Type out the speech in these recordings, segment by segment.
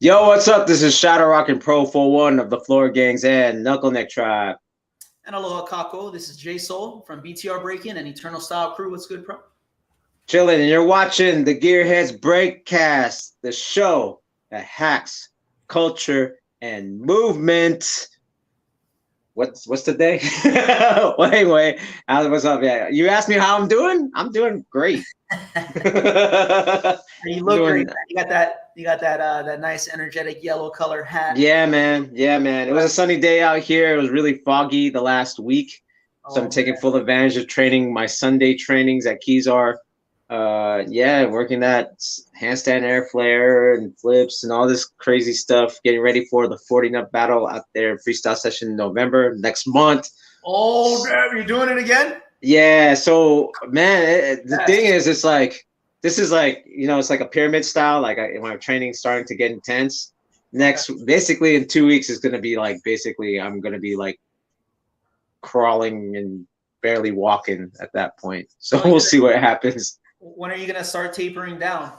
Yo, what's up? This is Shadow Rock and ProfoWon of the Floor Gangs and Knuckleneck Tribe. And aloha kako. This is Jasoul from BTR Breakin and Eternal Style Crew. What's good, bro? Chilling, and you're watching the Gearhdz Breakcast, the show that hacks culture and movement. What's the day? Wait. What's up? Yeah, you asked me how I'm doing. I'm doing great. You look great. You got that nice energetic yellow color hat. Yeah, man. It was a sunny day out here. It was really foggy the last week, so I'm taking full advantage of training my Sunday trainings at Keysar. Working that handstand air flare and flips and all this crazy stuff. Getting ready for the 40 nut battle out there, freestyle session in November next month. Oh, damn, you're doing it again? Yeah. So, man, the thing is, it's like this is like it's like a pyramid style. Like my training's starting to get intense. Basically in 2 weeks is gonna be like I'm gonna be like crawling and barely walking at that point. So we'll see what happens. When are you gonna start tapering down?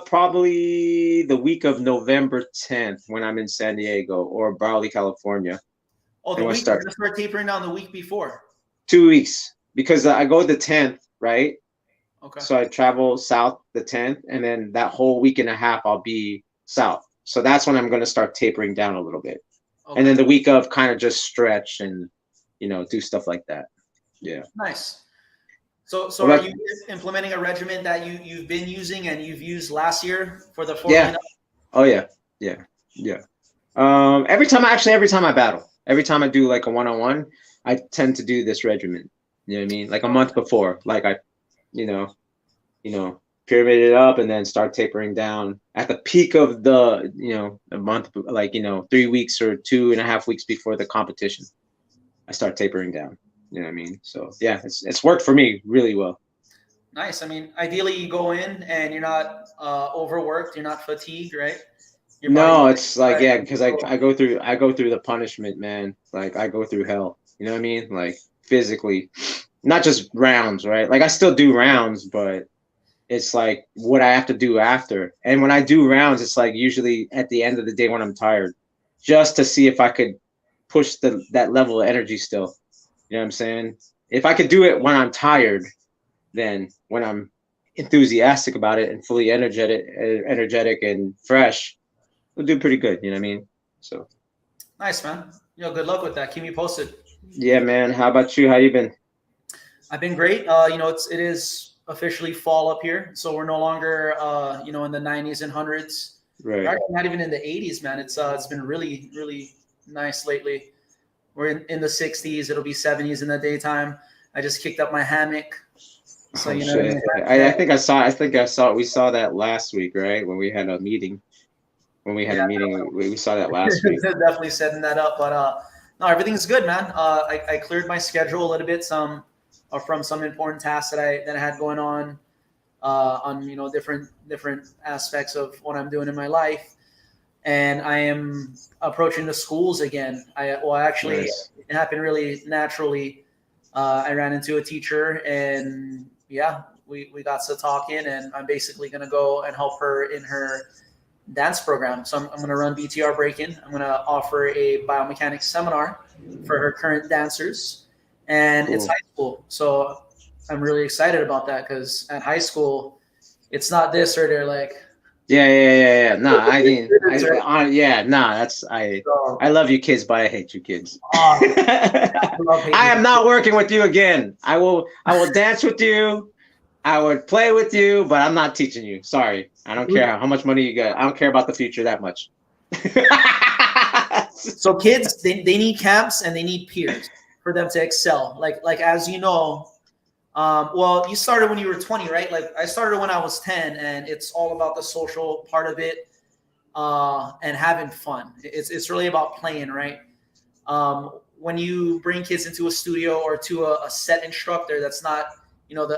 Probably the week of November 10th when I'm in San Diego or Bali, California. Oh, the week you're gonna start tapering down the week before. 2 weeks because I go the 10th, right? Okay. So I travel south the 10th, and then that whole week and a half I'll be south. So that's when I'm going to start tapering down a little bit. Okay. And then the week of kind of just stretch and do stuff like that. Yeah. Nice. So are you implementing a regimen that you've been using and you've used last year for the 40? Yeah. Oh yeah. Every time I battle, every time I do like a one-on-one, I tend to do this regimen. You know what I mean? Like a month before, like I pyramid it up and then start tapering down at the peak of the a month, like 3 weeks or 2.5 weeks before the competition. I start tapering down. You know what I mean? So yeah, it's worked for me really well. Nice. I mean, ideally you go in and you're not overworked, you're not fatigued, right? No, it's like because I go through the punishment, man. Like I go through hell. You know what I mean? Like physically, not just rounds, right? Like I still do rounds, but it's like what I have to do after. And when I do rounds, it's like usually at the end of the day when I'm tired, just to see if I could push that level of energy still. You know what I'm saying? If I could do it when I'm tired, then when I'm enthusiastic about it and fully energetic and fresh, we'll do pretty good. You know what I mean? So nice, man. Good luck with that. Keep me posted. Yeah, man. How about you? How you been? I've been great. It is officially fall up here, so we're no longer in the 90s and 100s. Right. We're not even in the 80s, man. It's been really, really nice lately. We're in the 60s. It'll be 70s in the daytime. I just kicked up my hammock. So I think I saw we saw that last week, right? When we had a meeting. We saw that last week. Definitely setting that up, but no, everything's good, man. I cleared my schedule a little bit, from some important tasks that I had going on different aspects of what I'm doing in my life, and I am approaching the schools again. Nice. It happened really naturally. I ran into a teacher, and we got to talking, and I'm basically gonna go and help her in her dance program. So I'm going to run BTR Breakin. I'm going to offer a biomechanics seminar for her current dancers, and It's high school. So I'm really excited about that because at high school, it's not this or they're like. Yeah. No, I love you kids, but I hate you kids. I am not working with you again. I will dance with you. I would play with you, but I'm not teaching you. Sorry. I don't care how much money you get. I don't care about the future that much. So kids, they need camps and they need peers for them to excel. Like as you know, you started when you were 20, right? Like I started when I was 10, and it's all about the social part of it and having fun. It's really about playing, right? When you bring kids into a studio or to a set instructor that's not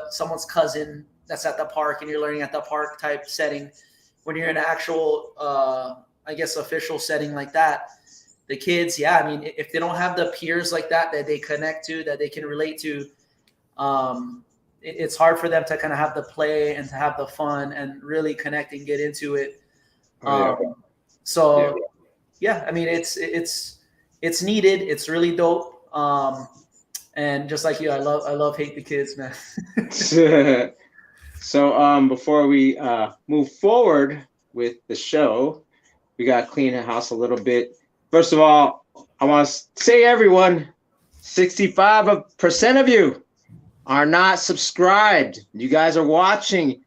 someone's cousin that's at the park and you're learning at the park type setting, when you're in an actual, official setting like that, the kids, if they don't have the peers like that they connect to, that they can relate to, it's hard for them to kind of have the play and to have the fun and really connect and get into it. So yeah, I mean it's needed. It's really dope. And just like you, I love Hate the Kids, man. So before we move forward with the show, we got to clean the house a little bit. First of all, I want to say, everyone, 65% of you are not subscribed. You guys are watching.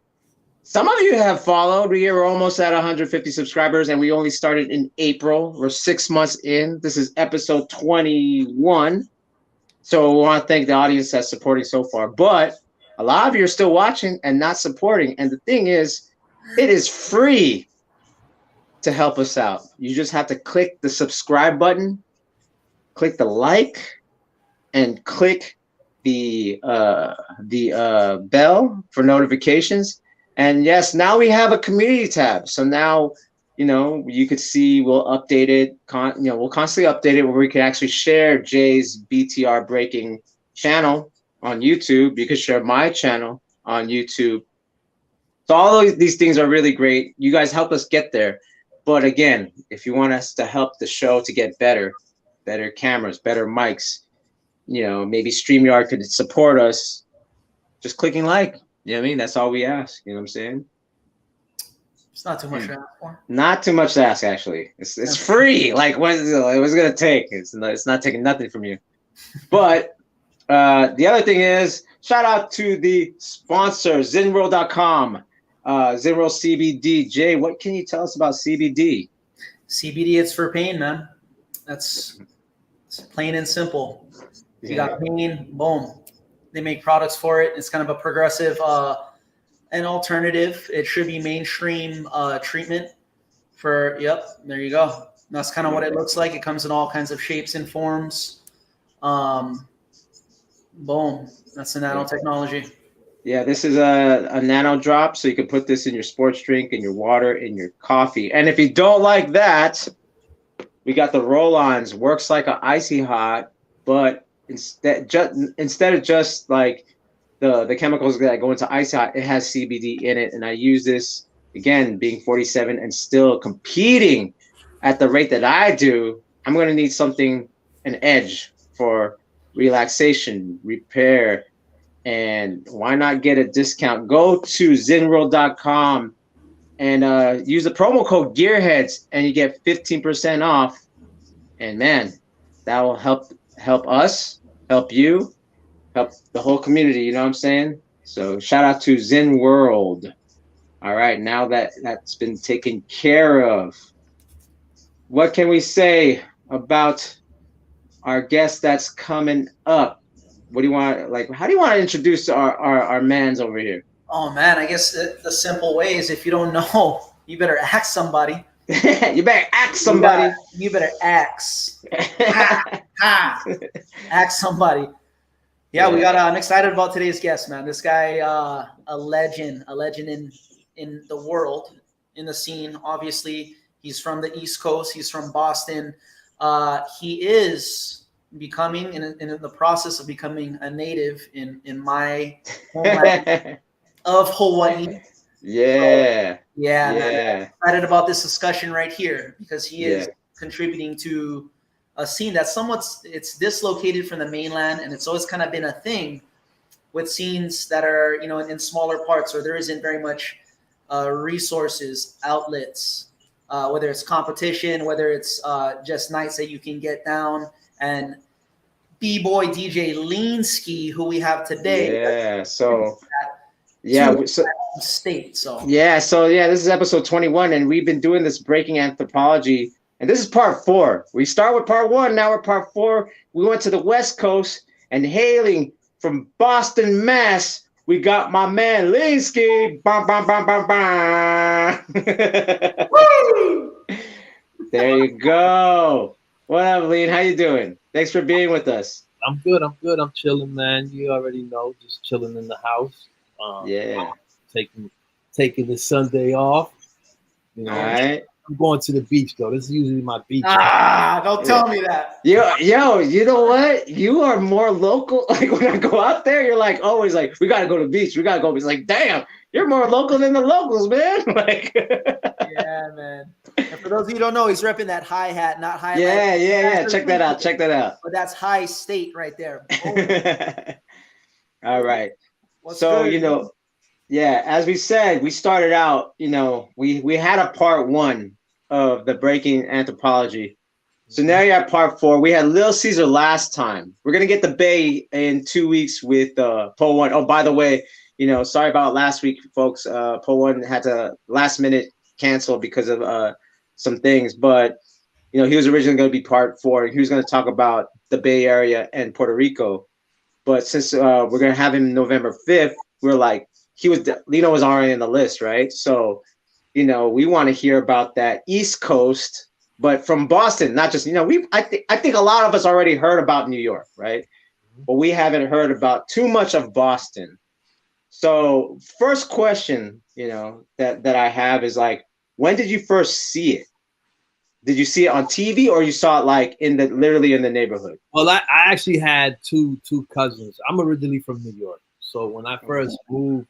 Some of you have followed. We are almost at 150 subscribers, and we only started in April. We're 6 months in. This is episode 21. So we want to thank the audience that's supporting so far. But a lot of you are still watching and not supporting. And the thing is, it is free to help us out. You just have to click the subscribe button, click the like, and click the bell for notifications. And yes, now we have a community tab. So now, you could see we'll update it. We'll constantly update it where we can actually share Jay's BTR Breaking channel on YouTube. You can share my channel on YouTube. So all these things are really great. You guys help us get there. But again, if you want us to help the show to get better cameras, better mics, maybe StreamYard could support us, just clicking like. You know what I mean? That's all we ask. You know what I'm saying? It's not too much to ask for. Not too much to ask, actually. It's free. Like, what's it gonna take? It's not taking nothing from you. But the other thing is, shout out to the sponsor, Zenworld.com, Zenworld CBD. Jay, what can you tell us about CBD? CBD, it's for pain, man. It's plain and simple. If you got pain, boom. They make products for it. It's kind of a progressive an alternative. It should be mainstream treatment for, there you go. That's kind of what it looks like. It comes in all kinds of shapes and forms. Boom. That's the nanotechnology. Yeah, this is a nano drop, so you can put this in your sports drink, in your water, in your coffee. And if you don't like that, we got the roll-ons. Works like an icy hot, but instead of just like the chemicals that go into ice hot, it has CBD in it. And I use this, again, being 47 and still competing at the rate that I do. I'm going to need something, an edge for relaxation, repair, and why not get a discount? Go to Zenworld.com and use the promo code Gearhdz, and you get 15% off. And man, that will help us, help you, help the whole community. You know what I'm saying? So shout out to Zenworld. All right, now that's been taken care of, what can we say about our guest that's coming up? What do you want? Like, how do you want to introduce our mans over here? Oh man, I guess the simple way is, if you don't know, you better ask somebody. You better ask somebody. You better ask. Ask somebody. Yeah, we got. I'm excited about today's guest, man. This guy, a legend in the world, in the scene. Obviously, he's from the East Coast. He's from Boston. He is becoming in the process of becoming a native in my homeland of Hawaii. Yeah. Man, I'm excited about this discussion right here, because he is contributing to a scene that's somewhat, it's dislocated from the mainland, and it's always kind of been a thing with scenes that are, in smaller parts where there isn't very much resources, outlets, whether it's competition, whether it's just nights that you can get down. And B-Boy DJ Leanski, who we have today. State. So this is episode 21, and we've been doing this Breaking Anthropology, and this is part 4. We start with part 1, now we're part 4. We went to the West Coast, and hailing from Boston, Mass, we got my man Leanski. Bam, bam, bam, bam, bam. Woo! There you go. What up, Lean? How you doing? Thanks for being with us. I'm good. I'm chilling, man. You already know, just chilling in the house. Taking the Sunday off. All right. I'm going to the beach though. This is usually my beach. Don't tell me that. Yo, you know what? You are more local. Like, when I go out there, you're like always like, we gotta go to the beach. We gotta go. It's like, damn, you're more local than the locals, man. Like, Yeah, man. And for those of you who don't know, he's repping that hi hat, not highlight. Yeah. Check that out. But that's high state right there. All right. What's So, good? yeah, as we said, we started out, we had a part 1 of the Breaking Anthropology. So now you're at part 4. We had Lil Caesar last time. We're gonna get the Bay in 2 weeks with ProfoWon. Oh, by the way, sorry about last week, folks. ProfoWon had to last minute cancel because of some things, but he was originally going to be part 4. He was going to talk about the Bay Area and Puerto Rico, but since we're going to have him November 5th, we're like, Lino was already in the list, right? So we want to hear about that East Coast, but from Boston, not just I think a lot of us already heard about New York, right? But we haven't heard about too much of Boston. So first question, that I have is like, when did you first see it? Did you see it on TV or you saw it like literally in the neighborhood? Well, I actually had two cousins. I'm originally from New York. So when I first moved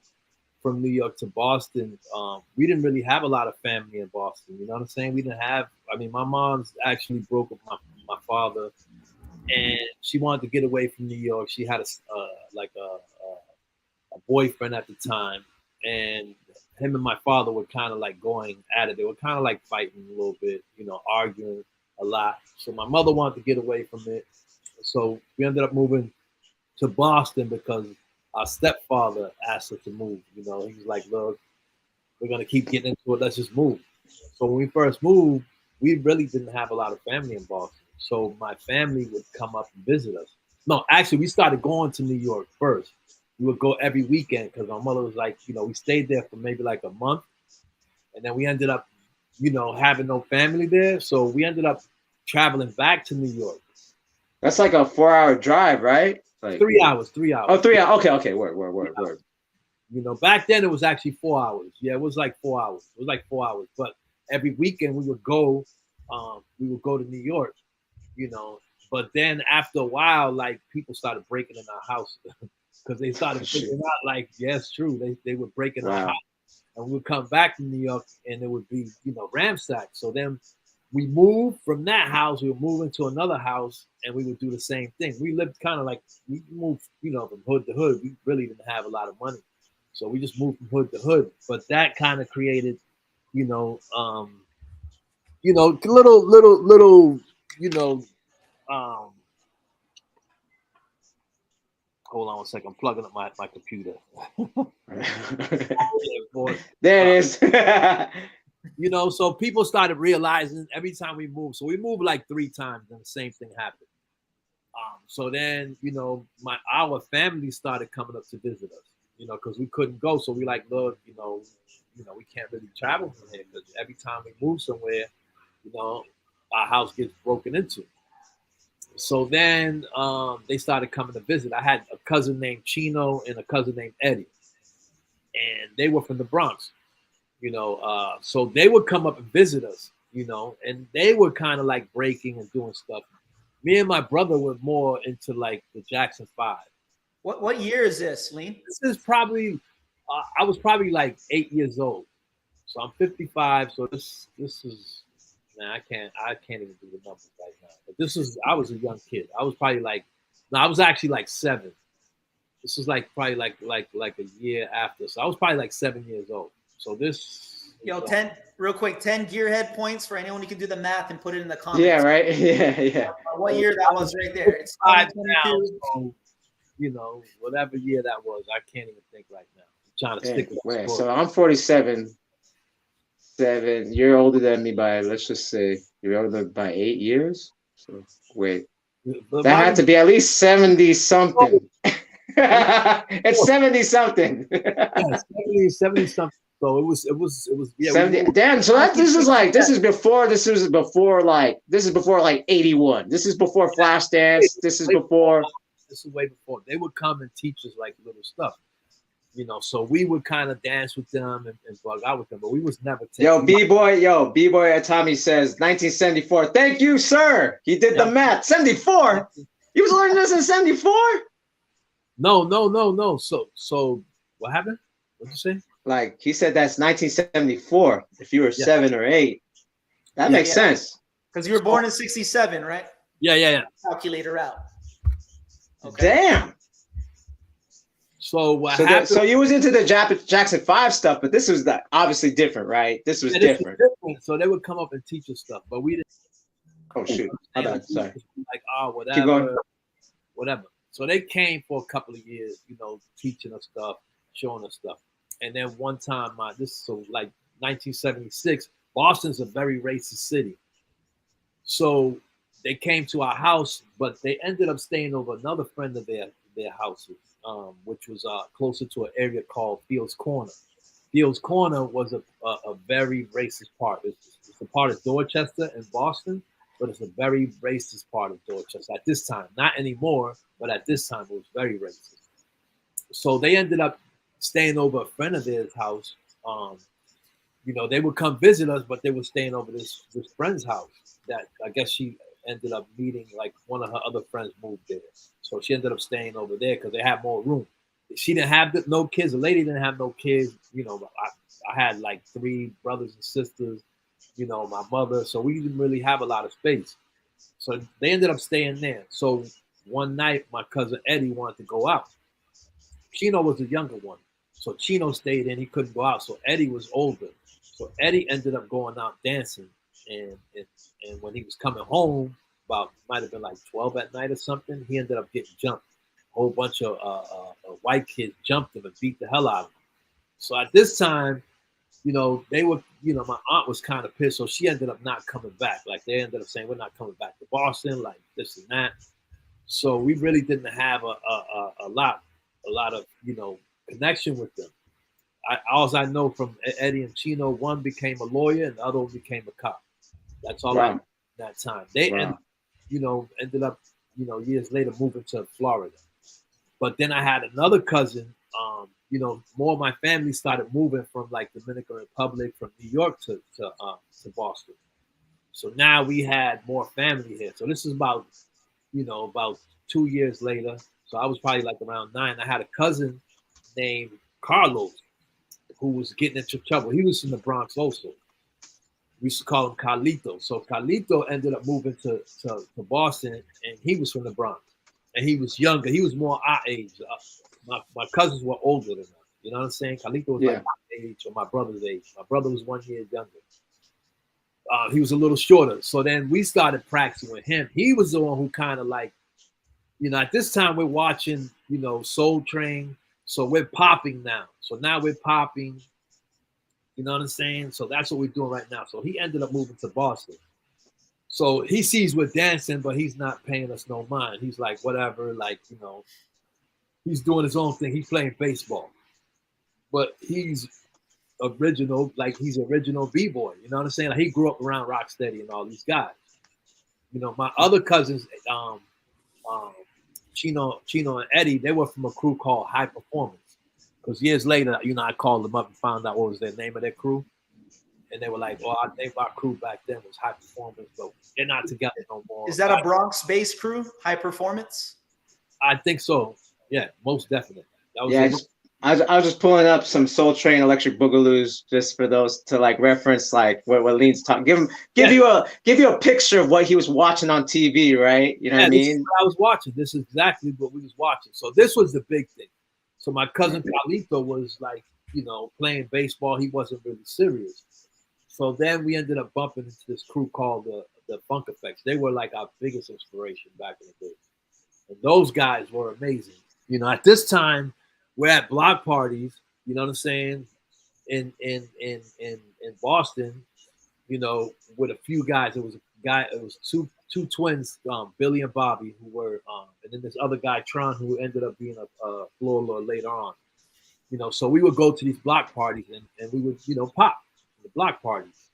from New York to Boston, we didn't really have a lot of family in Boston. You know what I'm saying? We didn't have, my mom's actually broke up my father, and she wanted to get away from New York. She had a boyfriend at the time, and him and my father were kind of like going at it. They were kind of like fighting a little bit, arguing a lot. So my mother wanted to get away from it. So we ended up moving to Boston because our stepfather asked us to move. He was like, look, we're going to keep getting into it. Let's just move. So when we first moved, we really didn't have a lot of family in Boston. So my family would come up and visit us. No, actually, we started going to New York first. We would go every weekend because my mother was like, we stayed there for maybe like a month. And then we ended up, having no family there. So we ended up traveling back to New York. That's like a 4-hour drive, right? Like 3 hours. Oh, 3 hours. Okay. Word. Back then it was actually 4 hours. Yeah, it was like 4 hours. It was like 4 hours. But every weekend we would go to New York, But then after a while, like people started breaking in our house. Because they started figuring out, like, yeah, it's true. They would break in our house, and we would come back to New York, and it would be, ransacked. So then we moved from that house. We would move into another house, and we would do the same thing. We lived kind of like we moved, from hood to hood. We really didn't have a lot of money, so we just moved from hood to hood. But that kind of created, little. Hold on 1 second. I'm plugging up my computer. There it is. So people started realizing every time we moved. So we moved like 3 times, and the same thing happened. So then, our family started coming up to visit us, because we couldn't go. So we like, look, we can't really travel from here because every time we move somewhere, our house gets broken into. So then they started coming to visit. I had a cousin named CHINO and a cousin named Eddie, and they were from the Bronx, so they would come up and visit us, and they were kind of like breaking and doing stuff. Me and my brother were more into like the Jackson 5. What year is this, Lean? This is probably, I was probably like 8 years old. So I'm 55. So this is, man, I can't even do the numbers right now. But I was a young kid. I was probably like, I was actually like 7. This was like probably like a year after. So I was probably like 7 years old. So this. 10 Gearhead points for anyone who can do the math and put it in the comments. Yeah, right. Yeah. What year that was right there? It's 5 now. Whatever year that was, I can't even think right now. I'm trying to stick with it. So I'm 47. You're older than me by, let's just say, you're older by 8 years. So wait, that had to be at least 70 something. It's 70 something. Yeah, 70 something. So it was yeah. 70, damn. So this is before like 81. This is before Flashdance. This is before. This is way before. They would come and teach us like little stuff. So we would kind of dance with them and bug out with them, but we was never taking. B-Boy Tommy says 1974. Thank you, sir. He did the math. 74. You was learning this in 74? No. So what happened? What'd you say? like he said that's 1974. If you were 7 or 8, that makes sense. Because you were born in 67, right? Yeah. Calculator out. Okay. Damn. So what happened? So you was into the Jackson 5 stuff, but this was obviously different, right? This was different. So they would come up and teach us stuff, but we didn't. Oh shoot! Sorry. Like whatever, whatever. So they came for a couple of years, teaching us stuff, showing us stuff, and then one time, like 1976, Boston's a very racist city. So they came to our house, but they ended up staying over another friend of their houses, which was closer to an area called Fields Corner. Fields Corner was a very racist part. It's a part of Dorchester and Boston, but it's a very racist part of Dorchester at this time. Not anymore, but at this time it was very racist. So they ended up staying over a friend of theirs' house. They would come visit us, but they were staying over this friend's house that I guess she ended up meeting, like one of her other friends moved there. So she ended up staying over there because they had more room. She didn't have no kids. The lady didn't have no kids. I had like 3 brothers and sisters, my mother. So we didn't really have a lot of space. So they ended up staying there. So one night, my cousin Eddie wanted to go out. Chino was the younger one. So Chino stayed in. He couldn't go out. So Eddie was older. So Eddie ended up going out dancing. And when he was coming home, might have been like 12 at night or something, he ended up getting jumped. A whole bunch of white kids jumped him and beat the hell out of him. So at this time, they were, my aunt was kind of pissed, so she ended up not coming back. Like they ended up saying, we're not coming back to Boston, like this and that. So we really didn't have a lot of connection with them. All I know from Eddie and Chino, one became a lawyer and the other one became a cop. That's all I know at that time. They ended up, years later moving to Florida. But then I had another cousin, more of my family started moving from like Dominican Republic, from New York to Boston. So now we had more family here. So this is about 2 years later. So I was probably like around 9. I had a cousin named Carlos who was getting into trouble. He was from the Bronx also. We used to call him Carlito. So Carlito ended up moving to Boston, and he was from the Bronx. And he was younger. He was more our age. My cousins were older than us. You know what I'm saying? Carlito was like my age or my brother's age. My brother was 1 year younger. He was a little shorter. So then we started practicing with him. He was the one who kind of like, at this time we're watching, Soul Train. So we're popping now. So now we're popping. You know what I'm saying? So that's what we're doing right now. So he ended up moving to Boston. So he sees we're dancing, but he's not paying us no mind. He's like, whatever, like, he's doing his own thing. He's playing baseball. But he's original B-boy. You know what I'm saying? Like he grew up around Rocksteady and all these guys. My other cousins, Chino and Eddie, they were from a crew called High Performance. Because years later, I called them up and found out what was their name of their crew. And they were like, well, our name of our crew back then was High Performance, but they're not together no more. Is that a Bronx-based crew, High Performance? I think so. Yeah, most definitely. I was just pulling up some Soul Train Electric Boogaloos just for those to like reference like what Lean's talking. Give you a picture of what he was watching on TV, right? You know what I mean? This is what I was watching. This is exactly what we was watching. So this was the big thing. So my cousin Carlito was like, playing baseball. He wasn't really serious. So then we ended up bumping into this crew called the Funk Effects. They were like our biggest inspiration back in the day. And those guys were amazing. At this time, we're at block parties, you know what I'm saying, in Boston, with a few guys. It was two twins, Billy and Bobby, who were, and then this other guy, Tron, who ended up being a floor lord later on. So we would go to these block parties and we would, pop the block parties.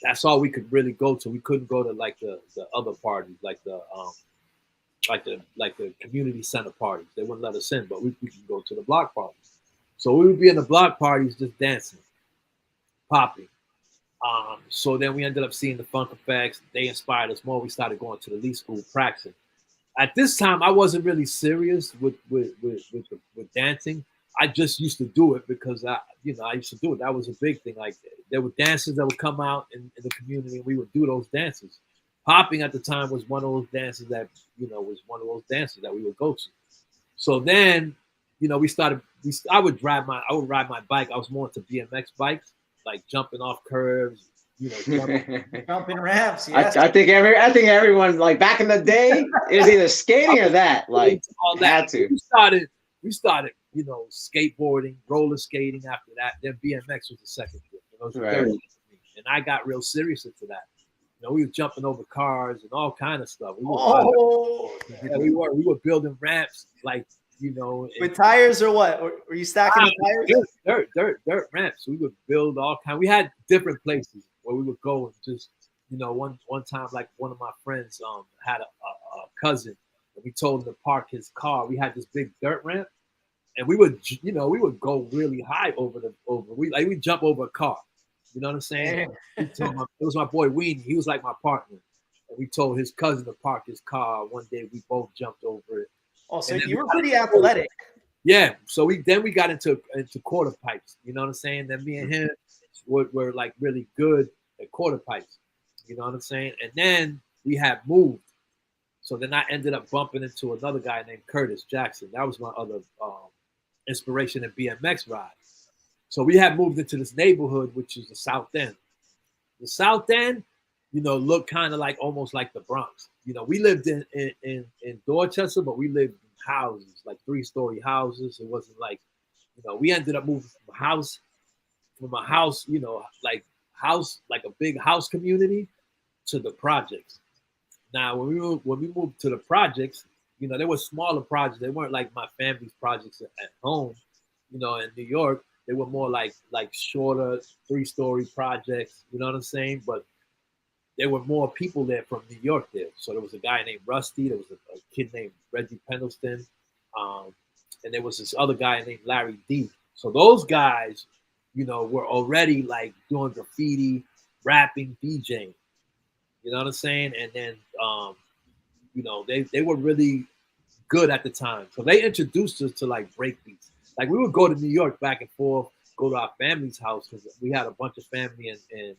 That's all we could really go to. We couldn't go to like the other parties, like the community center parties. They wouldn't let us in, but we could go to the block parties. So we would be in the block parties just dancing, popping. So then we ended up seeing the Funk Effects. They inspired us more. We started going to the Lee School practicing. At this time, I wasn't really serious with dancing. I just used to do it because I used to do it. That was a big thing. Like there were dances that would come out in the community, and we would do those dances. Popping at the time was one of those dances that was one of those dances that we would go to. So then, I would ride my bike. I was more into BMX bikes, like jumping off curves, jumping ramps. Yes. I think everyone, like back in the day, it was either skating or that. Like all that. Had to. We started, skateboarding, roller skating after that. Then BMX was the second thing. It was the third thing for me. And I got real serious into that. We were jumping over cars and all kind of stuff. We were building ramps, like, with tires or what? Were you stacking the tires? Dirt ramps. We would build all kind. We had different places where we would go and just, one time, like one of my friends had a cousin, and we told him to park his car. We had this big dirt ramp, and we would go really high we'd jump over a car. You know what I'm saying? It was my boy Weenie. He was like my partner. And we told his cousin to park his car. One day we both jumped over it. Oh, so you were pretty athletic. Yeah. So we got into quarter pipes. You know what I'm saying? Then me and him were like really good at quarter pipes. You know what I'm saying? And then we had moved. So then I ended up bumping into another guy named Curtis Jackson. That was my other inspiration in BMX rides. So we had moved into this neighborhood, which is the South End. The South End, looked kind of like almost like the Bronx. We lived in Dorchester, but we lived in houses, like 3-story houses. It wasn't like, we ended up moving from a house, like a big house community to the projects. Now, when we moved to the projects, there were smaller projects. They weren't like my family's projects at home, in New York. They were more like shorter 3-story projects, you know what I'm saying? But there were more people there from New York there. So there was a guy named Rusty. There was a kid named Reggie Pendleton. And there was this other guy named Larry D. So those guys, were already like doing graffiti, rapping, DJing. You know what I'm saying? And then, they were really good at the time. So they introduced us to like breakbeats. Like we would go to New York back and forth, go to our family's house because we had a bunch of family in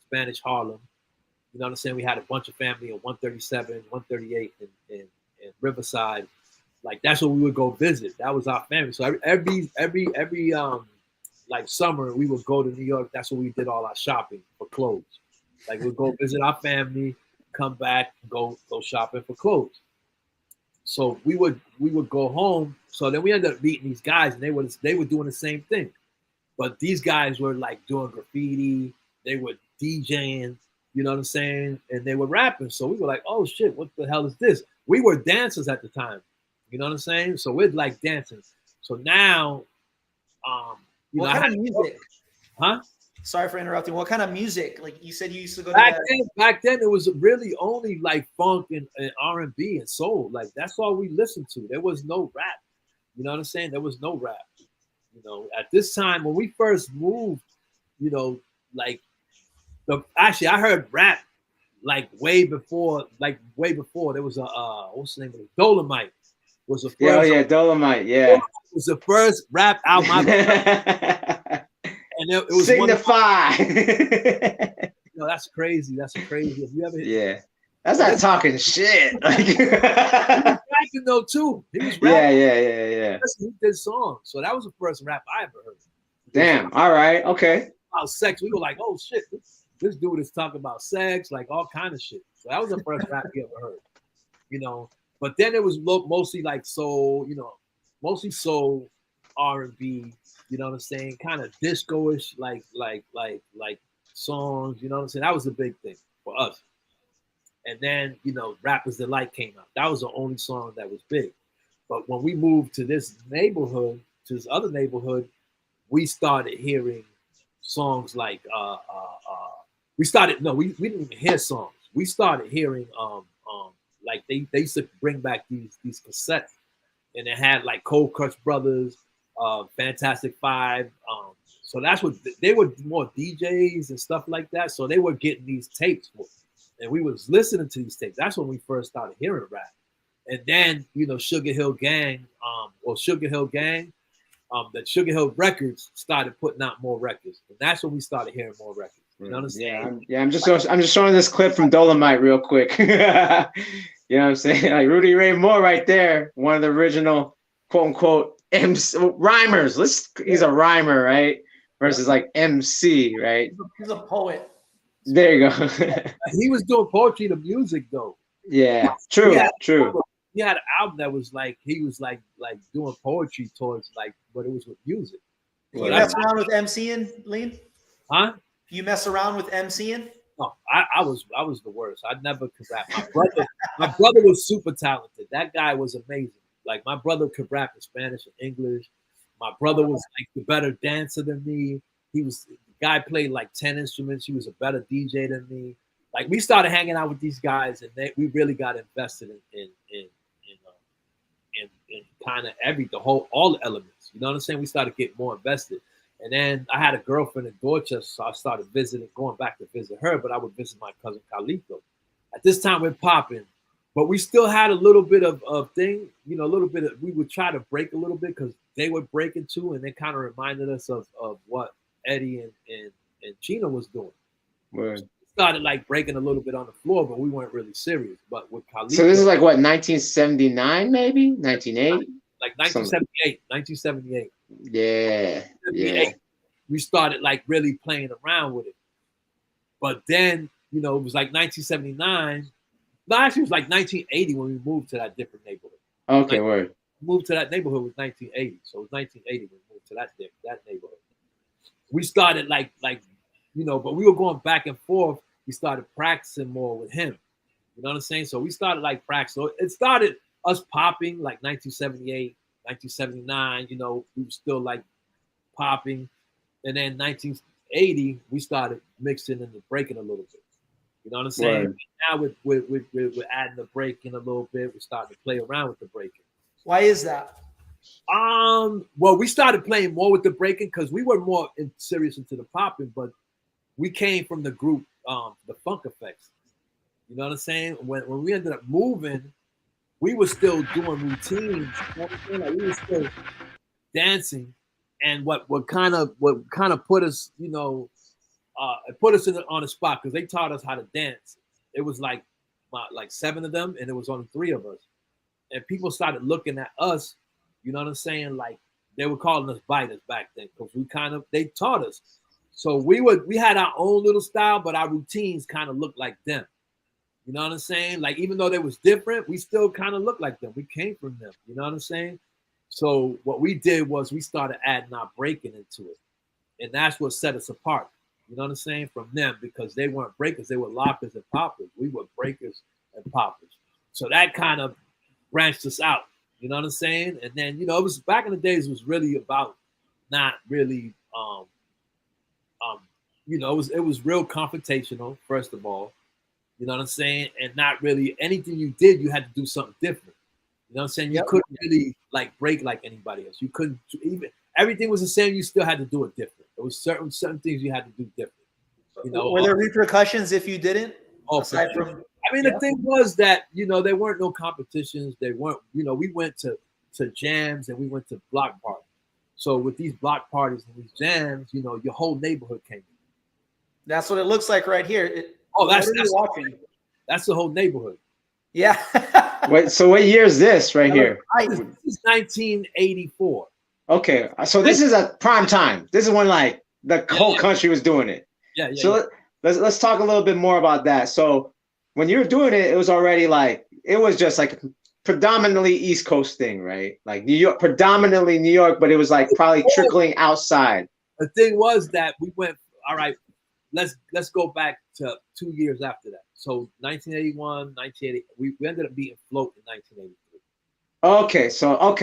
Spanish Harlem. You know what I'm saying? We had a bunch of family in 137, 138 in Riverside. Like that's where we would go visit. That was our family. So every like summer we would go to New York. That's where we did all our shopping for clothes. Like we'd go visit our family, come back, go shopping for clothes. So we would go home. So then we ended up meeting these guys, and they were doing the same thing, but these guys were like doing graffiti. They were DJing, you know what I'm saying, and they were rapping. So we were like, oh shit, what the hell is this? We were dancers at the time, you know what I'm saying. So we're like dancing. So now, what kind of music? Huh? Sorry for interrupting. What kind of music? Like you said, you used to go back then. It was really only like funk and R&B and soul. Like that's all we listened to. There was no rap. You know what I'm saying? There was no rap. At this time when we first moved, actually I heard rap like way before. There was a what's the name of it? Dolomite was the first. Dolomite. Yeah, was the first rap album. And it was Signify. That's crazy. That's crazy. Have you ever? Yeah, that's not talking shit. He was rapping though too. He was rapping. Yeah. He did songs. So that was the first rap I ever heard. Damn. All right. Okay. About sex, we were like, oh shit, this dude is talking about sex, like all kind of shit. So that was the first rap we ever heard. But then it was mostly like soul. Mostly soul, R&B. You know what I'm saying? Kind of disco-ish, like songs. You know what I'm saying? That was a big thing for us. And then, Rapper's Delight came out. That was the only song that was big. But when we moved to this neighborhood, to this other neighborhood, we started hearing songs like we didn't even hear songs. We started hearing like they used to bring back these cassettes, and it had like Cold Crush Brothers, Fantastic Five. So that's what they were, more DJs and stuff like that. So they were getting these tapes, and we was listening to these tapes. That's when we first started hearing rap. And then Sugar Hill Gang, that Sugar Hill Records started putting out more records, and that's when we started hearing more records. You know what I'm saying? I'm just showing this clip from Dolomite real quick. You know what I'm saying? Like Rudy Ray Moore right there, one of the original quote unquote rhymers. He's a rhymer, right? Versus like MC, right? He's a poet. There you go. He was doing poetry to music though. Yeah, true. He had an album that was like he was like doing poetry towards like, but it was with music. You mess around with MCing, Lean? Huh? You mess around with MCing? No, I was the worst. I never could rap. My brother was super talented. That guy was amazing. Like my brother could rap in Spanish and English. My brother was like the better dancer than me. The guy played like 10 instruments. He was a better DJ than me. Like we started hanging out with these guys, and we really got invested in kind of all the elements. You know what I'm saying? We started getting more invested. And then I had a girlfriend in Dorchester, so I started going back to visit her, but I would visit my cousin Carlito. At this time, we're popping, but we still had a little bit of thing, you know, we would try to break a little bit because they were breaking too, and they kind of reminded us of what Eddie and CHINO was doing. Right. Started like breaking a little bit on the floor, but we weren't really serious. But with Carlito, so this is like what, 1979 maybe, 1980, like 1978. Yeah. We started like really playing around with it. But then, you know, it was like 1979. No, actually, it was like 1980 when we moved to that different neighborhood. Okay, word. Moved to that neighborhood was 1980. So it was 1980 when we moved to that neighborhood. We started like, you know, but we were going back and forth. We started practicing more with him. You know what I'm saying? So we started like practice. So it started us popping like 1978, 1979, you know, we were still like popping. And then 1980, we started mixing and breaking a little bit. You know what I'm saying? Right. Now we're adding the breaking a little bit. We're starting to play around with the breaking. Why is that? Well, we started playing more with the breaking because we were more serious into the popping, but we came from the group, the Funk Effects. You know what I'm saying? When we ended up moving, we were still doing routines. You know what I'm saying? Like we were still dancing, and what kind of put us, you know, it put us on the spot because they taught us how to dance. It was like 7 of them, and it was only 3 of us, and people started looking at us. You know what I'm saying? Like they were calling us biters back then because they taught us. So we had our own little style, but our routines kind of looked like them. You know what I'm saying? Like, even though they was different, we still kind of looked like them. We came from them. You know what I'm saying? So what we did was we started adding our breaking into it. And that's what set us apart. You know what I'm saying? From them, because they weren't breakers. They were lockers and poppers. We were breakers and poppers. So that kind of branched us out. You know what I'm saying? And then, you know, it was back in the days, it was really about not really, you know, it was real confrontational, first of all. You know what I'm saying? And not really anything you did, you had to do something different. You know what I'm saying? You couldn't really like break like anybody else. You couldn't even, everything was the same. You still had to do it different. There was certain things you had to do different. You know, were there repercussions if you didn't? Aside from, I mean, the thing was that, you know, there weren't no competitions. They weren't, you know, we went to jams and we went to block parties. So with these block parties and these jams, you know, your whole neighborhood came in. That's what it looks like right here. That's the whole neighborhood. Yeah. Wait, so what year is this right here? This is 1984. Okay, so this is a prime time. This is when like the whole country was doing it. Yeah. So let's talk a little bit more about that. So when you were doing it, it was already like, it was just like predominantly East Coast thing, right? Like New York, predominantly New York, but it was like probably trickling outside. The thing was that we went, all right, let's go back to 2 years after that. So 1981, 1980, we ended up being float in 1983. Okay,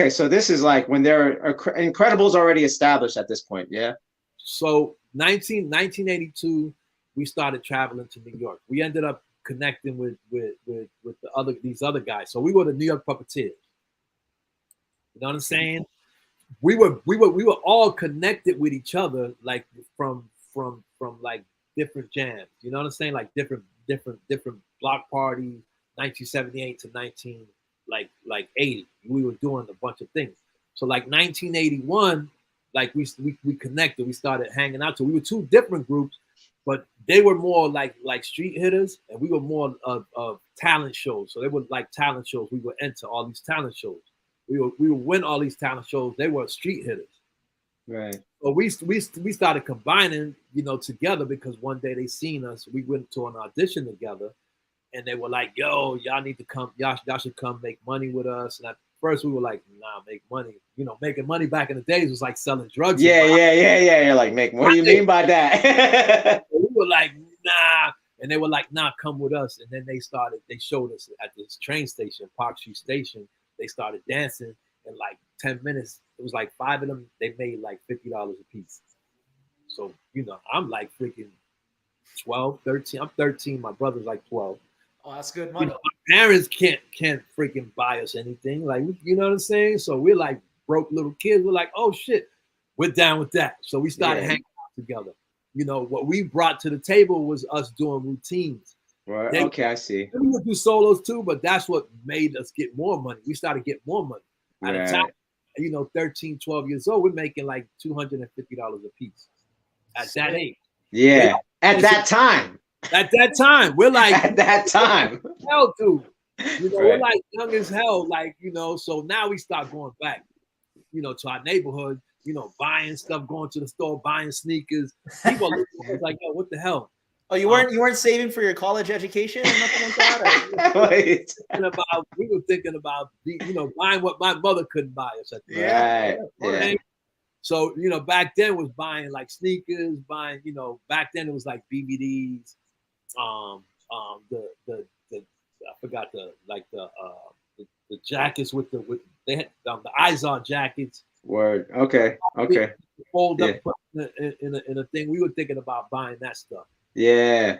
so this is like when Incredibles already established at this point, yeah? So 1982, we started traveling to New York. We ended up connecting with these other guys. So we were the New York Puppeteers. You know what I'm saying? We were all connected with each other, like from like different jams. You know what I'm saying? Like different block parties, 1978 to 80. We were doing a bunch of things. So like 1981, like we connected. We started hanging out. So we were two different groups, but they were more like street hitters, and we were more of talent shows. So they were like talent shows. We would enter all these talent shows. We would win all these talent shows. They were street hitters. Right. So we started combining, together, because one day they seen us. We went to an audition together, and they were like, "Yo, y'all need to come. Y'all should come make money with us." And at first we were like, "Nah, make money." Making money back in the days was like selling drugs. Yeah. You're like, what do you mean by that? We were like, "Nah," and they were like, "Nah, come with us." And then they showed us at this train station, Park Street Station. They started dancing in like 10 minutes. It was like 5 of them. They made like $50 a piece. So, I'm like freaking 12, 13. I'm 13. My brother's like 12. Oh, that's good money. My parents can't freaking buy us anything. Like, you know what I'm saying? So we're like broke little kids. We're like, oh shit, we're down with that. So we started hanging out together. What we brought to the table was us doing routines. Right. Okay, I see. We would do solos too, but that's what made us get more money. We started getting more money. At the time, 13, 12 years old, we're making like $250 a piece at that age. Yeah. At that time. At that time. We're like at that time. Hell, dude. We're like young as hell, so now we start going back, to our neighborhood, buying stuff, going to the store, buying sneakers. People are like, yo, what the hell? Oh, you weren't saving for your college education or nothing like that? We were thinking about buying what my mother couldn't buy us at the time. Right. Yeah. So back then was buying like sneakers, back then it was like BBDs, the I forgot the jackets they had the Izod jackets. Word. Okay. Fold up in a thing. We were thinking about buying that stuff. Yeah.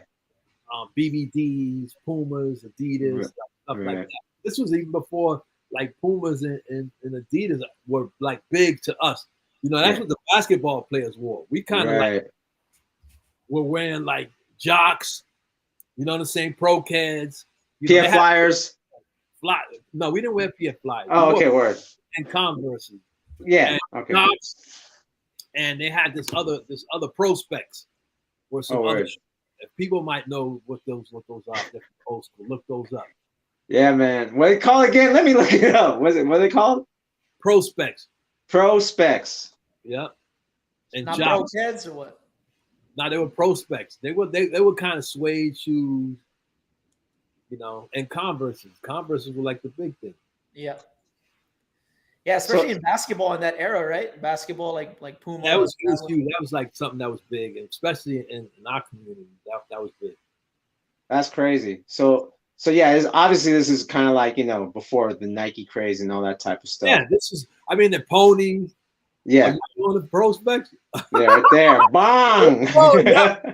BBDs, Pumas, Adidas, stuff like that. This was even before like Pumas and Adidas were like big to us. That's what the basketball players wore. We kind of like were wearing like jocks, the same Pro-Keds. PF Flyers. No, we didn't wear PF Flyers. Oh, okay, word. And Converse. Yeah. And okay. Knox, and they had this other Prospects or some other. If people might know what those are, they're old school. Look those up. Yeah, man. What they call again? Let me look it up. What are they called? Prospects. Yep. And not Pro-Keds or what? No, they were Prospects. They were kind of suede shoes, and Converses. Converses were like the big thing. Yeah. Yeah, especially in basketball in that era, right? Basketball, like Puma. That was huge. That was like something that was big, and especially in our community, that was big. That's crazy. So yeah, obviously this is kind of like before the Nike craze and all that type of stuff. Yeah, this is. I mean, the ponies. Yeah. On the Prospects. Yeah, right there. Bang. Oh, yeah.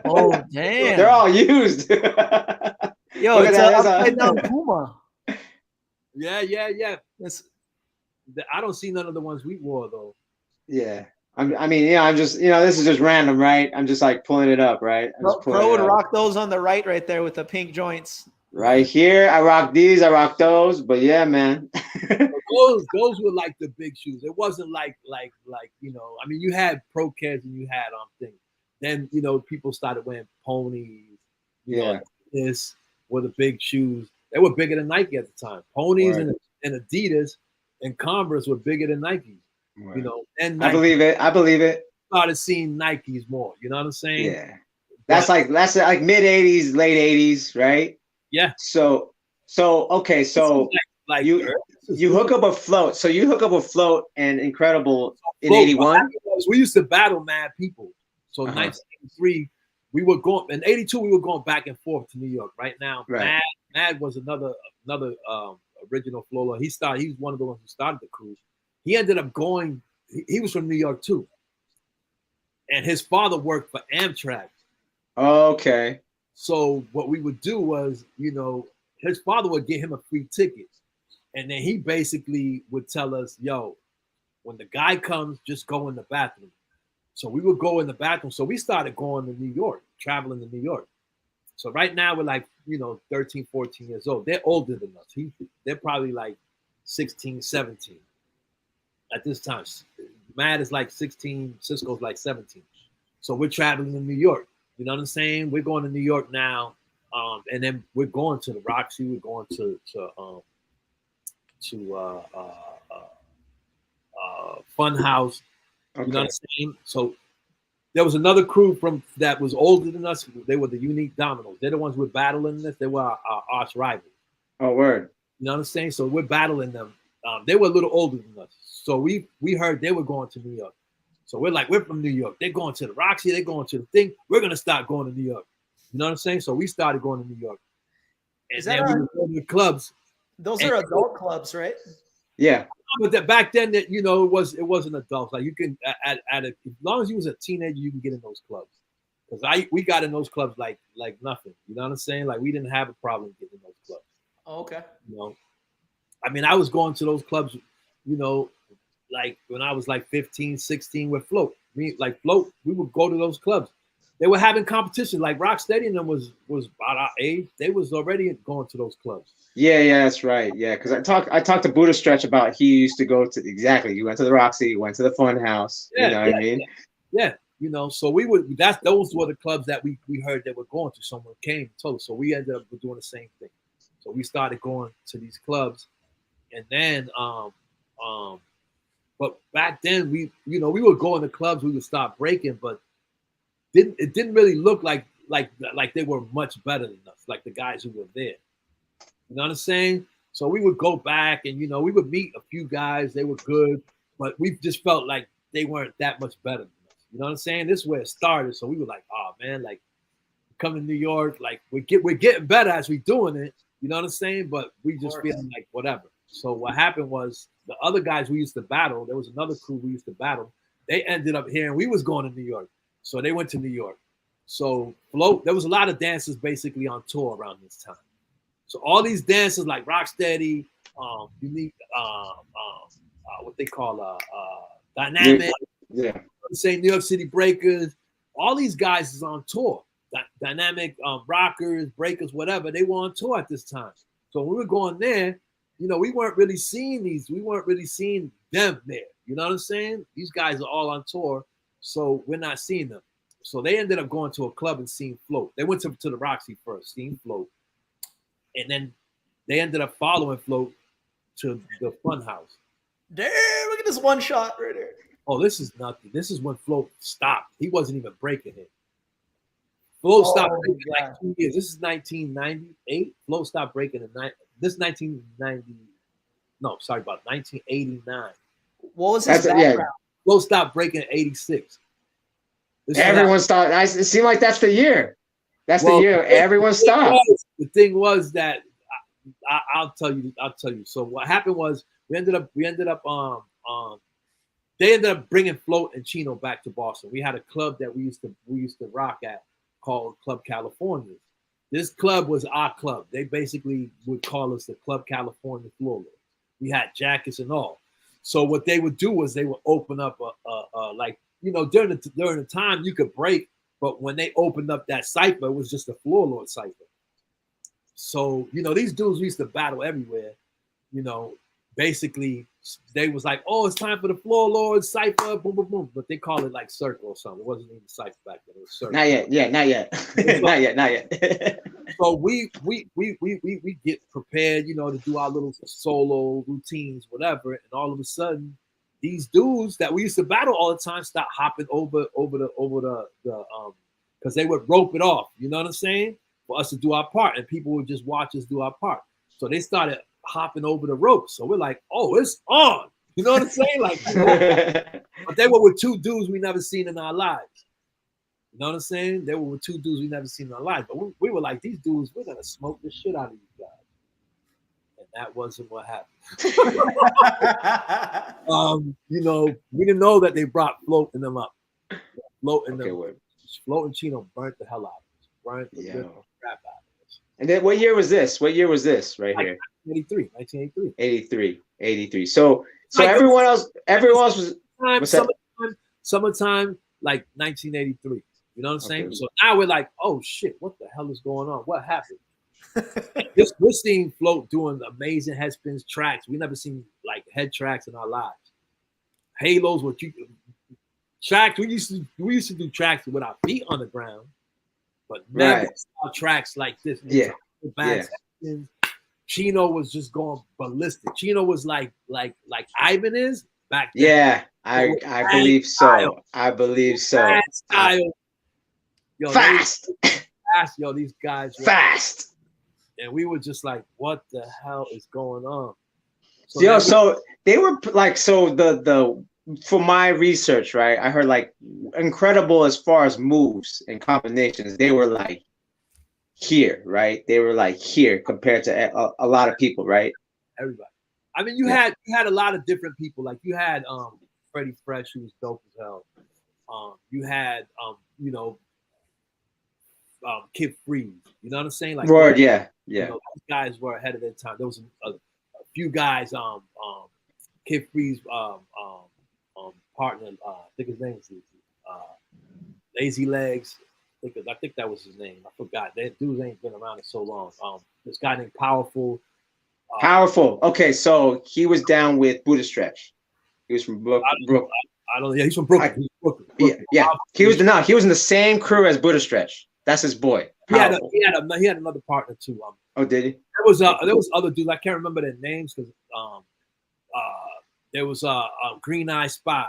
Oh, damn. They're all used. Yo, it's an upside down Puma. Yeah. I don't see none of the ones we wore though. Yeah. I'm just, this is just random, right? I'm just like pulling it up, right? Pro would rock those on the right there with the pink joints. Right here, I rock these, I rock those, but yeah, man. those were like the big shoes. It wasn't like you had Pro-Keds and you had things. Then people started wearing ponies. This were the big shoes. They were bigger than Nike at the time. Ponies and Adidas and Converse were bigger than Nike. Right. And Nike, I believe it. Started seeing Nikes more. You know what I'm saying? Yeah. That's like mid 80s, late 80s, right? Yeah. So okay, so like you hook up a float. So you hook up a float and Incredible in 81. We used to battle Mad People. So 1983, we were going in 82. We were going back and forth to New York. Right now, Mad was another original floater. He was one of the ones who started the cruise. He ended up going. He was from New York too, and his father worked for Amtrak. Okay. So what we would do was, his father would get him a free ticket. And then he basically would tell us, yo, when the guy comes, just go in the bathroom. So we would go in the bathroom. So we started going to New York, traveling to New York. So right now we're like, 13, 14 years old. They're older than us. They're probably like 16, 17 at this time. Mad is like 16, Cisco's like 17. So we're traveling to New York. You know what I'm saying? We're going to New York now, and then we're going to the Roxy. We're going to Funhouse. Okay. You know what I'm saying? So there was another crew from that was older than us. They were the Unique Dominoes. They're the ones we're battling this. They were our arch rivals. Oh, word. You know what I'm saying? So we're battling them. They were a little older than us. So we heard they were going to New York. So we're like, we're from New York. They're going to the Roxy. They're going to the thing. We're going to start going to New York. You know what I'm saying? So we started going to New York. And then we were going to the clubs. Those are adult clubs, right? Yeah. But back then, that it wasn't adults. Like you can as long as you was a teenager, you can get in those clubs. Because we got in those clubs like nothing. You know what I'm saying? Like we didn't have a problem getting in those clubs. Oh, okay. You know, I mean, I was going to those clubs, you know, like when I was like 15, 16 with Float. Float, we would go to those clubs. They were having competition. Like Rocksteady and them was about our age. They was already going to those clubs. Yeah, that's right. Yeah, because I talked to Buddha Stretch about he used to go to he went to the Roxy, he went to the Funhouse. Yeah, you know what I mean? Yeah. You know, so those were the clubs that we heard they were going to. Someone came and told us. So we ended up doing the same thing. So we started going to these clubs, and then but back then we would go in the clubs, we would start breaking, but it didn't really look like they were much better than us, like the guys who were there. You know what I'm saying? So we would go back and we would meet a few guys, they were good, but we just felt like they weren't that much better than us. You know what I'm saying? This is where it started. So we were like, oh man, like coming to New York, like we're getting better as we doing it. You know what I'm saying? But we just feeling like whatever. So what happened was the other guys we used to battle, there was another crew we used to battle. They ended up hearing we was going to New York. So they went to New York. So Float, there was a lot of dancers basically on tour around this time. So all these dancers like Rocksteady, Unique, what they call Dynamic, yeah. Say New York City Breakers, all these guys is on tour. Dynamic, Rockers, Breakers, whatever, they were on tour at this time. So when we were going there, we weren't really seeing them there. You know what I'm saying? These guys are all on tour, so we're not seeing them. So they ended up going to a club and seeing Float. They went to the Roxy first, seeing Float. And then they ended up following Float to the Funhouse. Damn, look at this one shot right here. Oh, this is nothing. This is when Float stopped. He wasn't even breaking it. Float stopped breaking like 2 years. This is 1998. Float stopped breaking in 1990. No, sorry, about 1989. What was his background? Yeah. Float stopped breaking in 86. Everyone stopped. It seemed like that's the year. That's the year. Everyone stopped. The thing was that I'll tell you. So what happened was they ended up bringing Float and Chino back to Boston. We had a club that we used to rock at called Club California. This club was our club. They basically would call us the Club California Floor. We had jackets and all. So what they would do was they would open up during the time you could break, but when they opened up that cipher, it was just a floor lord cipher. So these dudes used to battle everywhere. Basically they was like, oh, it's time for the floor lord cipher, boom, boom, boom. But they call it like circle or something. It wasn't even cipher back then. It was circle. Not yet. Yeah, not yet. not yet. So we get prepared, to do our little solo routines, whatever. And all of a sudden, these dudes that we used to battle all the time start hopping over the because they would rope it off. You know what I'm saying? For us to do our part, and people would just watch us do our part. So they started hopping over the ropes. So we're like, oh, it's on. You know what I'm saying? But they were with two dudes we never seen in our lives. You know what I'm saying? They were with two dudes we never seen in our lives. But we were like, these dudes, we're gonna smoke the shit out of these guys. And that wasn't what happened. We didn't know that they brought Float and them up. Float and Chino burnt the hell out of us. Burnt the crap out of us. And then what year was this? What year was this right here? 1983. 83. So everyone else was summertime, like 1983. You know what I'm saying? Okay. So now we're like, oh shit, what the hell is going on? What happened? We're seeing Float doing amazing head spins tracks. We never seen like head tracks in our lives. halos, what you tracks. We used to do tracks with our feet on the ground, but never saw tracks like this. Yeah. Sections. CHINO was just going ballistic. CHINO was like Ivan is back then. Yeah, I believe so. I believe so. Style. Yo, fast. Yo, these guys were fast. And we were just like, what the hell is going on? So they were like, so the for my research, right? I heard like incredible as far as moves and combinations. They were like here, right? They were like here compared to a lot of people, right? Everybody. I mean, you had a lot of different people. Like you had Freddie Fresh, who was dope as hell. You had Kid Freeze. You know what I'm saying? Like word, those, yeah. Those guys were ahead of their time. There was a few guys. Kid Freeze partner. I think his name was Lazy Legs. I think that was his name. I forgot. That dude ain't been around in so long. This guy named Powerful. Powerful. Okay, so he was down with Buddha Stretch. He was from Brooklyn. I don't know. Yeah, he's from Brooklyn. Brooklyn. Yeah. He was in the same crew as Buddha Stretch. That's his boy. He had another partner too. Oh, did he? There was other dudes. I can't remember their names because there was Green Eye Spy.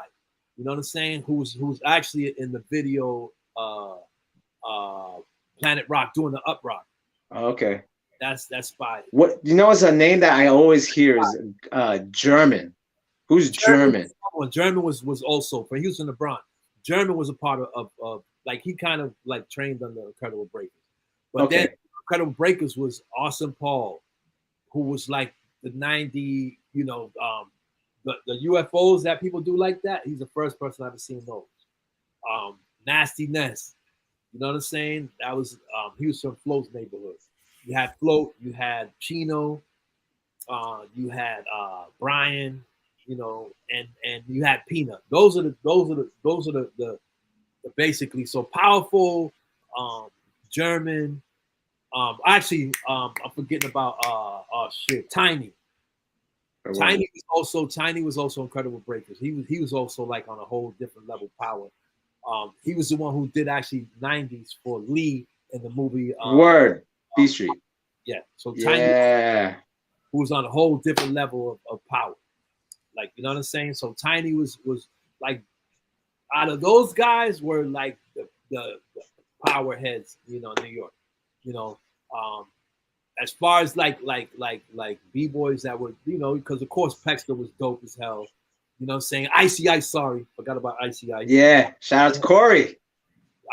You know what I'm saying? Who was actually in the video Planet Rock doing the Up Rock. Oh, okay. That's Spy. What is a name that I always hear is German. Who's German? German was also from Houston to Bronx. German was a part of like he kind of like trained under Incredible Breakers. But then Incredible Breakers was Austin Paul, who was like the 90, the UFOs that people do like that. He's the first person I've ever seen those. Nasty Ness. You know what I'm saying? That was he was from Float's neighborhood. You had Float, you had CHINO, you had Brian, and you had Peanut. Those are the basically so powerful. German. Actually, I'm forgetting about Tiny. Tiny was also Incredible Breakers. He was also like on a whole different level power. He was the one who did actually 90s for Lee in the movie Word B Street. Yeah. So Tiny who was on a whole different level of power. Like, you know what I'm saying? So Tiny was like out of those guys were like the power heads, in New York. As far as like B-boys that were, because of course Pexter was dope as hell. You know what I'm saying? Icy Ice, sorry. Forgot about Icy Ice. Yeah, shout out to Corey.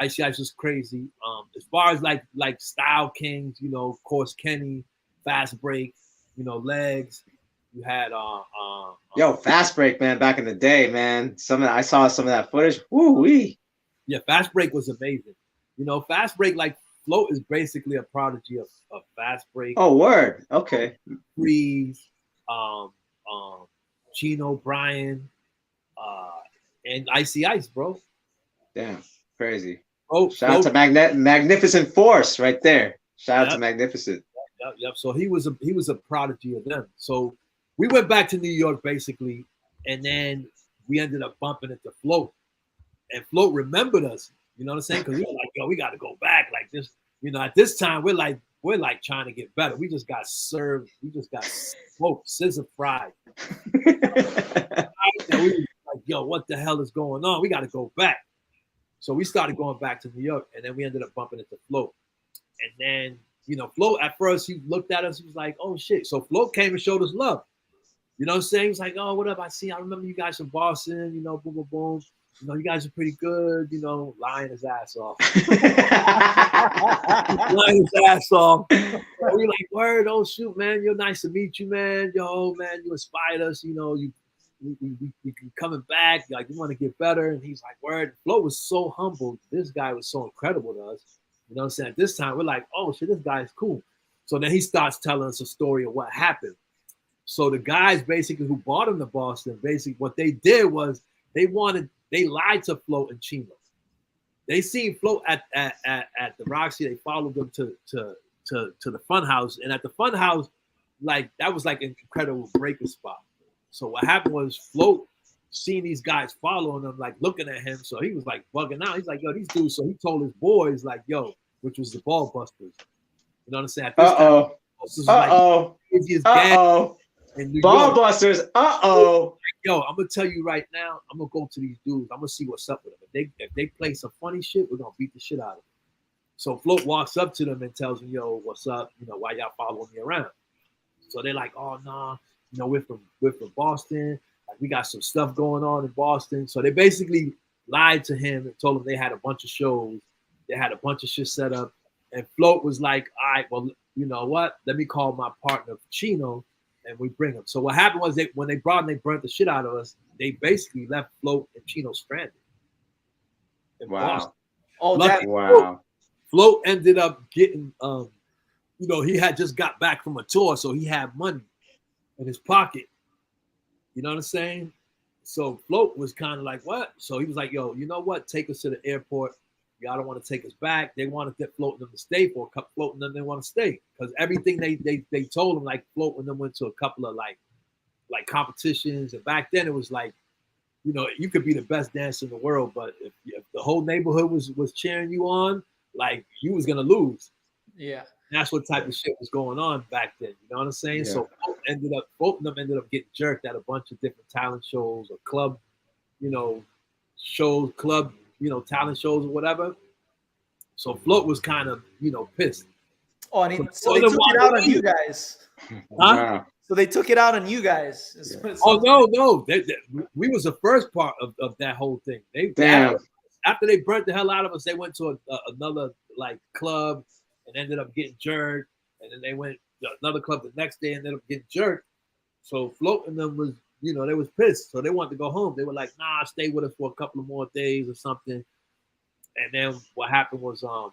Icy Ice was crazy. As far as like Style Kings, of course Kenny, Fast Break, Legs. You had Fast Break, man, back in the day, man. I saw some of that footage. Woo-wee. Yeah, Fast Break was amazing. Fast Break, like Float is basically a prodigy of Fast Break. Oh, word. Okay. Freeze, CHINO, Brian, and Icy Ice, bro. Damn, crazy. Oh, shout out to Magnificent Force right there. Shout out to Magnificent. Yep. So he was a prodigy of them. So we went back to New York basically, and then we ended up bumping into Float, and Float remembered us. You know what I'm saying? Because we were like, we got to go back like this. At this time we're like trying to get better. We just got served. We just got smoked, scissor fried. We were like, what the hell is going on? We got to go back. So we started going back to New York, and then we ended up bumping into Float. And then, Float, at first, he looked at us, he was like, oh, shit. So Float came and showed us love. You know what I'm saying? He was like, oh, what up? I remember you guys from Boston, boom, boom, boom. You guys are pretty good, lying his ass off. Lying his ass off. We like, word, oh, shoot, man, you're nice to meet you, man. Yo, man, you inspired us, we coming back, like, we want to get better. And he's like, word. Flo was so humble. This guy was so incredible to us. You know what I'm saying? At this time, we're like, oh, shit, this guy is cool. So then he starts telling us a story of what happened. So the guys basically who brought him to Boston, basically what they did was they lied to Float and CHINO. They seen Float at the Roxy. They followed them to the Fun House, and at the Fun House, like that was like an Incredible Breaker spot. So what happened was Float seeing these guys following him, like looking at him. So he was like bugging out. He's like, yo, these dudes. So he told his boys, like, yo, which was the Ball Busters. You know what I'm saying? At this time, Busters was like the gang in New Ball York. Busters. Like, yo, I'm gonna tell you right now, I'm gonna go to these dudes. I'm gonna see what's up with them. If they play some funny shit, we're gonna beat the shit out of them. So Float walks up to them and tells them, yo, what's up? You know, why y'all following me around? So they're like, oh nah, you know, we're from Boston. Like, we got some stuff going on in Boston. So they basically lied to him and told him they had a bunch of shows. They had a bunch of shit set up. And Float was like, all right, well, you know what? Let me call my partner CHINO and we bring him. So what happened was when they brought him, they burnt the shit out of us. They basically left Float and CHINO stranded. Wow. Oh, wow. Float ended up getting, you know, he had just got back from a tour, so he had money in his pocket. You know what I'm saying? So Float was kind of like, what? So he was like, yo, you know what? Take us to the airport. Y'all don't want to take us back. They wanted that Float and them to stay for a couple. Float and them, they want to stay because everything they told him, like Float and them went to a couple of like competitions, and back then it was like, you know, you could be the best dancer in the world, but if the whole neighborhood was cheering you on, like you was gonna lose. Yeah. And that's what type of shit was going on back then. You know what I'm saying? Yeah. So both of them ended up getting jerked at a bunch of different talent shows or club, you know, talent shows or whatever. So Float was kind of, you know, pissed. Oh, and so they took it out on you guys. Huh? Wow. So they took it out on you guys. Oh no! We was the first part of that whole thing. After they burnt the hell out of us, they went to another like club and ended up getting jerked. And then they went to another club the next day and ended up getting jerked. So Float and them was, you know, they was pissed. So they wanted to go home. They were like, nah, stay with us for a couple of more days or something. And then what happened was Float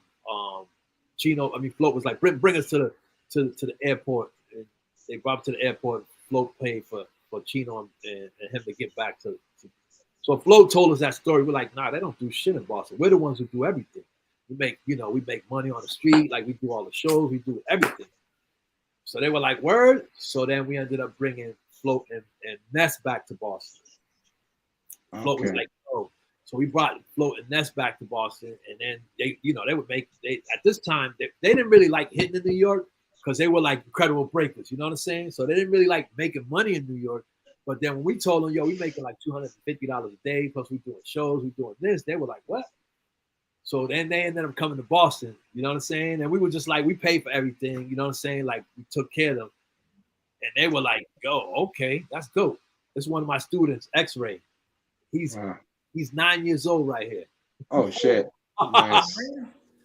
was like, bring us to the airport. And they brought him to the airport. Float paid for CHINO and him to get back to. So Float told us that story. We're like, nah, they don't do shit in Boston. We're the ones who do everything. We make money on the street. Like we do all the shows. We do everything. So they were like, word. So then we ended up bringing Float and Ness back to Boston. Okay. Float was like, oh. So we brought Float and Ness back to Boston. And then at this time, they didn't really like hitting in New York because they were like incredible breakers. You know what I'm saying? So they didn't really like making money in New York. But then when we told them, yo, we making like $250 a day, plus we doing shows, we doing this, they were like, what? So then they ended up coming to Boston, you know what I'm saying? And we were just like, we paid for everything, you know what I'm saying? Like we took care of them. And they were like, yo, okay, that's dope. This is one of my students, X-Ray. He's 9 years old right here. Oh shit. Nice.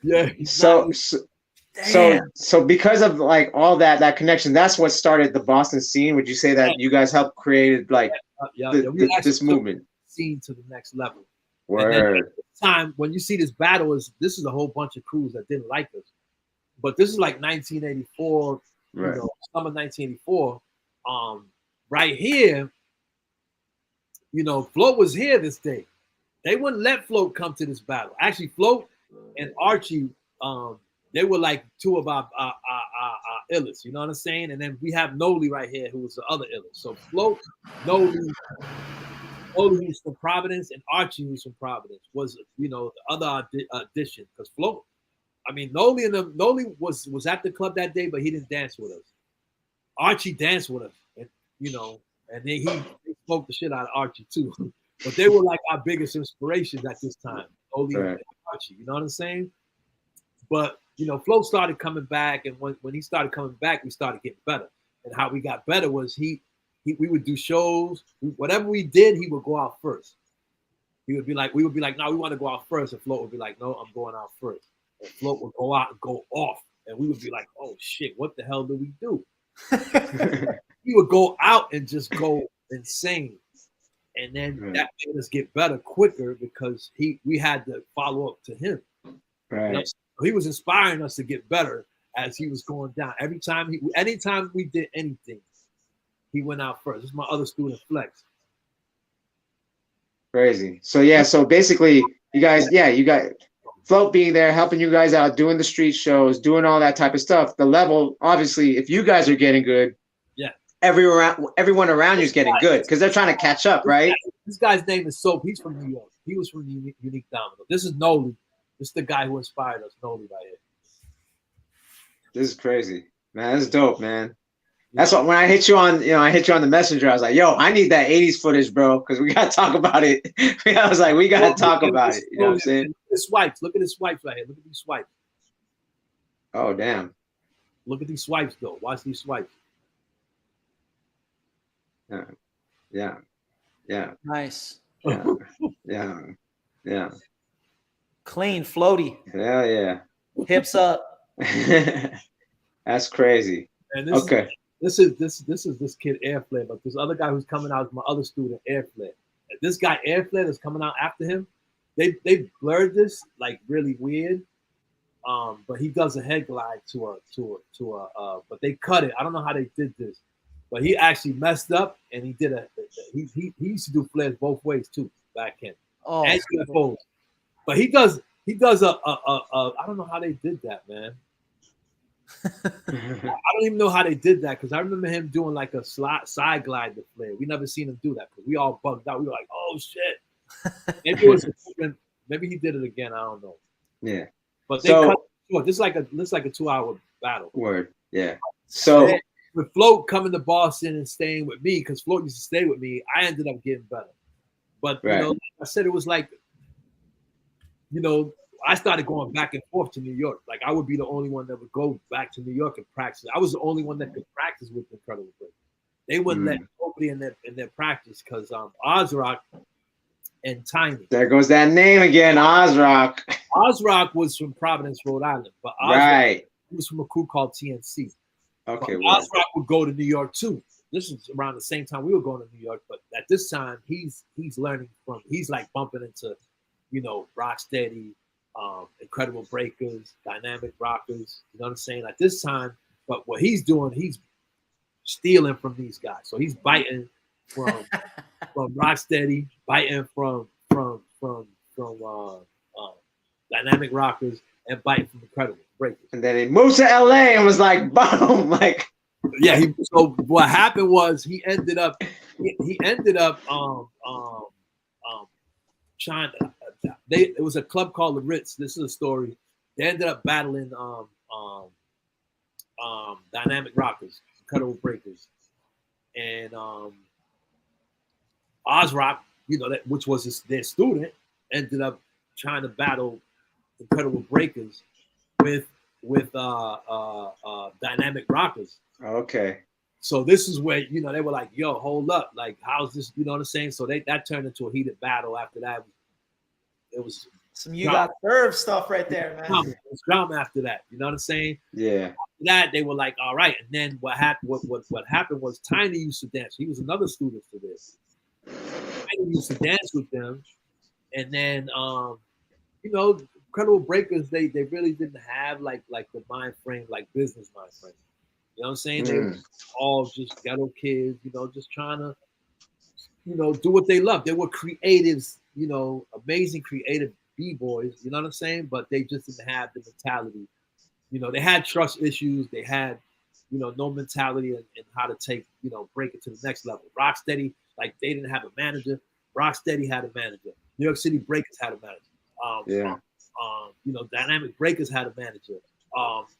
Yeah. So because of like all that connection, that's what started the Boston scene. Would you say that you guys helped create like this movement? Scene to the next level. Word. And then at the time when you see this battle, this is a whole bunch of crews that didn't like us, but this is like 1984, right. You know, summer 1984. Right here, you know, Float was here this day. They wouldn't let Float come to this battle. Actually, Float and Archie. They were like two of our illest, you know what I'm saying? And then we have Noli right here, who was the other illest. So Float, Noli who's from Providence, and Archie who's from Providence was, you know, the other addition. Because Float, I mean, Noli was at the club that day, but he didn't dance with us. Archie danced with us, and you know, and then he smoked the shit out of Archie too. But they were like our biggest inspirations at this time, Noli and Archie. You know what I'm saying? But you know, Float started coming back, and when he started coming back, we started getting better. And how we got better was we would do shows. Whatever we did, he would go out first. We would be like, no, we want to go out first. And Float would be like, no, I'm going out first. And Float would go out and go off. And we would be like, oh shit, what the hell do we do? He would go out and just go insane. And then that made us get better quicker because we had to follow up to him. Right. You know? He was inspiring us to get better as he was going down. Anytime we did anything, he went out first. This is my other student, Flex. Crazy. So basically, you got Float being there, helping you guys out, doing the street shows, doing all that type of stuff. The level, obviously, if you guys are getting good, everyone around you is getting good because they're trying to catch up, right? This guy's name is Soap. He's from New York. He was from Unique Domino. This is Noli. This is the guy who inspired us, Noli, right here. This is crazy, man. This is dope, man. That's what when I hit you on the messenger. I was like, "Yo, I need that '80s footage, bro, because we gotta talk about it." I was like, "We gotta talk about it." You know what I'm saying? Look at the swipes. Look at the swipes right here. Look at these swipes. Oh damn! Look at these swipes, though. Watch these swipes. Yeah. Nice. Yeah. Clean, floaty. Hell yeah. Hips up. That's crazy. And okay. This is this kid Airflare, but this other guy who's coming out is my other student Airflare. And this guy Airflare that's coming out after him, they blurred this like really weird. But he does a head glide to a but they cut it. I don't know how they did this, but he actually messed up and he did he used to do flares both ways too back in. Oh, and UFOs. But he does a I don't know how they did that, man. I don't even know how they did that because I remember him doing like a side glide to flare. We never seen him do that because we all bugged out. We were like, "Oh shit!" Maybe it was maybe he did it again. I don't know. Yeah, but they cut short. This is like a 2-hour battle. Word. Yeah. So with Float coming to Boston and staying with me because Float used to stay with me, I ended up getting better. But right. You know, like I said, it was like, you know, I started going back and forth to New York. Like I would be the only one that would go back to New York and practice. I was the only one that could practice with Incredible Break. They wouldn't let nobody in their practice because Ozrock and Tiny. There goes that name again, Ozrock. Ozrock was from Providence, Rhode Island, but Ozrock, he was from a crew called TNC. Okay. Ozrock would go to New York too. This was around the same time we were going to New York, but at this time he's learning he's like bumping into, you know, Rocksteady, Incredible Breakers, Dynamic Rockers, you know what I'm saying? At this time, but what he's doing, he's stealing from these guys. So he's biting from Rocksteady, biting from Dynamic Rockers, and biting from Incredible Breakers. And then he moved to LA and was like, boom, like. Yeah. So what happened was he ended up trying to. It was a club called the Ritz. This is a story. They ended up battling Dynamic Rockers, Incredible Breakers, and Ozrock, you know, which was their student, ended up trying to battle Incredible Breakers with Dynamic Rockers. Okay. So this is where, you know, they were like, "Yo, hold up! Like, how's this?" You know what I'm saying? So that turned into a heated battle. After that, it was some you got served stuff right there, man. It was drama after that. You know what I'm saying? Yeah. After that, they were like, "All right." And then what happened? What happened was Tiny used to dance. He was another student for this. Tiny used to dance with them, and then you know, Incredible Breakers, they really didn't have like the mind frame, like business mind frame. You know what I'm saying? They were all just ghetto kids, you know, just trying to, you know, do what they love. They were creatives, you know, amazing creative B-boys, you know what I'm saying? But they just didn't have the mentality. You know, they had trust issues. They had, you know, no mentality in how to take, you know, break it to the next level. Rocksteady, like they didn't have a manager. Rocksteady had a manager. New York City Breakers had a manager. You know, Dynamic Breakers had a manager.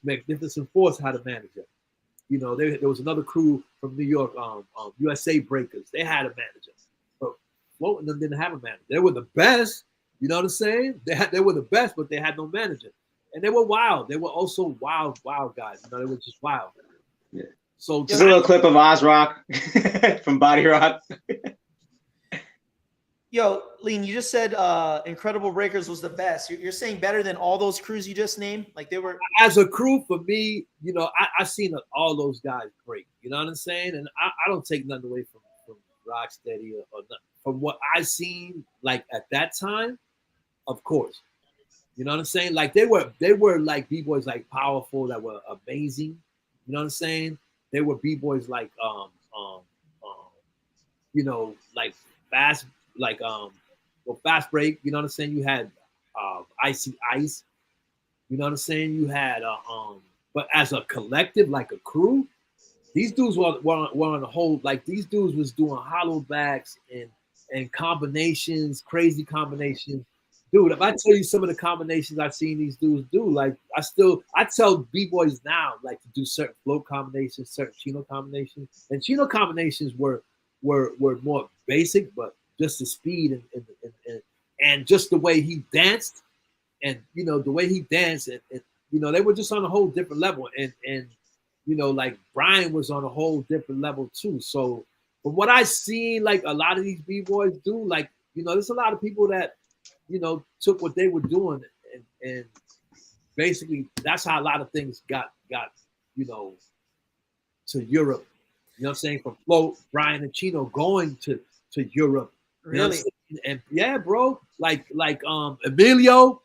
Magnificent Force had a manager. You know, there was another crew from New York, USA Breakers. They had a manager, but Float and them didn't have a manager. They were the best. You know what I'm saying? They were the best, but they had no manager, and they were wild. They were also wild guys. You know, they were just wild. Yeah. So just a little clip of Ozrock from Body Rock. Yo, Lean, you just said Incredible Breakers was the best. You're saying better than all those crews you just named? Like they were as a crew for me, you know, I seen all those guys break. You know what I'm saying? And I don't take nothing away from Rocksteady or nothing. From what I seen, like at that time, of course. You know what I'm saying? Like they were like B-boys like powerful that were amazing. You know what I'm saying? They were B-boys like you know, like fast. Like fast break, you know what I'm saying? You had Icy Ice, you know what I'm saying? You had but as a collective, like a crew, these dudes were on the whole, like these dudes was doing hollow backs and and combinations, crazy combinations. Dude, if I tell you some of the combinations I've seen these dudes do, like I tell B-boys now, like to do certain float combinations, certain CHINO combinations. And CHINO combinations were more basic, but just the speed and just the way he danced, and the way he danced, and they were just on a whole different level. And like Brian was on a whole different level too. So from what I seen, like a lot of these B-boys do, like, there's a lot of people that, took what they were doing and basically that's how a lot of things got, to Europe. You know what I'm saying? From Float, Brian and CHINO going to Europe. Really? And yeah, bro, like Emilio,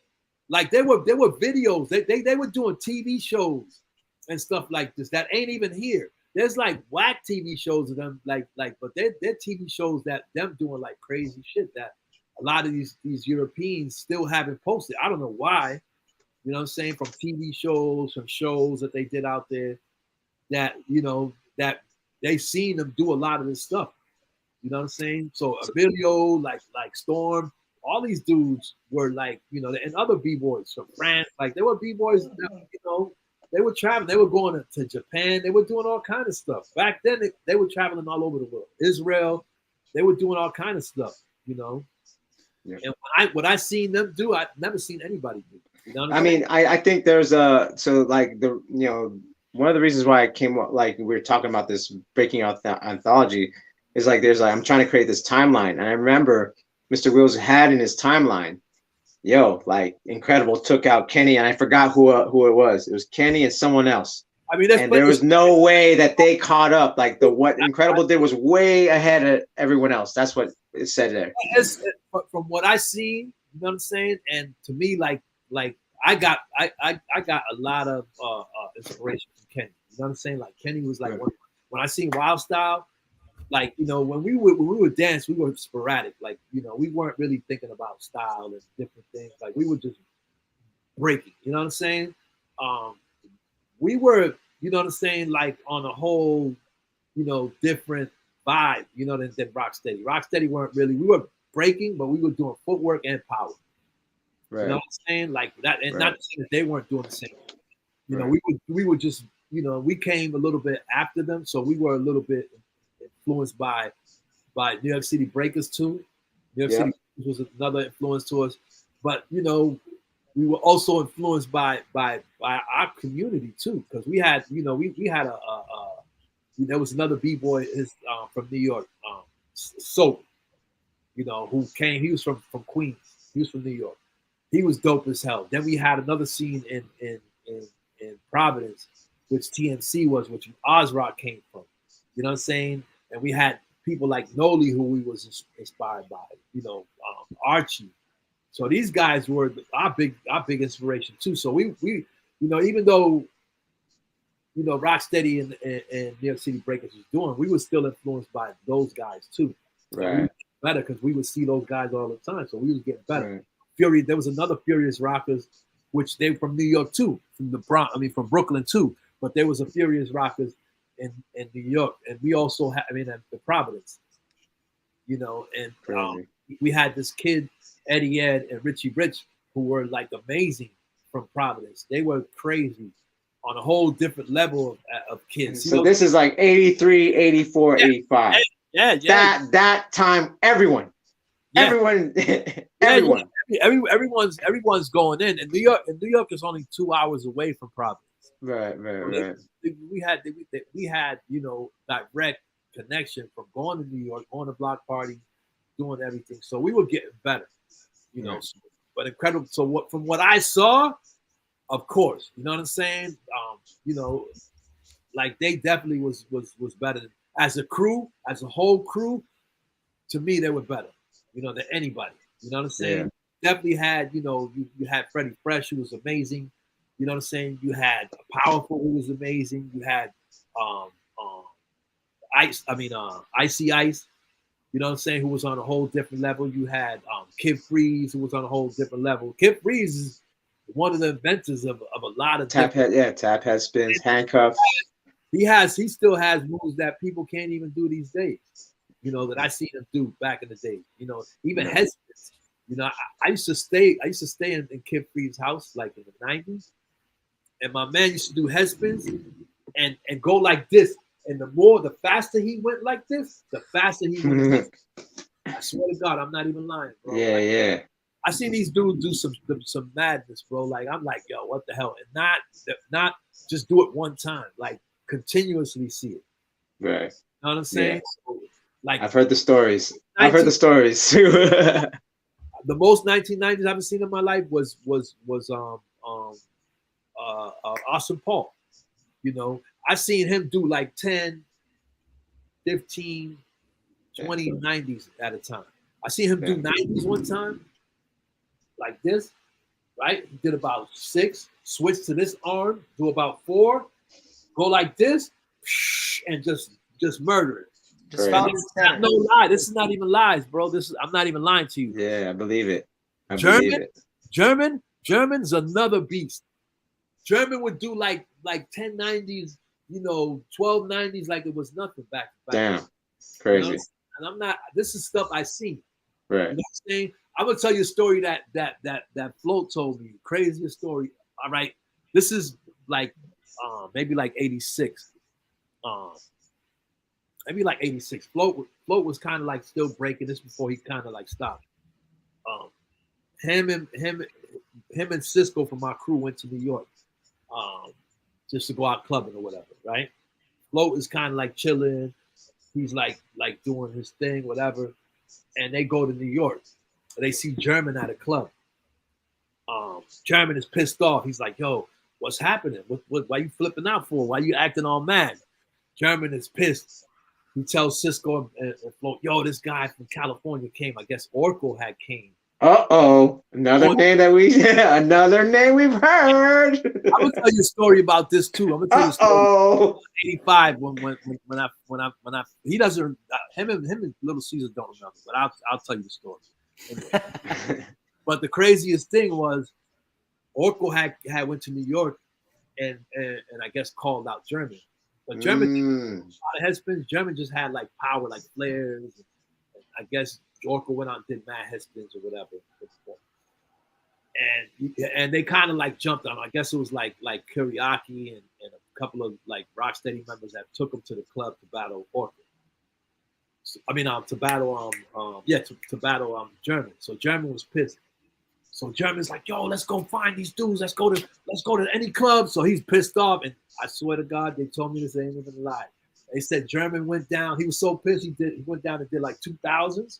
like they were videos. They were doing TV shows and stuff like this that ain't even here. There's like whack TV shows of them, but they're TV shows that them doing like crazy shit that a lot of these Europeans still haven't posted. I don't know why. You know what I'm saying? From TV shows, from shows that they did out there, that that they've seen them do a lot of this stuff. You know what I'm saying? So Emilio, like Storm, all these dudes were like, and other B-boys from France, like they were B-boys that, they were traveling, they were going to Japan, they were doing all kinds of stuff. Back then, they were traveling all over the world. Israel, they were doing all kinds of stuff, Yeah. And what I seen them do, I've never seen anybody do. I mean, I think there's one of the reasons why I came up, like we were talking about this breaking out the anthology, is like I'm trying to create this timeline, and I remember Mr. Wills had in his timeline, like Incredible took out Kenny, and I forgot who it was. It was Kenny and someone else. I mean, and there was no way that they caught up. Like what Incredible did was way ahead of everyone else. That's what it said there. From what I seen, you know what I'm saying, and to me, like I got a lot of inspiration from Kenny. You know what I'm saying? Like Kenny was like when I seen Wild Style, like when we would dance, we were sporadic. Like we weren't really thinking about style and different things. Like we were just breaking. You know what I'm saying? We were, you know what I'm saying, like on a whole, different vibe, than Rocksteady. Rocksteady weren't really. We were breaking, but we were doing footwork and power. Right. You know what I'm saying? Like that, and not saying that they weren't doing the same. We were just, we came a little bit after them, so we were a little bit influenced by New York City Breakers too. New York City was another influence to us, but we were also influenced by our community too, because we had we had there was another B-boy from New York, Soap, who came. He was from Queens. He was from New York. He was dope as hell. Then we had another scene in Providence, which TMC was, which Ozrock came from. You know what I'm saying? And we had people like Noli, who we was inspired by. Archie. So these guys were our big inspiration too. So we even though Rocksteady and New York City Breakers was doing, we were still influenced by those guys too. Right. We better because we would see those guys all the time. So we was getting better. Right. Fury, there was another Furious Rockers, which they were from New York too, from Brooklyn too. But there was a Furious Rockers in New York, and we also had at the Providence, and we had this kid Eddie Ed and Richie Rich, who were like amazing from Providence. They were crazy on a whole different level of kids. So this is like 83, 84, 85. Yeah. That time, everyone. Everyone's going in. And New York is only 2 hours away from Providence. Right. We had direct connection from going to New York, going to block parties, doing everything. So we were getting better, but incredible. So from what I saw, of course, you know what I'm saying? Like they definitely was better as a crew, as a whole crew. To me, they were better, than anybody. You know what I'm saying? Yeah. Definitely had, you had Freddie Fresh, who was amazing. You know what I'm saying? You had Powerful, who was amazing. You had Icy Ice, you know what I'm saying, who was on a whole different level. You had Kid Freeze, who was on a whole different level. Kid Freeze is one of the inventors of a lot of tap head spins, handcuffs. He still has moves that people can't even do these days. you know, that I seen him do back in the day. You know, even headspins. You know, I used to stay in Kid Free's house like in the 90s, and my man used to do headspins and go like this. And the faster he went like this, the faster he went. I swear to God, I'm not even lying, bro. Yeah, like, yeah. I seen these dudes do some madness, bro. Like I'm like, yo, what the hell? And not just do it one time, like continuously see it. Right. You know what I'm saying? Yeah. So, like I've heard the stories. I've heard the stories too. The most 1990s I've ever seen in my life was Austin Paul. You know, I seen him do like 10, 15, 20 90s at a time. I seen him do 90s one time, like this, right? He did about 6, switch to this arm, do about 4, go like this, and just murder it. No lie. This is not even lies, bro. I'm not even lying to you. Yeah, I believe it. German's another beast. German would do like 10 90s, you know, 12 90s like it was nothing back. Damn, crazy. You know? And I'm not. This is stuff I seen. Right. You know what I'm saying? I'm gonna tell you a story that Float told me. Craziest story. All right. This is like maybe like 86. Maybe like 86. Float was kind of like still breaking this before he kind of like stopped. Him and Cisco from my crew went to New York, just to go out clubbing or whatever, right? Float is kind of like chilling. He's like doing his thing, whatever. And they go to New York. They see German at a club. German is pissed off. He's like, yo, what's happening? Why you flipping out for? Why you acting all mad? German is pissed. He tells Cisco and Float, yo, this guy from California came. I guess Oracle had came. Another name we've heard. I'm gonna tell you a story about this too. I'm gonna tell you a story. About 85 when I he doesn't him and Little Caesar don't remember, but I'll tell you the story. Anyway. But the craziest thing was Oracle had went to New York and I guess called out German. But German did a lot of headspins. German just had like power, like flares. And I guess Oracle went out and did mad headspins or whatever. And they kind of like jumped on him. I guess it was like Kuriaki and a couple of like Rocksteady members that took him to the club to battle Oracle. So, I mean, to battle to battle German. So German was pissed. So German's like, yo, let's go find these dudes. Let's go to any club. So he's pissed off. And I swear to God, they told me this ain't even a lie. They said German went down. He was so pissed. He went down and did like 2000s.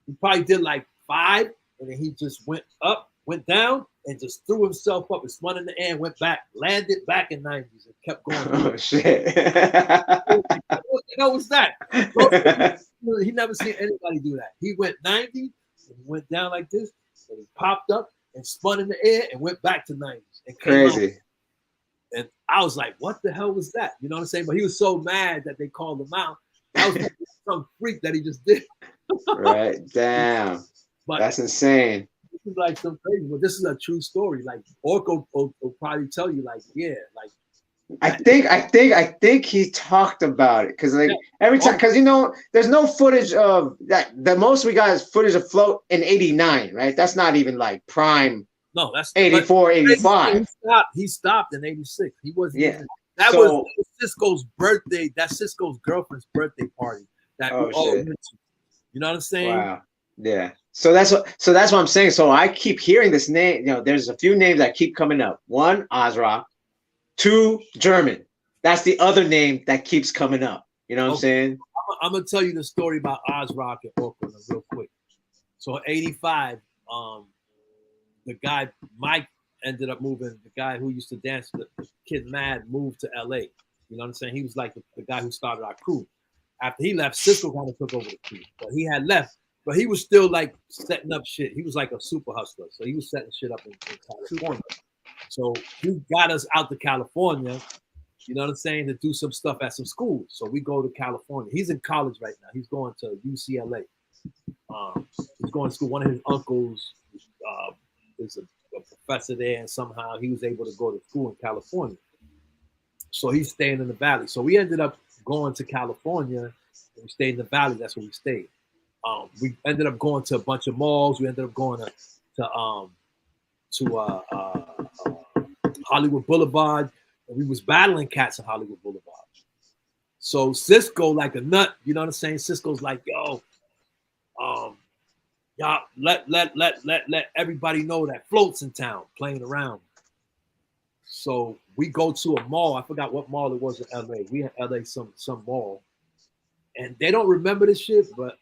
He probably did like 5, and then he just went up, went down, and just threw himself up and spun in the air and went back, landed back in 90s and kept going. Oh shit! What the hell was that? He never seen anybody do that. He went 90 and he went down like this, and he popped up and spun in the air and went back to 90s and came crazy. Out. And I was like, what the hell was that? You know what I'm saying? But he was so mad that they called him out. That was some freak that he just did. Right. Damn. But that's insane. This is like some crazy, but this is a true story. Like Oracle will probably tell you, like, yeah, like. I think he talked about it because like every time, because you know there's no footage of that. The most we got is footage of Float in '89, right? That's not even like prime. No, that's 84, 85. He stopped in '86. He wasn't. Yeah. That was Cisco's birthday. That's Cisco's girlfriend's birthday party. That we all went to. You know what I'm saying? Wow. Yeah. So that's what I'm saying. So I keep hearing this name. You know, there's a few names that keep coming up. 1, Ozrock. 2, German. That's the other name that keeps coming up. You know what I'm saying? I'm gonna tell you the story about Ozrock and Oracle real quick. So in '85, the guy Mike ended up moving. The guy who used to dance with the Kid Mad moved to LA. You know what I'm saying? He was like the guy who started our crew. After he left, Cisco kind of took over the crew. But he had left, but he was still like setting up shit. He was like a super hustler. So he was setting shit up in California. So he got us out to California, you know what I'm saying, to do some stuff at some schools. So we go to California. He's in college right now. He's going to UCLA. He's going to school. One of his uncles is a professor there, and somehow he was able to go to school in California. So he's staying in the valley. So we ended up going to California We stayed in the valley. That's where we stayed. We ended up going to a bunch of malls. We ended up going to Hollywood Boulevard, and we was battling cats on Hollywood Boulevard. So Cisco, like a nut, you know what I'm saying? Cisco's like, yo, y'all let everybody know that Float's in town playing around. So we go to a mall. I forgot what mall it was in LA. We had LA some mall. And they don't remember this shit, but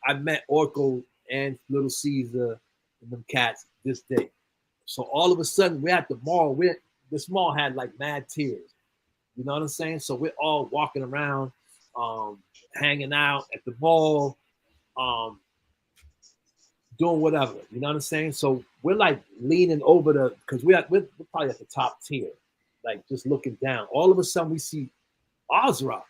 I met Orko and Little Caesar and them cats this day. So all of a sudden we're at the mall. This mall had like mad tears. You know what I'm saying? So we're all walking around, hanging out at the mall, doing whatever. You know what I'm saying? So we're like leaning over because we're probably at the top tier, like just looking down. All of a sudden we see Ozrock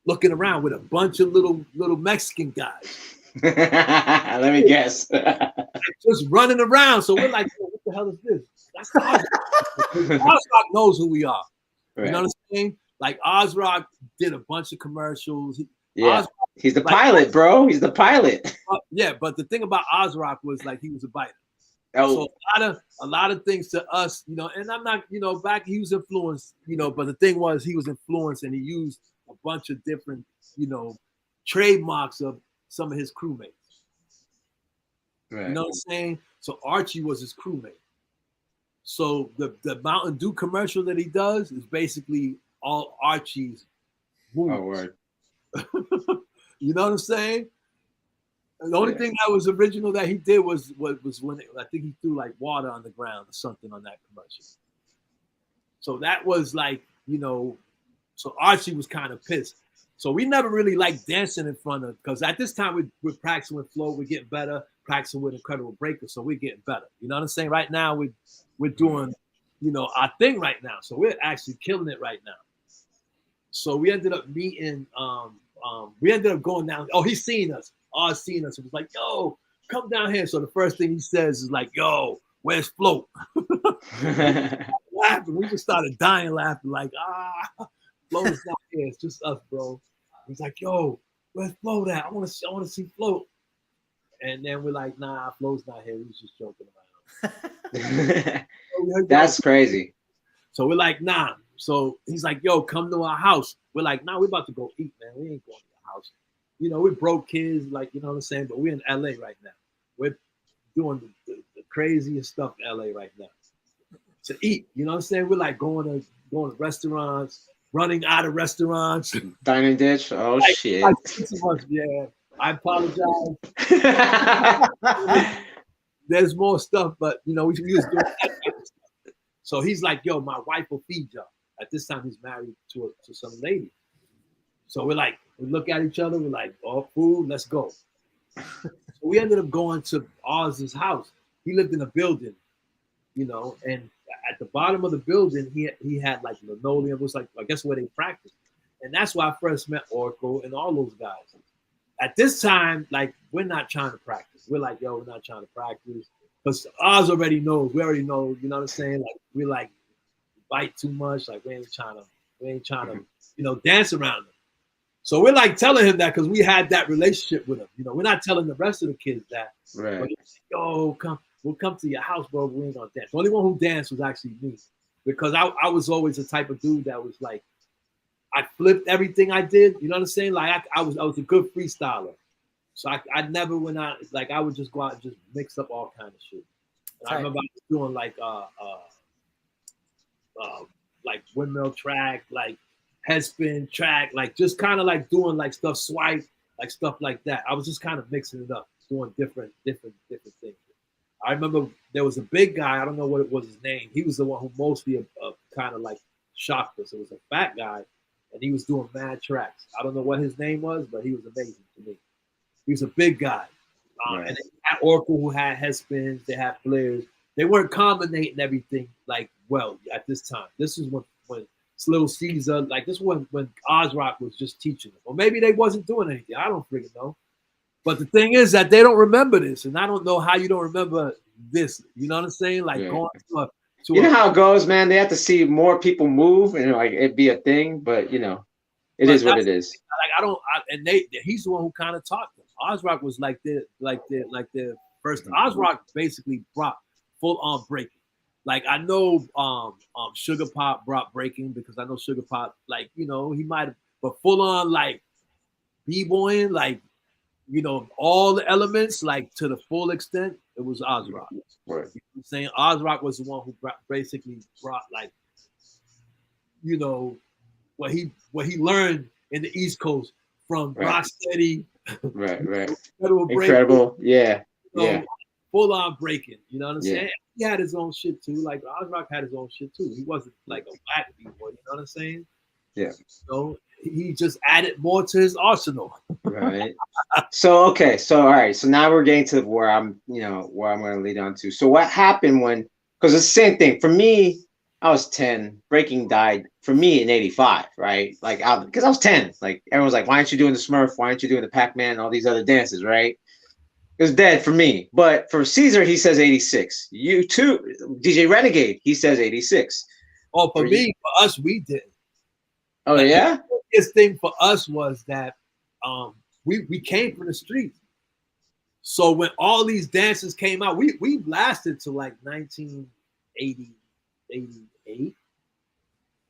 looking around with a bunch of little Mexican guys. Let me guess. Just running around. So we're like, what the hell is this? That's Ozrock. Ozrock knows who we are. Right. You know what I'm saying? Like Ozrock did a bunch of commercials. He's the pilot, bro. He's the pilot. Yeah, but the thing about Ozrock was like he was a biter. Oh. So a lot of things to us, you know, and I'm not, you know, back he was influenced, you know, but the thing was he was influenced and he used a bunch of different, you know, trademarks of some of his crewmates. Right. You know what I'm saying? So Archie was his crewmate. So the Mountain Dew commercial that he does is basically all Archie's movies. Oh, word. You know what I'm saying? The only thing that was original that he did was when I think he threw like water on the ground or something on that commercial. So that was like, you know, so Archie was kind of pissed. So we never really liked dancing in front of, because at this time we're practicing with Flow, we're getting better, practicing with Incredible Breakers, so we're getting better. You know what I'm saying? Right now we're doing, you know, our thing right now. So we're actually killing it right now. So we ended up meeting, we ended up going down. Oh, he's seen us. Oz seen us. It was like, yo, come down here. So the first thing he says is like, yo, where's Float? Laughing. We just started dying laughing, like, Float's not here. It's just us, bro. He's like, yo, where's Float at? I want to see Float. And then we're like, nah, Float's not here. We was just joking around. That's crazy. So we're like, nah. So he's like, yo, come to our house. We're like, nah, we're about to go eat, man. We ain't going to your house. You know, we're broke kids, like, you know what I'm saying? But we're in LA right now. We're doing the craziest stuff in LA right now. To eat, you know what I'm saying? We're like going to restaurants, running out of restaurants. Dining ditch? Oh, like, shit. Yeah, I apologize. There's more stuff, but, you know, we just doing that type of stuff. So he's like, yo, my wife will feed y'all. At this time, he's married to some lady. So we're like, we look at each other, we're like, oh, food, let's go. So we ended up going to Oz's house. He lived in a building, you know, and at the bottom of the building, he had like linoleum. It was like, I guess, where they practiced. And that's why I first met Orko and all those guys. At this time, like, we're not trying to practice. We're like, yo, we're not trying to practice. Because Oz already knows, we already know, you know what I'm saying? Like, we like bite too much. Like, we ain't trying to, you know, dance around him. So we're like telling him that because we had that relationship with him. You know, we're not telling the rest of the kids that. Right. But he's like, yo, we'll come to your house, bro. We ain't gonna dance. The only one who danced was actually me. Because I was always the type of dude that was like, I flipped everything I did. You know what I'm saying? Like I was a good freestyler. So I never went out, like I would just go out and just mix up all kind of shit. And I remember I was doing like windmill track, like headspin track, like just kind of like doing like stuff, swipe, like stuff like that. I was just kind of mixing it up, doing different things. I remember there was a big guy, I don't know what it was his name. He was the one who mostly kind of like shocked us. It was a fat guy, and he was doing mad tracks. I don't know what his name was, but he was amazing to me. He was a big guy. Right. And they had Oracle who had head spins, they had flares. They weren't combinating everything like well at this time. This is when Little Caesar, like this when Ozrock was just teaching them. Or maybe they wasn't doing anything. I don't freaking know. But the thing is that they don't remember this. And I don't know how you don't remember this. You know what I'm saying? Like going to you know how it goes, man. They have to see more people move and like it'd be a thing, but you know, it is what it is. Like he's the one who kind of taught them. Ozrock was like the first. Ozrock basically brought full on breaking. Like I know Sugar Pop brought breaking because I know Sugar Pop, like, you know, he might have, but full on like b-boying, like, you know, all the elements, like to the full extent, it was Ozrock. Right. You know what I'm saying? Ozrock was the one who basically brought, like, you know, what he learned in the East Coast from Rocksteady, right, Incredible, yeah, you know, full on breaking. You know what I'm saying? Yeah. He had his own shit too. Like Ozrock had his own shit too. He wasn't like a whack b-boy. You know what I'm saying? Yeah. So he just added more to his arsenal. Right. So okay. So all right. So now we're getting to where I'm going to lead on to. So what happened when? Because it's the same thing for me. I was 10. Breaking died for me in '85, right? Like, because I was 10. Like, everyone's like, "Why aren't you doing the Smurf? Why aren't you doing the Pac-Man and all these other dances?" Right? It was dead for me. But for Caesar, he says '86. You too, DJ Renegade. He says '86. Oh, for us, we did. Oh, like, yeah. The biggest thing for us was that we came from the streets. So when all these dances came out, we lasted to like 1980. 88.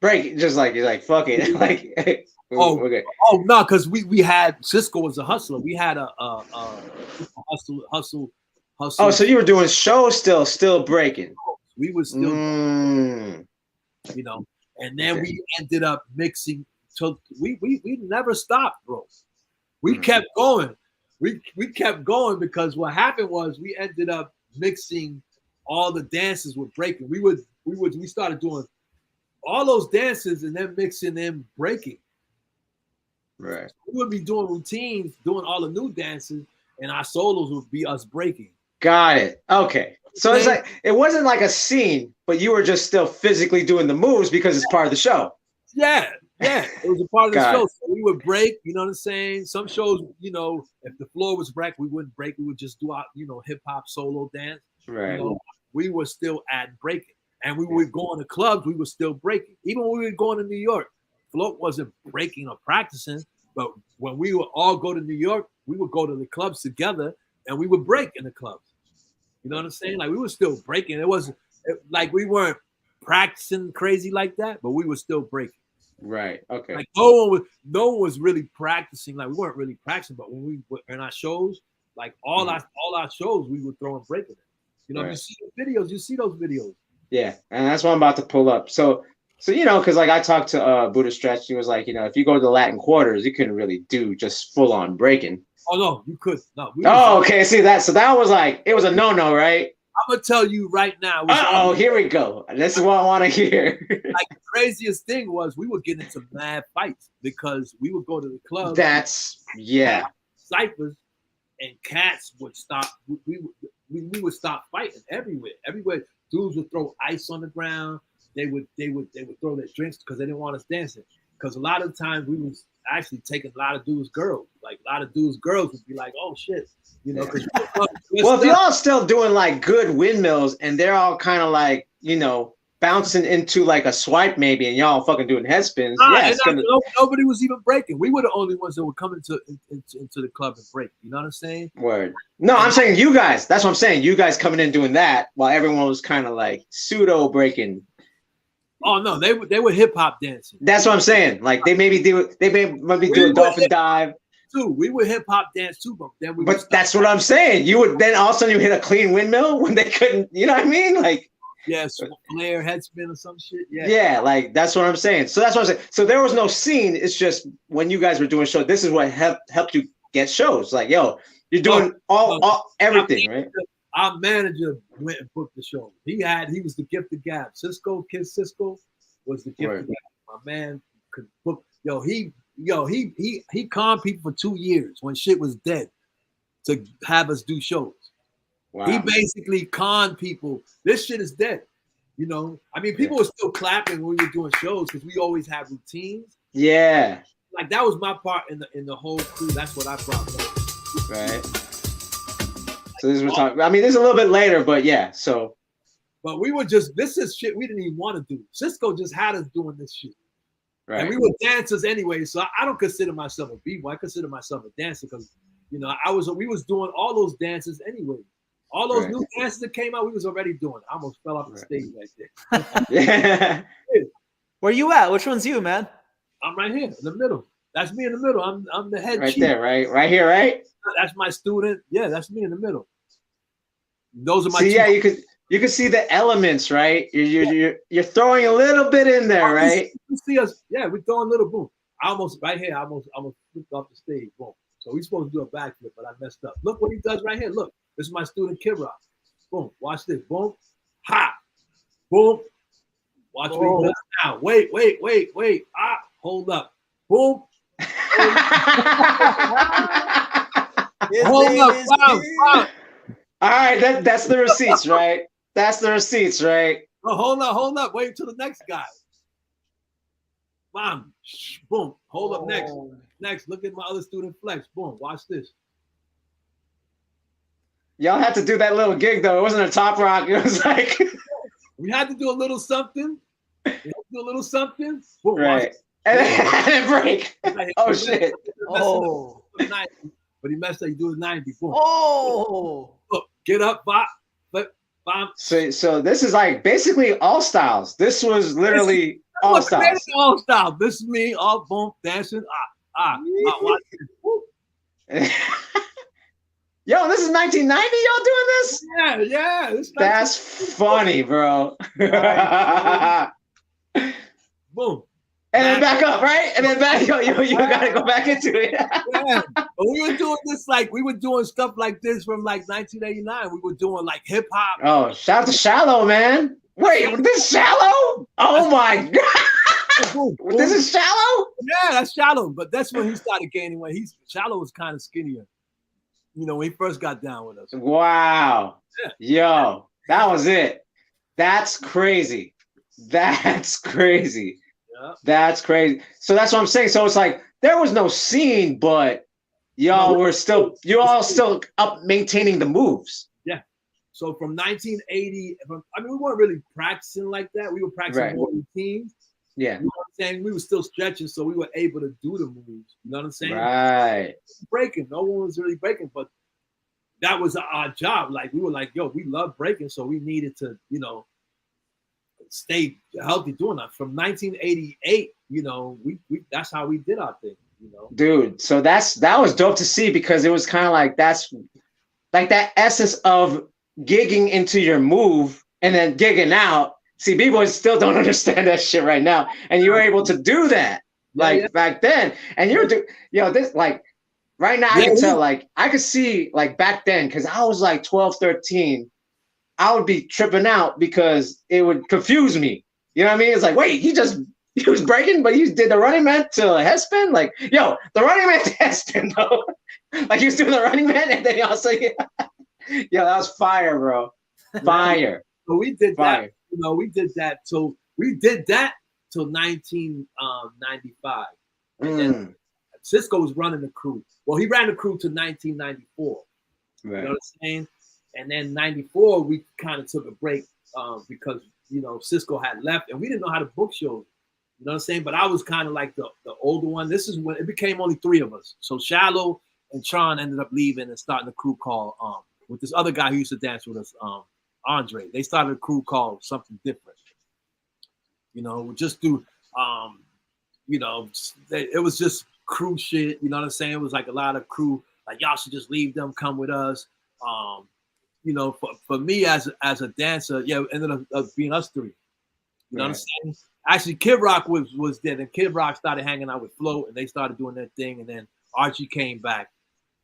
Break, just like, you're like, fuck it. Like, okay. Oh no, because we had Cisco was a hustler. We had a hustle. Oh, so you were doing shows still breaking. We were still you know, and then we ended up mixing. So we never stopped, bro. We kept going. We kept going because what happened was we ended up mixing all the dances with breaking. We started doing all those dances and then mixing them breaking. Right. So we would be doing routines, doing all the new dances, and our solos would be us breaking. Got it. Okay. So it's like it wasn't like a scene, but you were just still physically doing the moves because it's part of the show. Yeah. It was a part of the show. So we would break, you know what I'm saying? Some shows, you know, if the floor was break, we wouldn't break. We would just do our, you know, hip hop solo dance. Right. You know, we were still at breaking. And we would go in the clubs, we were still breaking. Even when we were going to New York, Float wasn't breaking or practicing, but when we would all go to New York, we would go to the clubs together and we would break in the clubs. You know what I'm saying? Like we were still breaking. It wasn't like we weren't practicing crazy like that, but we were still breaking. Right. Okay. Like no one was really practicing. Like we weren't really practicing, but when we were in our shows, like all our shows, we were throwing breaking. You know, you see the videos, you see those videos. Yeah, and that's what I'm about to pull up. So you know, because like I talked to Buddha Stretch, he was like, you know, if you go to the Latin quarters, you couldn't really do just full on breaking. Oh no, you could. No. Okay. See that? So that was like it was a no, right? I'm gonna tell you right now. Here we go. This is what I want to hear. Like the craziest thing was we would get into mad fights because we would go to the club. That's ciphers and cats would stop. We would stop fighting everywhere. Everywhere. Dudes would throw ice on the ground. They would throw their drinks because they didn't want us dancing. Because a lot of times we was actually taking a lot of dudes' girls. Like a lot of dudes' girls would be like, "Oh shit," you know. Well, if y'all still doing like good windmills and they're all kind of like, you know, bouncing into like a swipe maybe, and y'all fucking doing head spins. Nobody was even breaking. We were the only ones that would come into the club and break. You know what I'm saying? Word. No, I'm saying you guys. That's what I'm saying. You guys coming in doing that while everyone was kind of like pseudo breaking. Oh no, they were hip hop dancing. That's what I'm saying. Like they maybe do a dolphin dive. Too. We would hip hop dance too, but then that's what I'm saying. You would then all of a sudden you hit a clean windmill when they couldn't. You know what I mean? Like. Yes, flare, head spin or some shit. Yeah, like that's what I'm saying. So that's what I'm saying. So there was no scene. It's just when you guys were doing shows, this is what helped you get shows. Like, yo, you're doing everything, right? Our manager went and booked the show. He was the gift of gab. Kid Cisco was the gift of gab. My man could book. He conned people for 2 years when shit was dead to have us do shows. Wow. He basically conned people. This shit is dead. You know, I mean, people were still clapping when we were doing shows because we always had routines. Yeah. Like that was my part in the whole crew. That's what I brought up. Right. So this is what we're talking. I mean, this is a little bit later, but yeah. So. But we were this is shit we didn't even want to do. Cisco just had us doing this shit. Right. And we were dancers anyway, so I don't consider myself a b-boy. I consider myself a dancer because, you know, we was doing all those dances anyway. All those new dances that came out, we was already doing. I almost fell off the stage right there. Yeah. Where you at? Which one's you, man? I'm right here in the middle. That's me in the middle. I'm the head right chief. there, right here, right? That's my student. Yeah, that's me in the middle. Those are my see, yeah, you could see the elements, right? You're throwing a little bit in there, right? You see us, yeah, we're throwing a little boom. I almost flipped off the stage, boom. So we supposed to do a backflip, but I messed up. Look what he does right here. Look, this is my student Gearhdz. Boom, watch this. Boom, ha, boom. Watch what he does now. Wait. Ah, hold up. Boom. Hold up. Wow. All right, that's the receipts, right? That's the receipts, right? Oh, hold up. Wait till the next guy. Bam. Boom. Hold up next. Next, look at my other student flex. Boom. Watch this. Y'all had to do that little gig though. It wasn't a top rock. It was like we had to do a little something. Boom, right. And then break. Oh shit. Oh. But he messed up. He do his 90. Boom. Oh. Look, get up, bop, flip, bop. So this is like basically all styles. This was literally all styles. All styles. This is me, all boom, dancing. Watch this. Yo, this is 1990. Y'all doing this? Yeah. That's funny, bro. Boom. And then back up, right? And then back, you gotta go back into it. Yeah. But we were doing this we were doing stuff like this from like 1989. We were doing like hip hop. Oh, shout out to Shallow, man. Wait, this is Shallow? Oh my god. This is Shallow? Yeah, that's Shallow. But that's when he started gaining weight. Shallow was kind of skinnier. You know, when he first got down with us. Wow. Yeah. Yo, that was it. That's crazy. That's crazy. Yeah. That's crazy. So that's what I'm saying. So it's like there was no scene, but you all still up maintaining the moves. Yeah. So from 1980, we weren't really practicing like that. We were practicing more routines. Yeah. You know what I'm saying? We were still stretching, so we were able to do the moves. You know what I'm saying? Right. Breaking. No one was really breaking, but that was our job. Like we were like, yo, we love breaking, so we needed to, you know, stay healthy doing that. From 1988, you know, we that's how we did our thing, you know. Dude, so that was dope to see because it was kind of like that's like that essence of gigging into your move and then gigging out. See, B-boys still don't understand that shit right now. And you were able to do that back then. And you're this like right now I can tell, like I could see like back then, because I was like 12, 13, I would be tripping out because it would confuse me. You know what I mean? It's like, wait, he was breaking, but he did the running man to a head spin? Like, yo, the running man to head spin though. Like he was doing the running man and then he also yo, that was fire, bro. Fire. So we did that. You know, we did that till 1995. And then Cisco was running the crew. Well, he ran the crew to 1994. Right. You know what I'm saying? And then 94, we kind of took a break because, you know, Cisco had left and we didn't know how to book shows. You know what I'm saying? But I was kind of like the older one. This is when it became only 3 of us. So Shallow and Tron ended up leaving and starting a crew called with this other guy who used to dance with us, Andre. They started a crew called something different. You know, we just do, you know, it was just crew shit. You know what I'm saying? It was like a lot of crew, like y'all should just leave them, come with us. You know, for me as a dancer, it ended up being us 3. You know what I'm saying? Actually, Kid Rock was there. Then Kid Rock started hanging out with Flo, and they started doing their thing. And then Archie came back,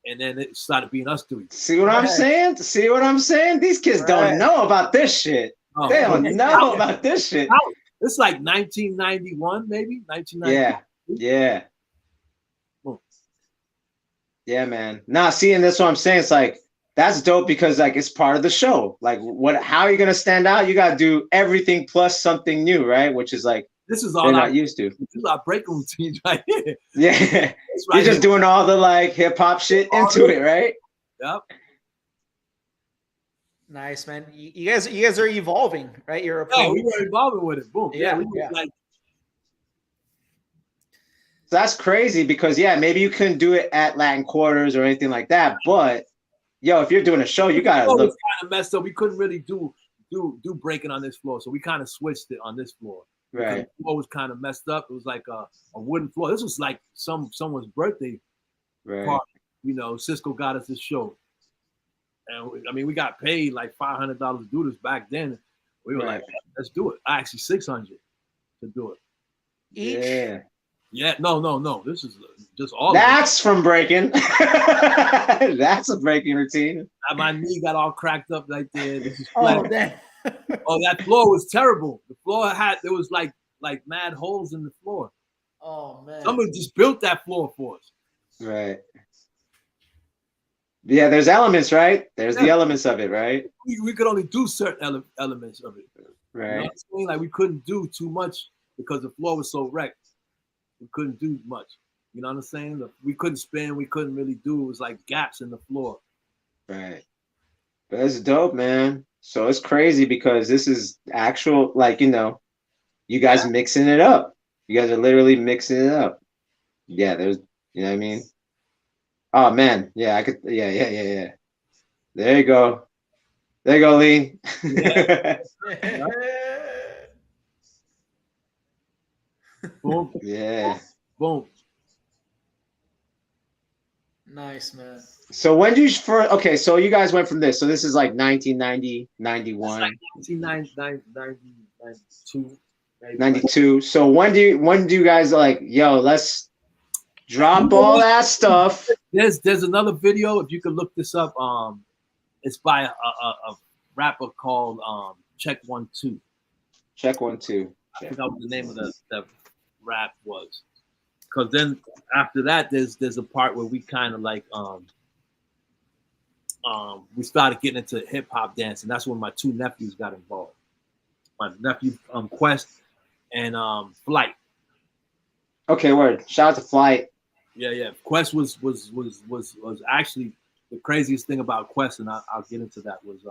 and then it started being us 3. See what I'm saying? See what I'm saying? These kids don't know about this shit. They don't know about this shit. It's like 1991, maybe 1990. Yeah. Yeah, man. Nah, seeing this, what I'm saying, it's like that's dope because like it's part of the show. Like, how are you gonna stand out? You gotta do everything plus something new, right? Which is like this is all they're not used to. This is our break routines right here. Yeah, right you're just doing all the like hip hop shit into it, right? Yep. Nice, man. You guys are evolving, right? You're we were evolving with it. Boom. Yeah, we were like that's crazy because maybe you couldn't do it at Latin Quarters or anything like that. But yo, if you're doing a show, you gotta look. It kind of messed up. We couldn't really do breaking on this floor, so we kind of switched it on this floor. Right. The floor was kind of messed up. It was like a wooden floor. This was like someone's birthday party. You know, Cisco got us this show, and we got paid like $500 to do this back then. We were like, let's do it. Actually, $600 to do it. Each? Yeah. No. This is just all. That's from breaking. That's a breaking routine. My knee got all cracked up right there. This is damn. Oh, that floor was terrible. The floor there was like mad holes in the floor. Oh man. Somebody just built that floor for us. Right. Yeah, there's elements, right? There's the elements of it, right? We could only do certain elements of it. Right. You know what I'm saying? Like we couldn't do too much because the floor was so wrecked. We couldn't do much. You know what I'm saying? We couldn't spin. We couldn't really do. It was like gaps in the floor. Right. But that's dope, man. So it's crazy because this is actual, like, you know, you guys mixing it up. You guys are literally mixing it up. Yeah, there's, you know what I mean? Oh, man. Yeah, I could. Yeah. There you go. There you go, Lean. Yeah. Boom. Yeah. Boom. Nice, man. So when did you first? Okay, so you guys went from this. So this is like 1990, 91. Like 1992. 92. So when do you guys like, yo, let's drop all that stuff? There's another video, if you could look this up. It's by a rapper called Check 1 2. Check 1 2. I forgot what the name of the rap was. Because then after that, there's a part where we kind of like we started getting into hip hop dance, and that's when my two nephews got involved. My nephew Quest and Flight. Okay, word. Shout out to Flight. Yeah. Quest was actually the craziest thing about Quest, and I'll get into that, was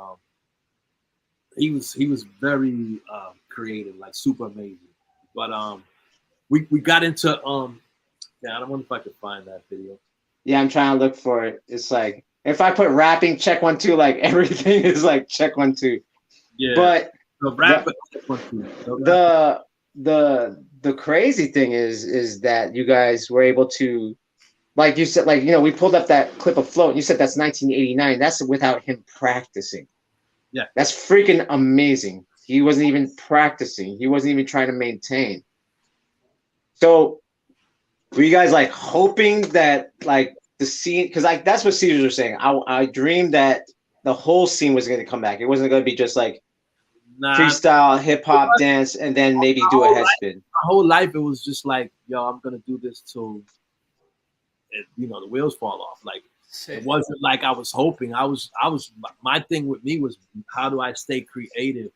he was very creative, like super amazing. But we got into I don't know if I could find that video. Yeah, I'm trying to look for it. It's like if I put rapping Check 1 2, like everything is like Check 1 2. Yeah. But the crazy thing is that you guys were able to, like you said, like, you know, we pulled up that clip of Float and you said that's 1989. That's without him practicing. Yeah. That's freaking amazing. He wasn't even practicing. He wasn't even trying to maintain. So were you guys like hoping that like the scene, because like that's what Caesars was saying. I dreamed that the whole scene was going to come back. It wasn't going to be just like freestyle, hip hop, dance, and then maybe do a head spin. My whole life it was just like, yo, I'm gonna do this till the wheels fall off. Like it wasn't like I was hoping. My thing with me was, how do I stay creative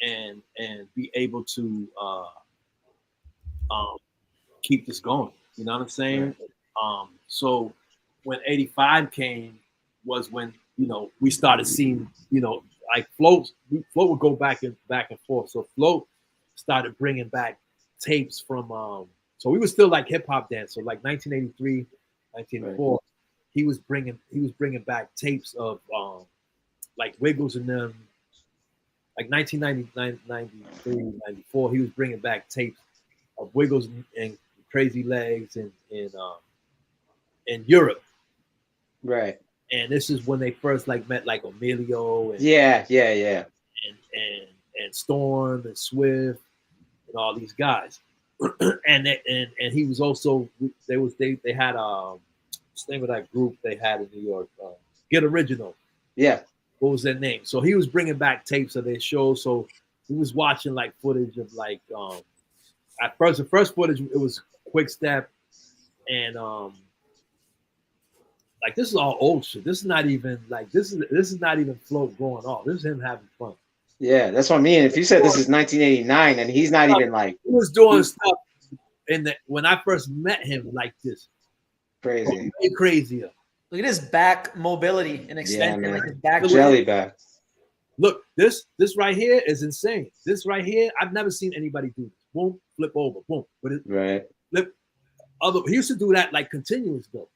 and be able to keep this going? You know what I'm saying? Right. So when 85 came was when, we started seeing, like Float would go back and forth. So Float started bringing back tapes from, so we were still like hip hop dance. So like 1983, 1984, right. he was bringing back tapes of like Wiggles and them. Like 1999, 93, 94, he was bringing back tapes of Wiggles and Crazy Legs in Europe. Right. And this is when they first like met like Emilio and yeah. And Storm and Swift and all these guys. and he was also they had what's the name of that group they had in New York? Get Original. Yeah. What was their name? So he was bringing back tapes of their shows. So he was watching like footage of like at first the first footage it was Quick Step and like this is all old shit. This is not even like this is not even Float going off. This is him having fun. Yeah, that's what I mean. If you said this is 1989 and he's not even like he was doing stuff when I first met him like this. Crazy. Way crazier. Look at his back mobility and extension. Yeah, like his back jelly back. Look, this right here is insane. This right here, I've never seen anybody do this. Boom, flip over, boom. But it, right. Flip. He used to do that like continuous though.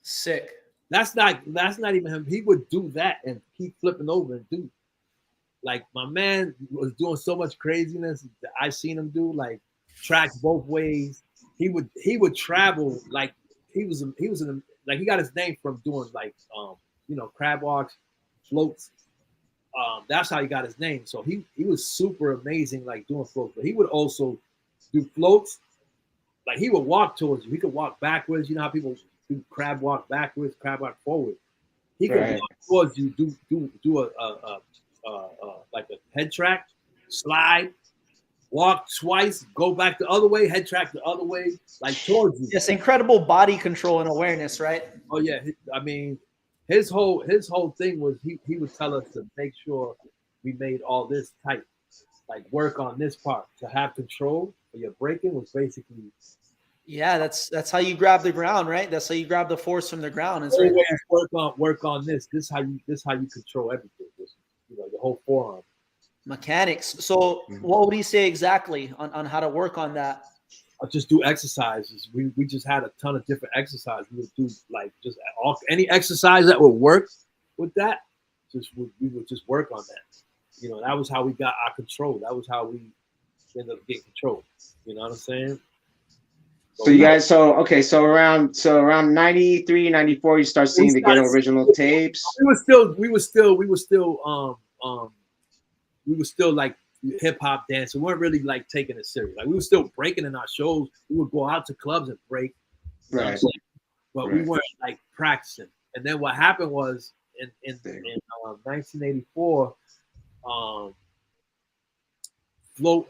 Sick. That's not even him. He would do that and keep flipping over and do. Like my man was doing so much craziness that I seen him do, like tracks both ways. He would travel like he was like he got his name from doing like crab walks, floats. That's how he got his name. So he was super amazing like doing floats, but he would also do floats. Like he would walk towards you. He could walk backwards. You know how people do crab walk backwards, crab walk forward. He could walk towards you, do a like a head track, slide, walk twice, go back the other way, head track the other way, like towards you. Yes, incredible body control and awareness, right? Oh yeah, I mean, his whole thing was he would tell us to make sure we made all this tight, like work on this part to have control. For your breaking was basically. Yeah, that's how you grab the ground, right? That's how you grab the force from the ground. It's always work on this. This how you control everything. The whole forearm. Mechanics. So what would he say exactly on how to work on that? I'll just do exercises. We just had a ton of different exercises. We would do like just any exercise that would work with that. We would just work on that. That was how we got our control. That was how we ended up getting control. You know what I'm saying? So you guys, so around 93, 94, you start seeing the Ghetto original tapes. We were still like hip hop dance. We weren't really like taking it serious. Like we were still breaking in our shows. We would go out to clubs and break, right? But we weren't like practicing. And then what happened was in 1984, Float.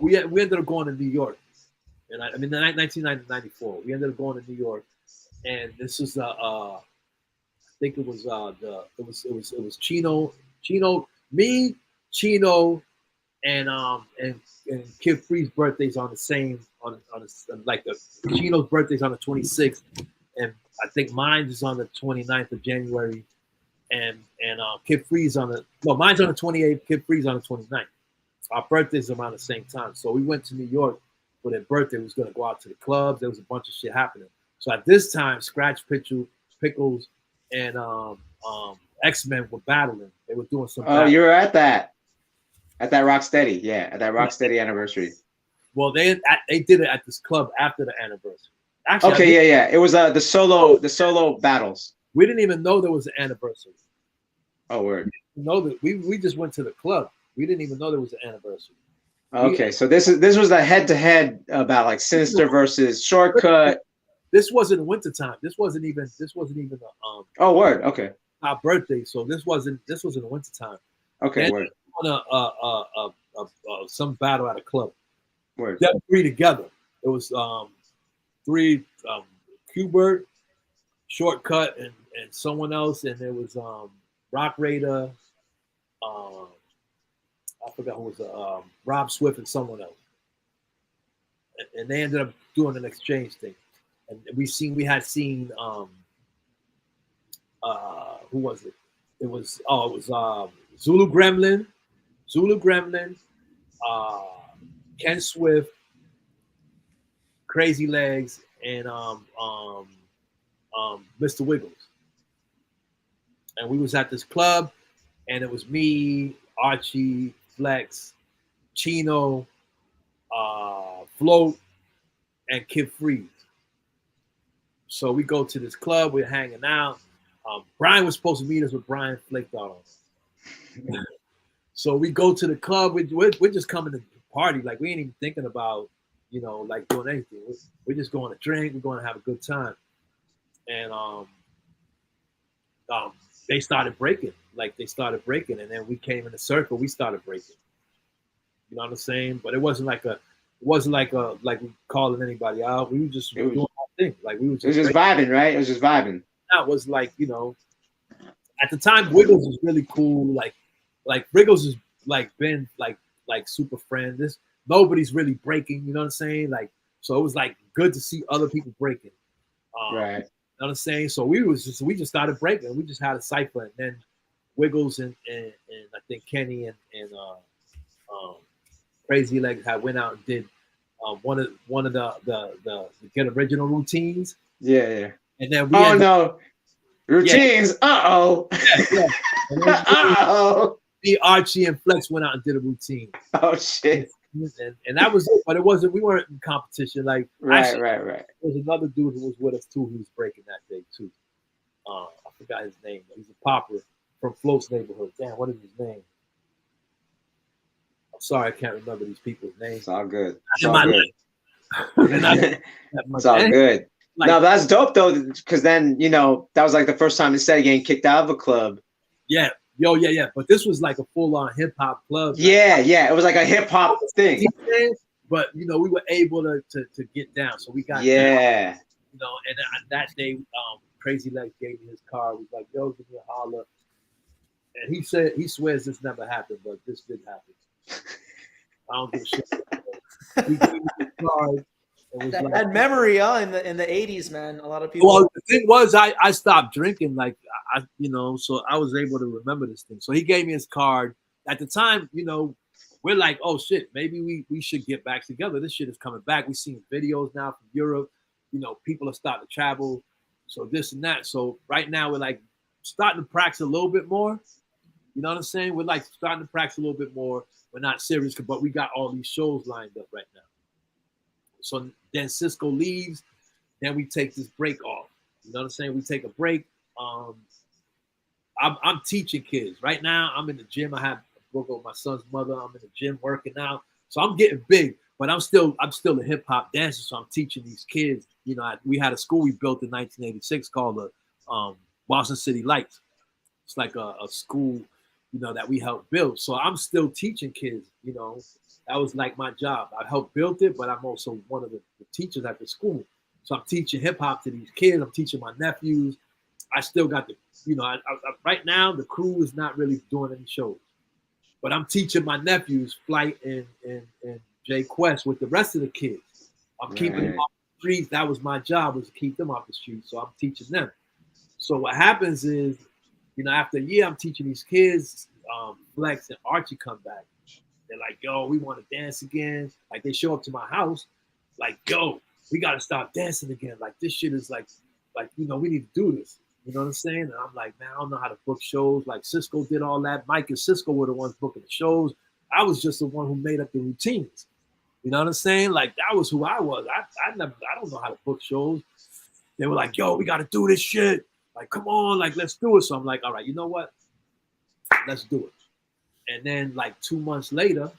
We ended up going to New York. And I mean, 1994, we ended up going to New York, and this was I think it was Chino, me, Chino, and Kid Free's birthdays on the same like Chino's birthday's on the 26th, and I think mine is on the 29th of January, and Kid Free's mine's on the 28th, Kid Free's on the 29th. Our birthdays around the same time, so we went to New York. For their birthday, we was gonna go out to the clubs. There was a bunch of shit happening. So at this time, Scratch Pickles and X-Men were battling. They were doing some. Oh, you were at that Rocksteady, yeah, at that Rocksteady anniversary. Well, they did it at this club after the anniversary. Actually, okay, yeah. It was the solo battles. We didn't even know there was an anniversary. Oh, word. We just went to the club. We didn't even know there was an anniversary. Okay, so this was the head-to-head about like Sinister versus Shortcut. This wasn't wintertime. This wasn't even Oh, word. Okay. Our birthday, so this wasn't the wintertime. Okay, word. On some battle at a club. Word. Them three together. It was three Qbert, Shortcut, and someone else, and there was Rock Raider. I forgot who was Rob Swift and someone else, and they ended up doing an exchange thing. And we had seen who was it? It was Zulu Gremlin, Ken Swift, Crazy Legs, and Mr. Wiggles. And we was at this club, and it was me, Archie, Flex, Chino, Float, and Kid Freeze. So we go to this club, we're hanging out. Brian was supposed to meet us, but Brian flaked out on us. So we go to the club, we're just coming to party. Like we ain't even thinking about, like doing anything. We're just going to drink, we're going to have a good time. And they started breaking. And then we came in a circle. We started breaking. You know what I'm saying? But it wasn't like we calling anybody out. We were just doing our thing. Like we were just. It was just vibing, right? It was just vibing. That was like at the time Wiggles was really cool. Like Wiggles has like been like super friend. Nobody's really breaking. You know what I'm saying? Like so it was like good to see other people breaking. Right. You know what I'm saying? So we just started breaking. We just had a cipher, and then Wiggles and I think Kenny and Crazy Legs had went out and did one of the Get Original routines. Yeah. And then we no. Routines. Yeah. Uh-oh. Yeah. Uh-oh. Me, Archie, and Flex went out and did a routine. Oh shit. And that was it, but it wasn't. We weren't in competition. Like right. There was another dude who was with us too, who was breaking that day too. I forgot his name. He's a popper from Float's neighborhood. Damn, what is his name? I'm sorry, I can't remember these people's names. It's all good. It's all good. It's all good. Like, no, that's dope though, because then that was like the first time instead of getting kicked out of a club. Yeah. Yeah. But this was like a full-on hip-hop club. Yeah. It was like a hip-hop thing. But we were able to get down, so we got down, and that day, Crazy Legs gave me his card. He was like, "Yo, give me a holler," and he said he swears this never happened, but this did happen. I don't give a shit. He gave me his card. That memory, in the 80s, man. A lot of people. Well, the thing was, I stopped drinking, like so I was able to remember this thing. So he gave me his card. At the time, we're like, oh shit, maybe we should get back together. This shit is coming back. We're seeing videos now from Europe. People are starting to travel. So this and that. So right now we're like starting to practice a little bit more. You know what I'm saying? We're like starting to practice a little bit more. We're not serious, but we got all these shows lined up right now. So then Cisco leaves, then we take this break off. You know what I'm saying? We take a break. I'm teaching kids right now. I'm in the gym. I broke up with my son's mother. I'm in the gym working out, so I'm getting big. But I'm still a hip hop dancer. So I'm teaching these kids. We had a school we built in 1986 called the Boston City Lights. It's like a school, that we helped build. So I'm still teaching kids. That was like my job. I helped build it, but I'm also one of the teachers at the school. So I'm teaching hip hop to these kids. I'm teaching my nephews. I still got right now the crew is not really doing any shows, but I'm teaching my nephews Flight and Jay Quest with the rest of the kids. I'm keeping them off the streets. That was my job, was to keep them off the streets. So I'm teaching them. So what happens is, after a year, I'm teaching these kids. Flex and Archie come back. They're like, yo, we want to dance again. Like, they show up to my house, like, yo, we got to start dancing again. Like, this shit is like, we need to do this. You know what I'm saying? And I'm like, man, I don't know how to book shows. Like, Cisco did all that. Mike and Cisco were the ones booking the shows. I was just the one who made up the routines. You know what I'm saying? Like, that was who I was. I don't know how to book shows. They were like, yo, we got to do this shit. Like, come on, like, let's do it. So I'm like, all right, you know what? Let's do it. And then like 2 months later,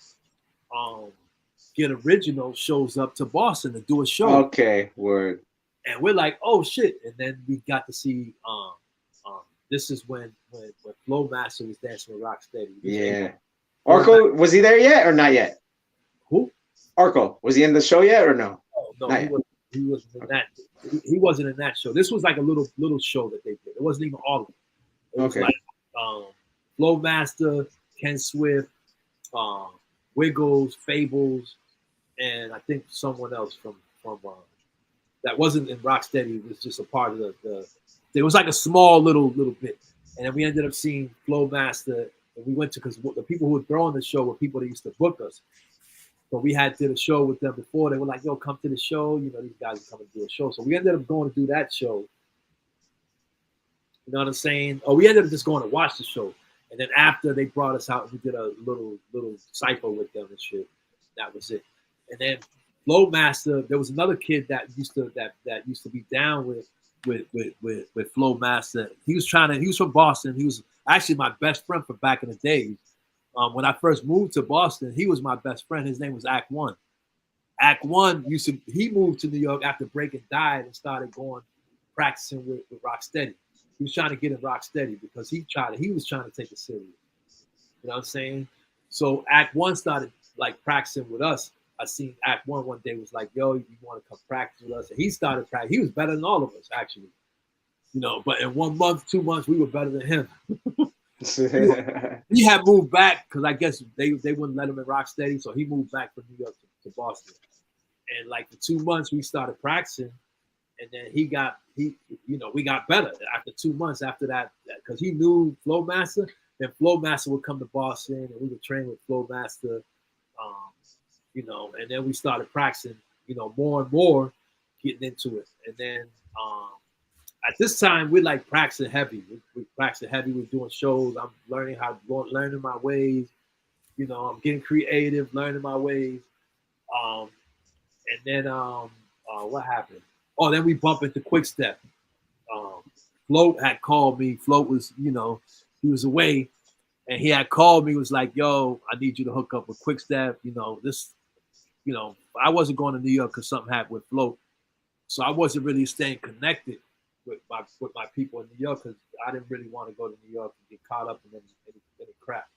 Get Original shows up to Boston to do a show. Okay, word. And we're like, oh shit. And then we got to see this is when Flow Master was dancing with Rocksteady. Yeah. Arco, was he there yet or not yet? Who? Arco, was he in the show yet or no? Oh, no, he wasn't in that. He wasn't in that show. This was like a little show that they did. It wasn't even all of it. It was like Flow Master, Ken Swift, Wiggles, Fables, and I think someone else from that wasn't in Rocksteady. It was just a part of the. It was like a small little bit, and then we ended up seeing Flow Master. And we went to, because the people who were throwing the show were people that used to book us. So we did a show with them before. They were like, "Yo, come to the show." These guys are coming to do a show. So we ended up going to do that show. You know what I'm saying? Or we ended up just going to watch the show. And then after they brought us out, we did a little cypher with them and shit. That was it. And then Flow Master, there was another kid that used to be down with Flow Master. He was from Boston. He was actually my best friend from back in the days. When I first moved to Boston, he was my best friend. His name was Act One. Act One he moved to New York after Breakin died and started practicing with Rocksteady. He was trying to get in Rocksteady because he was trying to take it serious. You know what I'm saying? So Act One started like practicing with us. I seen Act One day was like, yo, you want to come practice with us? And he started practicing. He was better than all of us, actually. But in 1 month, 2 months, we were better than him. He had moved back because I guess they wouldn't let him in Rocksteady. So he moved back from New York to Boston. And like for 2 months, we started practicing. And then we got better after 2 months after that, because he knew Flow Master. Then Flow Master would come to Boston and we would train with Flow Master. you know, and then we started practicing, you know, more and more, getting into it. And then at this time, we're like practicing heavy. We practicing heavy. We're doing shows. I'm learning learning my ways. You know, I'm getting creative, learning my ways. And then what happened? Oh, then we bump into Quick Step. Float had called me. Float was, you know, he was away, and he had called me. Was like, "Yo, I need you to hook up with Quick Step." You know, this, you know, I wasn't going to New York because something happened with Float, so I wasn't really staying connected with my people in New York because I didn't really want to go to New York and get caught up in any crap.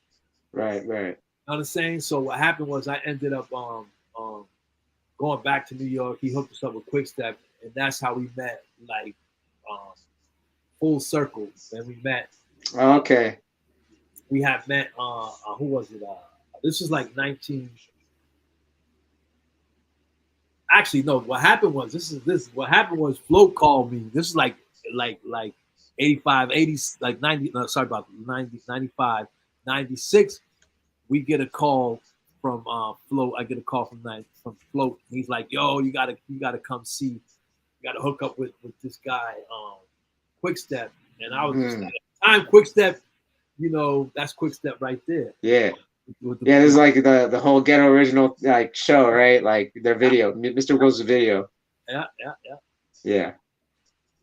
Right. You know what I'm saying? So what happened was I ended up going back to New York. He hooked us up with Quick Step, and that's how we met, like full circle. And we met. Okay. We had met. Who was it? This was like 19. Actually, no. What happened was What happened was Float called me. This is like 85, 80, like 90. No, sorry about 90, 95, 96. We get a call from Float. I get a call from Float. He's like, "Yo, you gotta come see. You gotta hook up with this guy, Quick Step." And I was just at the time, Quick Step, you know, that's Quick Step right there. Yeah. Yeah, this is like the whole Ghetto Original like show, right? Like their video, Mr. Will's video. Yeah.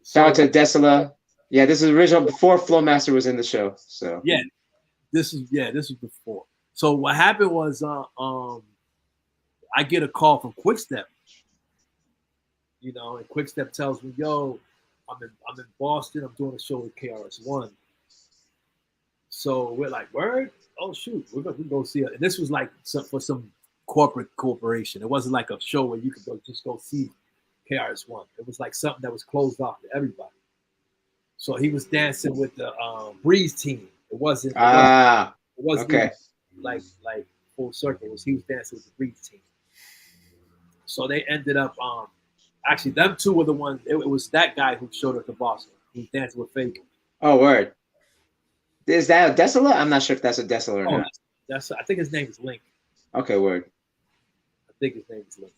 Shout out to Desola. Yeah, this is original before Flowmaster was in the show. So yeah, this is before. So what happened was I get a call from Quick Step. You know, and Quick Step tells me, "Yo, I'm in Boston. I'm doing a show with KRS-One." So we're like, "Word? Oh shoot, we're gonna go see it." And this was like for some corporation. It wasn't like a show where you could just go see KRS-One. It was like something that was closed off to everybody. So he was dancing with the Breeze team. It wasn't okay. like full circle. He was dancing with the Breeze team. So they ended up actually them two were the ones. It was that guy who showed up to Boston. He was dancing with Fagan. Oh, word. Is that a Desola? I'm not sure if that's a Desola or not. I think his name is Link. Okay, word. I think his name is Link.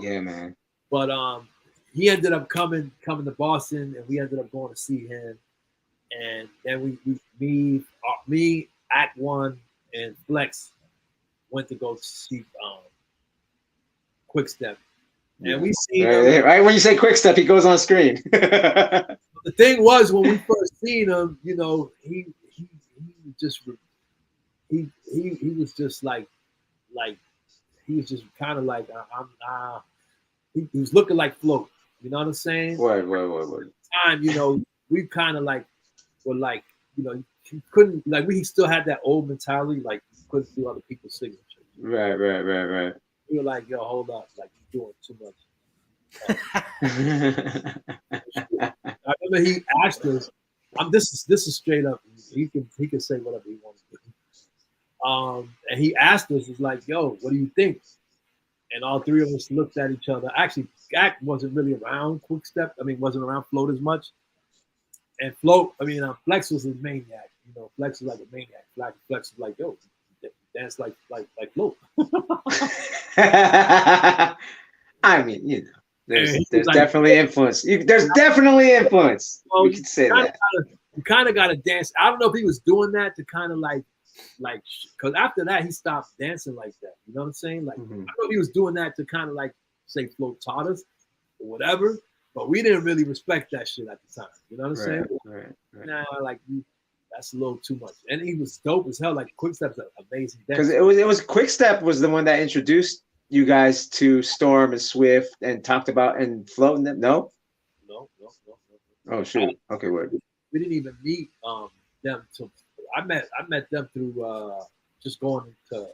Yeah, man. But he ended up coming to Boston, and we ended up going to see him. And then me, Act One, and Flex went to go see Quick Step. And we see right when you say Quick Step, he goes on screen. The thing was, when we first seen him, you know, he was just like he was just kind of like he was looking like Float. You know what I'm saying? Word. At the time, you know, we kind of like were like, you know, he couldn't like we still had that old mentality, like he couldn't do other people's signatures. Right. We were like, yo, hold up, like you're doing too much. I remember he asked us. This is straight up. He can say whatever he wants to. And he asked us, "Is like, yo, what do you think?" And all three of us looked at each other. Actually, Gak wasn't really around Quick Step. I mean, wasn't around Float as much. And Flex was his maniac. You know, Flex was like a maniac. Flex was like, yo, dance like Float. I mean, you know. There's like, definitely influence. There's definitely influence. Well, we can say that. You kind of got to dance. I don't know if he was doing that to kind of like, because after that he stopped dancing like that. You know what I'm saying? Like, I don't know if he was doing that to kind of like say Float taught us or whatever. But we didn't really respect that shit at the time. You know what I'm saying? Right. Nah, like that's a little too much. And he was dope as hell. Like Quick Step's an amazing dancer. Because it was Quick Step was the one that introduced you guys to Storm and Swift and talked about and Float and them? No. Oh shoot. Okay, word. We didn't even meet them till I met them through just going to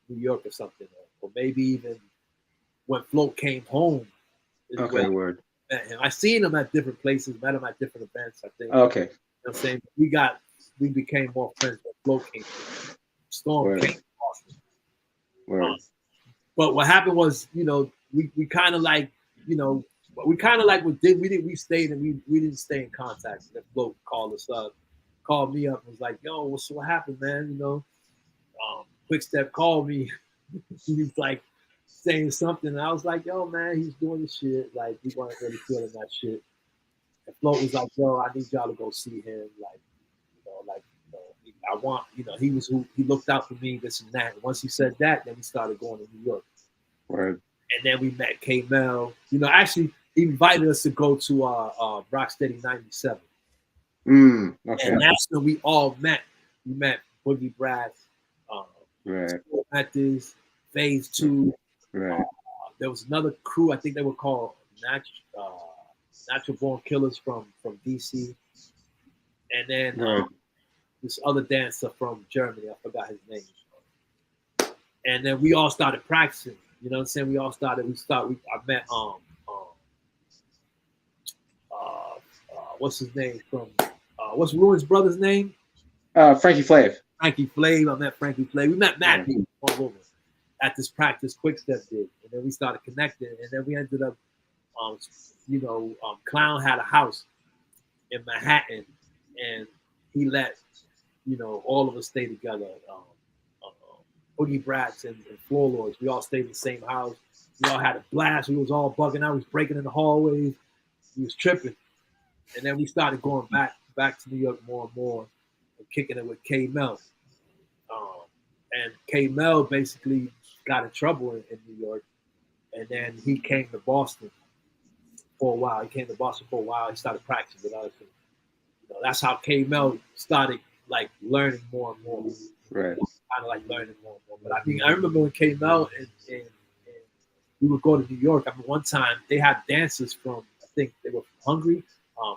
New York or something, or maybe even when Float came home. Okay, word. Met him. I seen him at different places, met him at different events. I think. Okay. You know what I'm saying? We became more friends when Float came. Storm came to Boston. Word. But what happened was, you know, we kind of like, you know, we stayed and we didn't stay in contact. And then Float called me up and was like, yo, what happened, man? You know, Quick Step called me. he was like saying something, and I was like, yo, man, he's doing the shit. Like, we weren't really feeling that shit. And Float was like, yo, I need y'all to go see him. Like, I want, he was who he looked out for me, this and that. And once he said that, then we started going to New York. Right. And then we met K-Mel. Actually, he invited us to go to Rocksteady 97. Okay. And that's when we all met. We met Boogie Brad, right. Methods, Phase 2. Right. There was another crew, I think they were called Natural Born Killers from DC. And then this other dancer from Germany, I forgot his name. And then we all started practicing. You know what I'm saying? I met what's his name from what's Ruin's brother's name? Frankie Flav. Frankie Flav. I met Frankie Flav. We met mad people all over at this practice Quickstep did. And then we started connecting, and then we ended up Clown had a house in Manhattan, and he let all of us stay together. Boogie Brats and Floor Lords. We all stayed in the same house. We all had a blast. We was all bugging out. We was breaking in the hallways. We was tripping. And then we started going back to New York more and more and kicking it with K-Mel. And K-Mel basically got in trouble in New York. And then he came to Boston for a while. He started practicing with us. And, that's how K-Mel started like learning more and more. Right. Kind of like learning more and more. But I remember when K-Mel and we would go to New York. I mean, one time they had dancers from, I think they were from Hungary.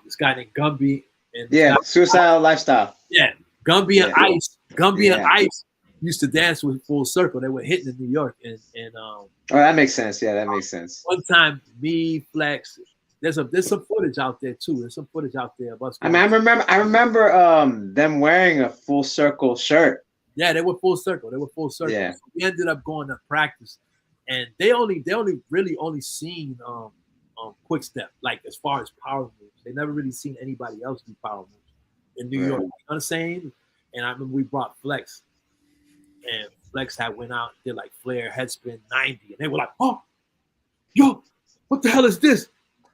This guy named Gumby. And Suicidal Lifestyle. Yeah, Gumby and Ice. Gumby and Ice used to dance with Full Circle. They were hitting in New York. And that makes sense. Yeah, that makes sense. One time, me, Flex, there's some footage out there too. There's some footage out there of us. I remember them wearing a Full Circle shirt. Yeah, they were Full Circle. Yeah. So we ended up going to practice, and they only really seen Quick Step, like as far as power moves. They never really seen anybody else do power moves in New York. You know what I'm saying? And I remember we brought Flex, and Flex had went out and did like flare headspin 90, and they were like, "Oh, yo, what the hell is this?"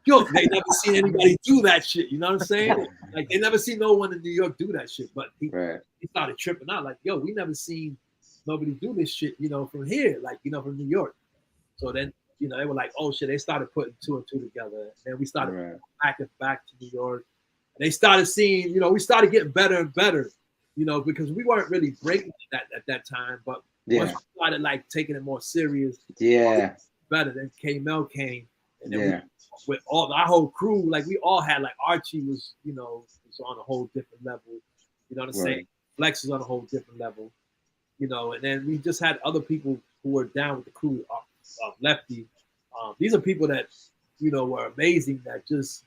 Yo, they never seen anybody do that shit. You know what I'm saying? Like they never seen no one in New York do that shit. But he started tripping out. Like, yo, we never seen nobody do this shit. From here, like from New York. So then, they were like, oh shit. They started putting 2 and 2 together. And then we started back to New York. And they started seeing, we started getting better and better. Because we weren't really breaking that at that time. But once we started like taking it more serious, better. Then K-Mel came. And then with all our whole crew, like we all had like Archie was, was on a whole different level. You know what I'm saying? Flex is on a whole different level. And then we just had other people who were down with the crew. Lefty. These are people that, were amazing that just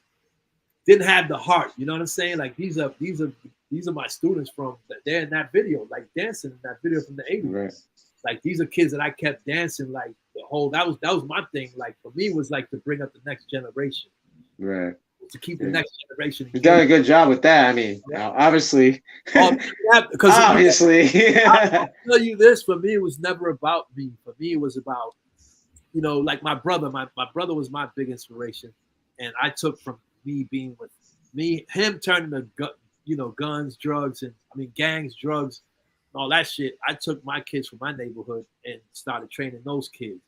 didn't have the heart. You know what I'm saying? Like these are my students from they're in that video, like dancing in that video from the 80s. Right. Like these are kids that I kept dancing like the whole that was my thing. Like for me was like to bring up the next generation. Right. To keep the next generation. You've done a good job with that. I mean, obviously. Because obviously. I'll tell you this, for me, it was never about me. For me, it was about, like my brother. My brother was my big inspiration. And I took from me being with him turning to guns, drugs, gangs, drugs, and all that shit. I took my kids from my neighborhood and started training those kids.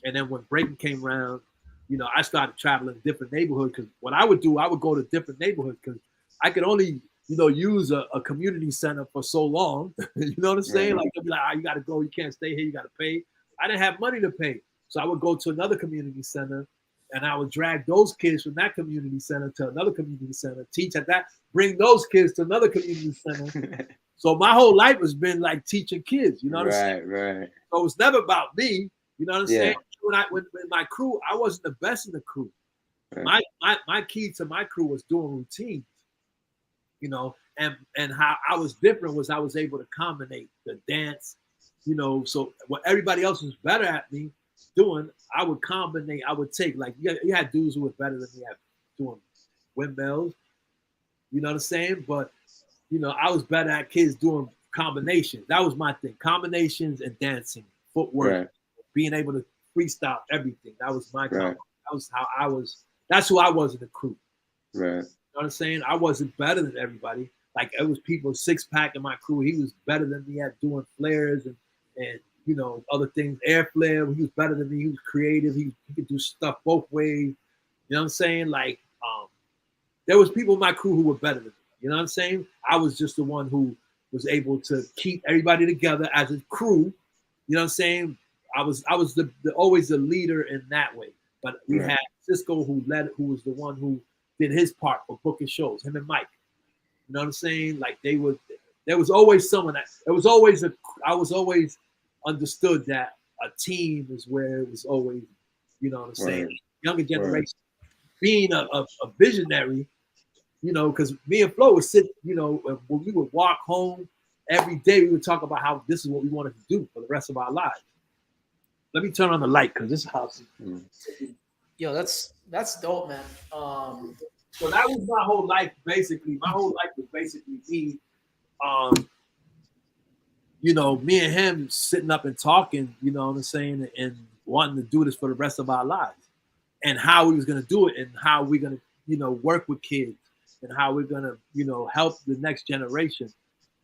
And then when breaking came around, I started traveling different neighborhoods because what I would do, I would go to different neighborhoods because I could only, use a community center for so long. You know what I'm saying? Like, they'll be like, you got to go. You can't stay here. You got to pay. I didn't have money to pay. So I would go to another community center and I would drag those kids from that community center to another community center, teach at that, bring those kids to another community center. So my whole life has been like teaching kids, you know what I'm saying? Right. So it was never about me, you know what I'm saying? When my crew, I wasn't the best in the crew. Right. My key to my crew was doing routines, and how I was different was I was able to combine the dance, so what everybody else was better at me doing, I would combine, I would take, like, you had dudes who were better than me at doing windmills, you know what I'm saying? But, I was better at kids doing combinations. That was my thing, combinations and dancing footwork, Right. being able to freestyle everything. That was my Right. that was how I was. That's who I was in the crew. Right. You know what I'm saying? I wasn't better than everybody. Like it was people 6-pack in my crew. He was better than me at doing flares and you know other things. Air flare. He was better than me. He was creative. He could do stuff both ways. You know what I'm saying? Like there was people in my crew who were better than me. You know what I'm saying? I was just the one who was able to keep everybody together as a crew. You know what I'm saying? I was always the leader in that way. But we had Cisco who was the one who did his part for booking shows, him and Mike. You know what I'm saying? Like there was always someone that I was always understood that a team is where it was always, you know what I'm saying? Right. Younger generation being a visionary, you know, because me and Flo would sit, you know, when we would walk home every day, we would talk about how this is what we wanted to do for the rest of our lives. Let me turn on the light because this house is. Yo, that's dope, man. So that was my whole life, basically. My whole life was basically me, you know, me and him sitting up and talking, you know what I'm saying, and wanting to do this for the rest of our lives. And how we was going to do it and how we're going to, you know, work with kids and how we're going to, you know, help the next generation.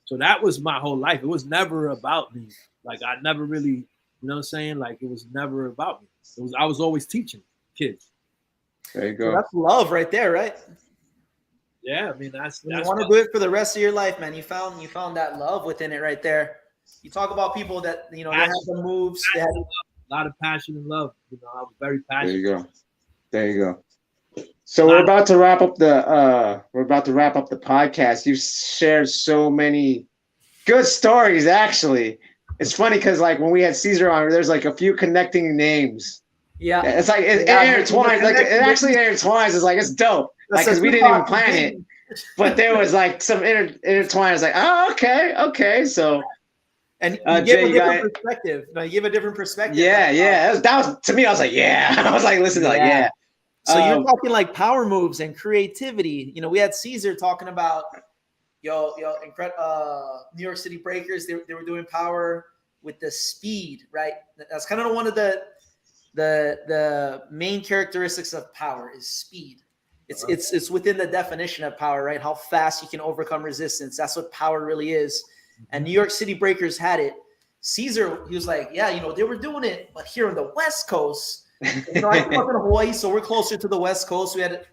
So that was my whole life. It was never about me. Like I never really, you know what I'm saying? Like it was never about me. I was always teaching kids. There you go. So that's love right there, right? Yeah, I mean that's you want to do it for the rest of your life, man. You found that love within it right there. You talk about people that, you know, they have the moves. They have a lot of passion and love. You know, I was very passionate. There you go. So we're about to wrap up the podcast. You've shared so many good stories. Actually, it's funny because like when we had Caesar on, there's like a few connecting names. Yeah, it's like it intertwines. Like it actually intertwines. It's like it's dope. Like because we didn't even plan it, but there was like some intertwine. It's like, oh, okay. So. And you give a different perspective. No, you give a different perspective. Yeah. That was to me. I was like, yeah. I was like, listen, like, yeah. So you're talking like power moves and creativity. You know, we had Caesar talking about, New York City Breakers. They were doing power with the speed, right? That's kind of one of the main characteristics of power is speed. It's within the definition of power, right? How fast you can overcome resistance. That's what power really is. And New York City Breakers had it. Caesar, he was like, yeah, you know, they were doing it, but here on the West Coast, you know, I grew up in Hawaii, so we're closer to the West Coast. We had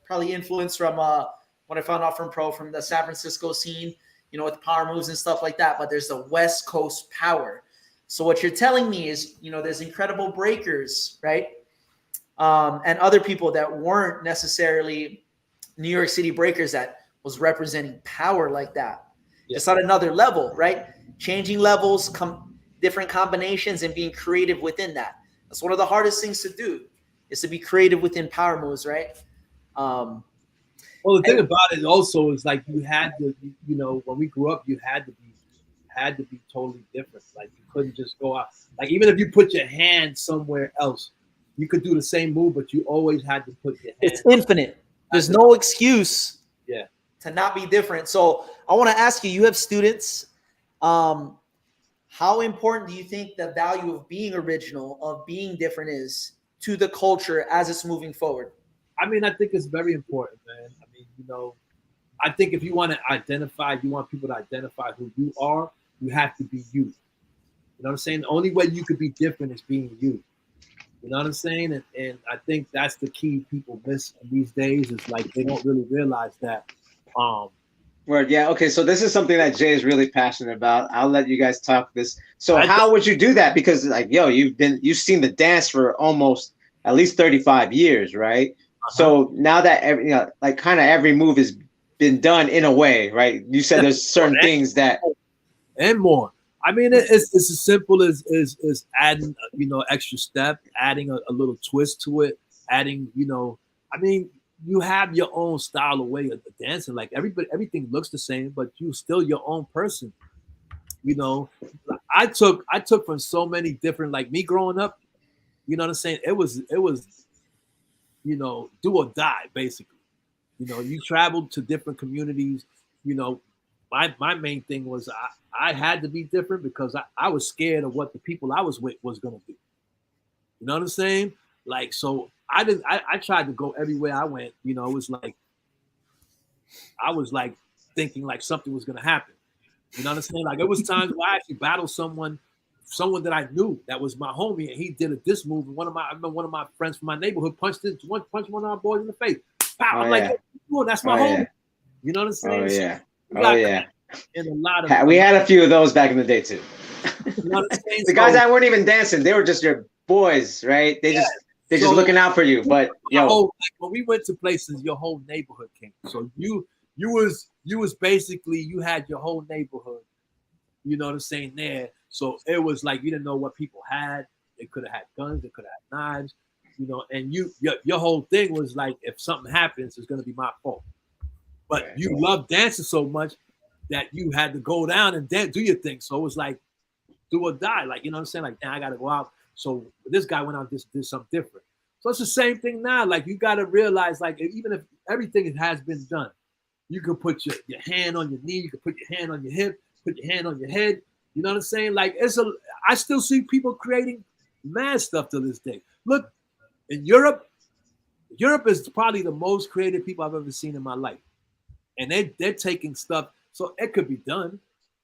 probably influence from what I found out from the San Francisco scene, you know, with power moves and stuff like that. But there's the West Coast power. So what you're telling me is, you know, there's incredible breakers, right? And other people that weren't necessarily New York City Breakers that was representing power like that. Just on another level, right? Changing levels, different combinations, and being creative within that. That's one of the hardest things to do, is to be creative within power moves, right? Well, the thing about it also is like you had to, you know, when we grew up, you had to be totally different. Like you couldn't just go out. Like even if you put your hand somewhere else, you could do the same move, but you always had to put your hand. It's infinite. There's no excuse. Yeah. To not be different. So I want to ask you, you have students. How important do you think the value of being original, of being different is to the culture as it's moving forward? I mean, I think it's very important, man. I mean, you know, I think if you want to identify, you want people to identify who you are, you have to be you. You know what I'm saying? The only way you could be different is being you. You know what I'm saying? And I think that's the key people miss these days is like they don't really realize that. Word, yeah. Okay, so this is something that Jay is really passionate about. I'll let you guys talk this. So how would you do that? Because like, you've seen the dance for almost at least 35 years, right? So now that every move has been done in a way, right? You said there's certain things that and more. I mean, it's as simple as adding, you know, extra step, adding a little twist to it, adding, you know, I mean. You have your own style of way of dancing. Like everything looks the same, but you're still your own person. You know, I took from so many different, like me growing up, you know what I'm saying? It was, you know, do or die, basically. You know, you traveled to different communities, you know, my main thing was I had to be different because I was scared of what the people I was with was gonna do. You know what I'm saying? Like, so I tried to go everywhere I went. You know, it was like I was like thinking like something was gonna happen. You know what I'm saying? Like, it was times where I actually battled someone that I knew that was my homie, and he did a diss move. And I remember one of my friends from my neighborhood punched one of our boys in the face. Pow! I'm like, oh, that's my homie. You know what I'm saying? Oh yeah. So in a lot of we had a few of those back in the day too. You know what I'm saying? The guys that weren't even dancing, they were just your boys, right? They're just looking out for you. But when we went to places, your whole neighborhood came. So you was basically, you had your whole neighborhood, you know what I'm saying, there. So it was like you didn't know what people had. They could have had guns, they could have had knives, you know, and your whole thing was like, if something happens, it's gonna be my fault. But you love dancing so much that you had to go down and do your thing. So it was like do or die. Like, you know what I'm saying? Like, I gotta go out. So this guy went out and did something different. So it's the same thing now. Like, you gotta realize, like, even if everything has been done, you can put your hand on your knee, you can put your hand on your hip, put your hand on your head. You know what I'm saying? Like, I still see people creating mad stuff to this day. Look, in Europe is probably the most creative people I've ever seen in my life. And they're taking stuff, so it could be done.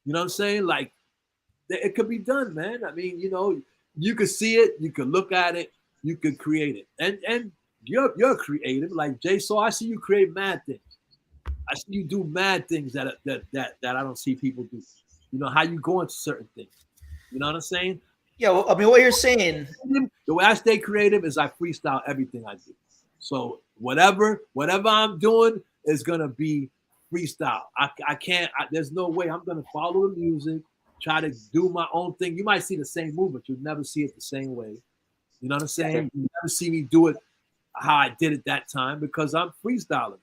You know what I'm saying? Like, it could be done, man. I mean, you know, you could see it, you could look at it, you could create it. And you're creative. Like, Jasoul, I see you create mad things. I see you do mad things that I don't see people do. You know, how you go into certain things. You know what I'm saying? Yeah, well, I mean, what you're saying. The way I stay creative is I freestyle everything I do. So whatever I'm doing is gonna be freestyle. I can't. There's no way I'm gonna follow the music, try to do my own thing. You might see the same move, but you'll never see it the same way. You know what I'm saying? You never see me do it how I did it that time because I'm freestyling.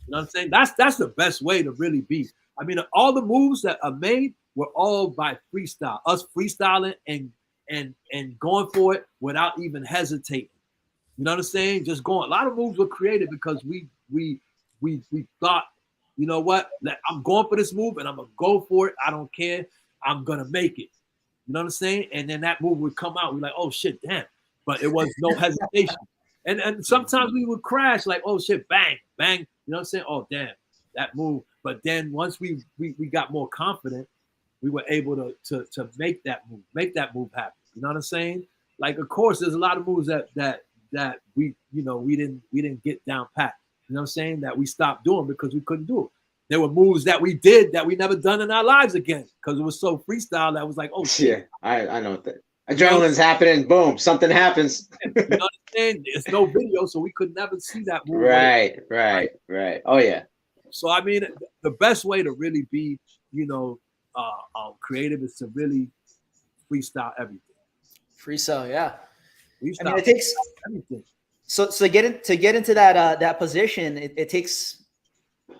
You know what I'm saying? That's the best way to really be. I mean, all the moves that are made were all by freestyle. Us freestyling and going for it without even hesitating. You know what I'm saying? Just going. A lot of moves were created because we thought, you know what? I'm going for this move and I'm gonna go for it. I don't care. I'm gonna make it. You know what I'm saying? And then that move would come out. We're like, oh shit, damn. But it was no hesitation. And sometimes we would crash like, oh shit, bang, bang. You know what I'm saying? Oh damn, that move. But then once we got more confident, we were able to make that move happen. You know what I'm saying? Like, of course, there's a lot of moves that we didn't get down pat. You know what I'm saying? That we stopped doing because we couldn't do it. There were moves that we did that we never done in our lives again because it was so freestyle that was like, oh shit. Yeah, I know that. Adrenaline's happening, boom, something happens. You know what I'm saying? It's no video, so we could never see that move. Right. Oh yeah. So I mean, the best way to really be, you know, creative is to really freestyle everything. Freestyle, yeah. Freestyle, I mean, it takes everything. So to get into that position, it takes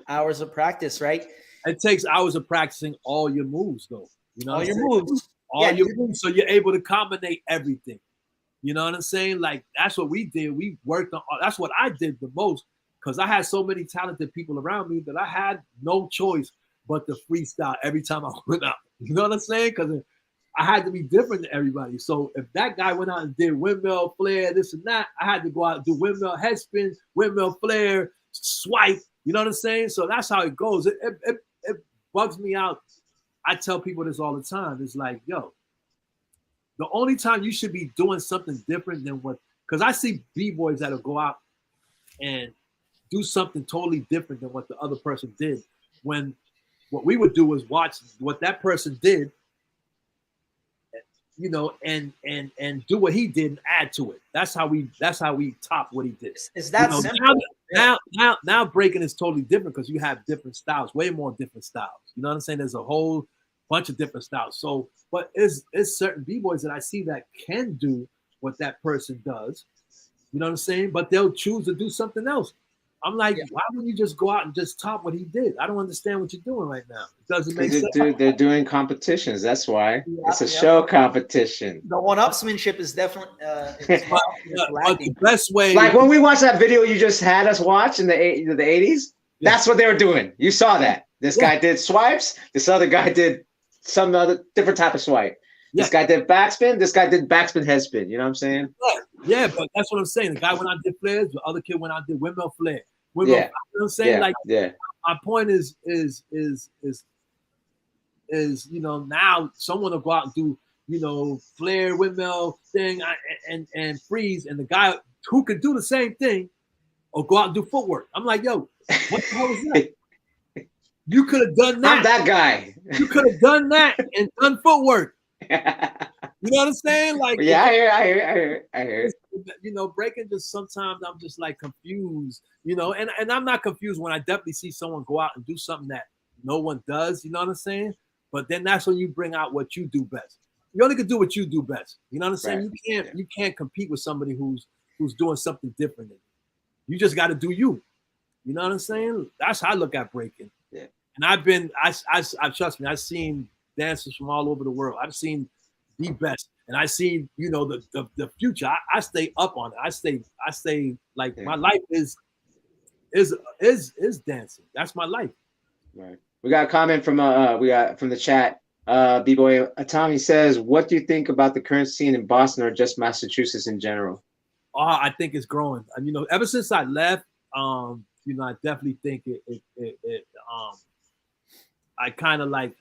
hours of practice, right? It takes hours of practicing all your moves, though. You know, all your moves. All your moves, so you're able to combine everything. You know what I'm saying? Like, that's what we did. We worked on. That's what I did the most because I had so many talented people around me that I had no choice but to freestyle every time I went out. You know what I'm saying? Because I had to be different than everybody. So if that guy went out and did windmill, flare, this and that, I had to go out and do windmill head spin, windmill flare, swipe. You know what I'm saying? So that's how it goes. It bugs me out. I tell people this all the time. It's like, yo, the only time you should be doing something different than what, because I see B-boys that'll go out and do something totally different than what the other person did. When what we would do was watch what that person did, you know, and do what he did and add to it. That's how we top what he did. Is that simple? Now breaking is totally different because you have different styles, way more different styles. You know what I'm saying? There's a whole bunch of different styles. So, but it's certain B-boys that I see that can do what that person does. You know what I'm saying? But they'll choose to do something else. I'm like, why wouldn't you just go out and just top what he did? I don't understand what you're doing right now. It doesn't make sense. They're doing competitions. That's why. It's a show competition. The one-upsmanship is definitely but the best way. Like when we watched that video you just had us watch in the 80s, that's what they were doing. You saw that. This guy did swipes. This other guy did some other different type of swipe. Yeah. This guy did backspin. This guy did backspin headspin. You know what I'm saying? Yeah, but that's what I'm saying. The guy went out and did flares. The other kid went out and did windmill flare. Yeah. You know what I'm saying? Yeah. Like, yeah. my point is you know, now someone will go out and do, you know, flare, windmill thing and freeze, and the guy who could do the same thing or go out and do footwork. I'm like, yo, what the hell is that? You could have done that. I'm that guy. You could have done that and done footwork. You know what I'm saying? Like, yeah, I hear. You know, breaking, just sometimes I'm just like confused, you know, and I'm not confused when I definitely see someone go out and do something that no one does, you know what I'm saying? But then that's when you bring out what you do best. You only can do what you do best. You know what I'm saying? Right. You can't compete with somebody who's doing something different than you. You just got to do you. You know what I'm saying? That's how I look at breaking. Yeah. And I trust me, I've seen dancers from all over the world. I've seen the best, and I seen, you know, the future. I stay up on it. I stay like my life is dancing. That's my life. Right. We got a comment from the chat. B-Boy Tommy says, "What do you think about the current scene in Boston or just Massachusetts in general?" I think it's growing. And, you know, ever since I left, you know, I definitely think it I kind of like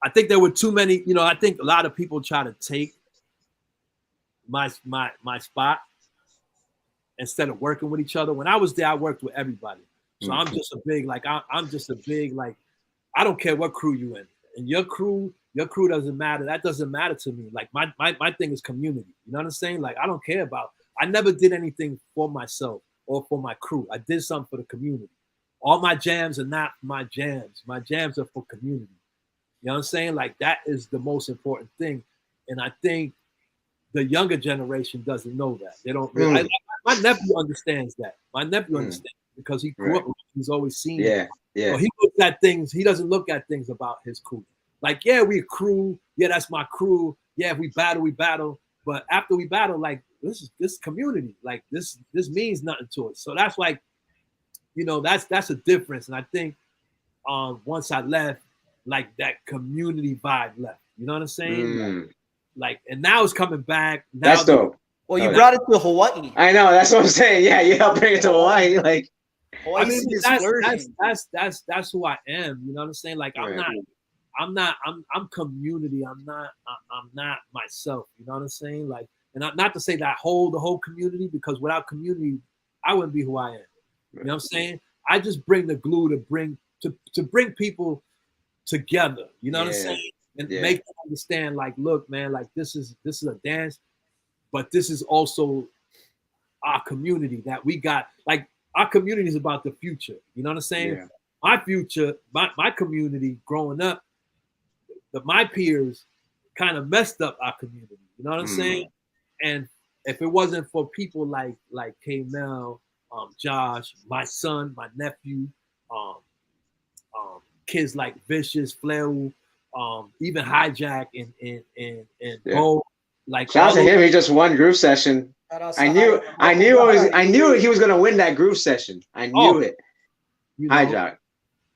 I think there were too many, you know, I think a lot of people try to take my spot instead of working with each other. When I was there, I worked with everybody. So I'm just a big, like, I'm just a big, like, I don't care what crew you in. And your crew doesn't matter. That doesn't matter to me. Like, my thing is community. You know what I'm saying? Like, I don't care about, I never did anything for myself or for my crew. I did something for the community. All my jams are not my jams. My jams are for community. You know what I'm saying? Like, that is the most important thing. And I think the younger generation doesn't know that. They don't really. My nephew understands that. My nephew understands because he grew up with it. He's always seen it. Yeah. So he looks at things. He doesn't look at things about his crew. Like, yeah, we a crew. Yeah, that's my crew. Yeah, if we battle, we battle. But after we battle, like, this community. Like, this means nothing to us. So that's like, you know, that's a difference. And I think once I left, like, that community vibe left. You know what I'm saying? Like, and now it's coming back. Now that's dope. Well, you brought it to Hawaii. I know. That's what I'm saying. Yeah, you helped bring it to Hawaii. Like, I mean, that's who I am. You know what I'm saying? Like, I'm community. I'm not myself. You know what I'm saying? Like, and not to say that the whole community, because without community, I wouldn't be who I am. You know what I'm saying? I just bring the glue to bring people together. You know what I'm saying? And make them understand, like, look, man, like, this is a dance, but this is also our community that we got. Like, our community is about the future. You know what I'm saying? Yeah. My future, my community growing up, my peers kind of messed up our community. You know what I'm saying? And if it wasn't for people like K-Mel, Josh, my son, my nephew, kids like Vicious, Fleu, even Hijack and Bo, like, shout out to him. He just won groove session. I knew he was gonna win that groove session. I knew it. You know, Hijack.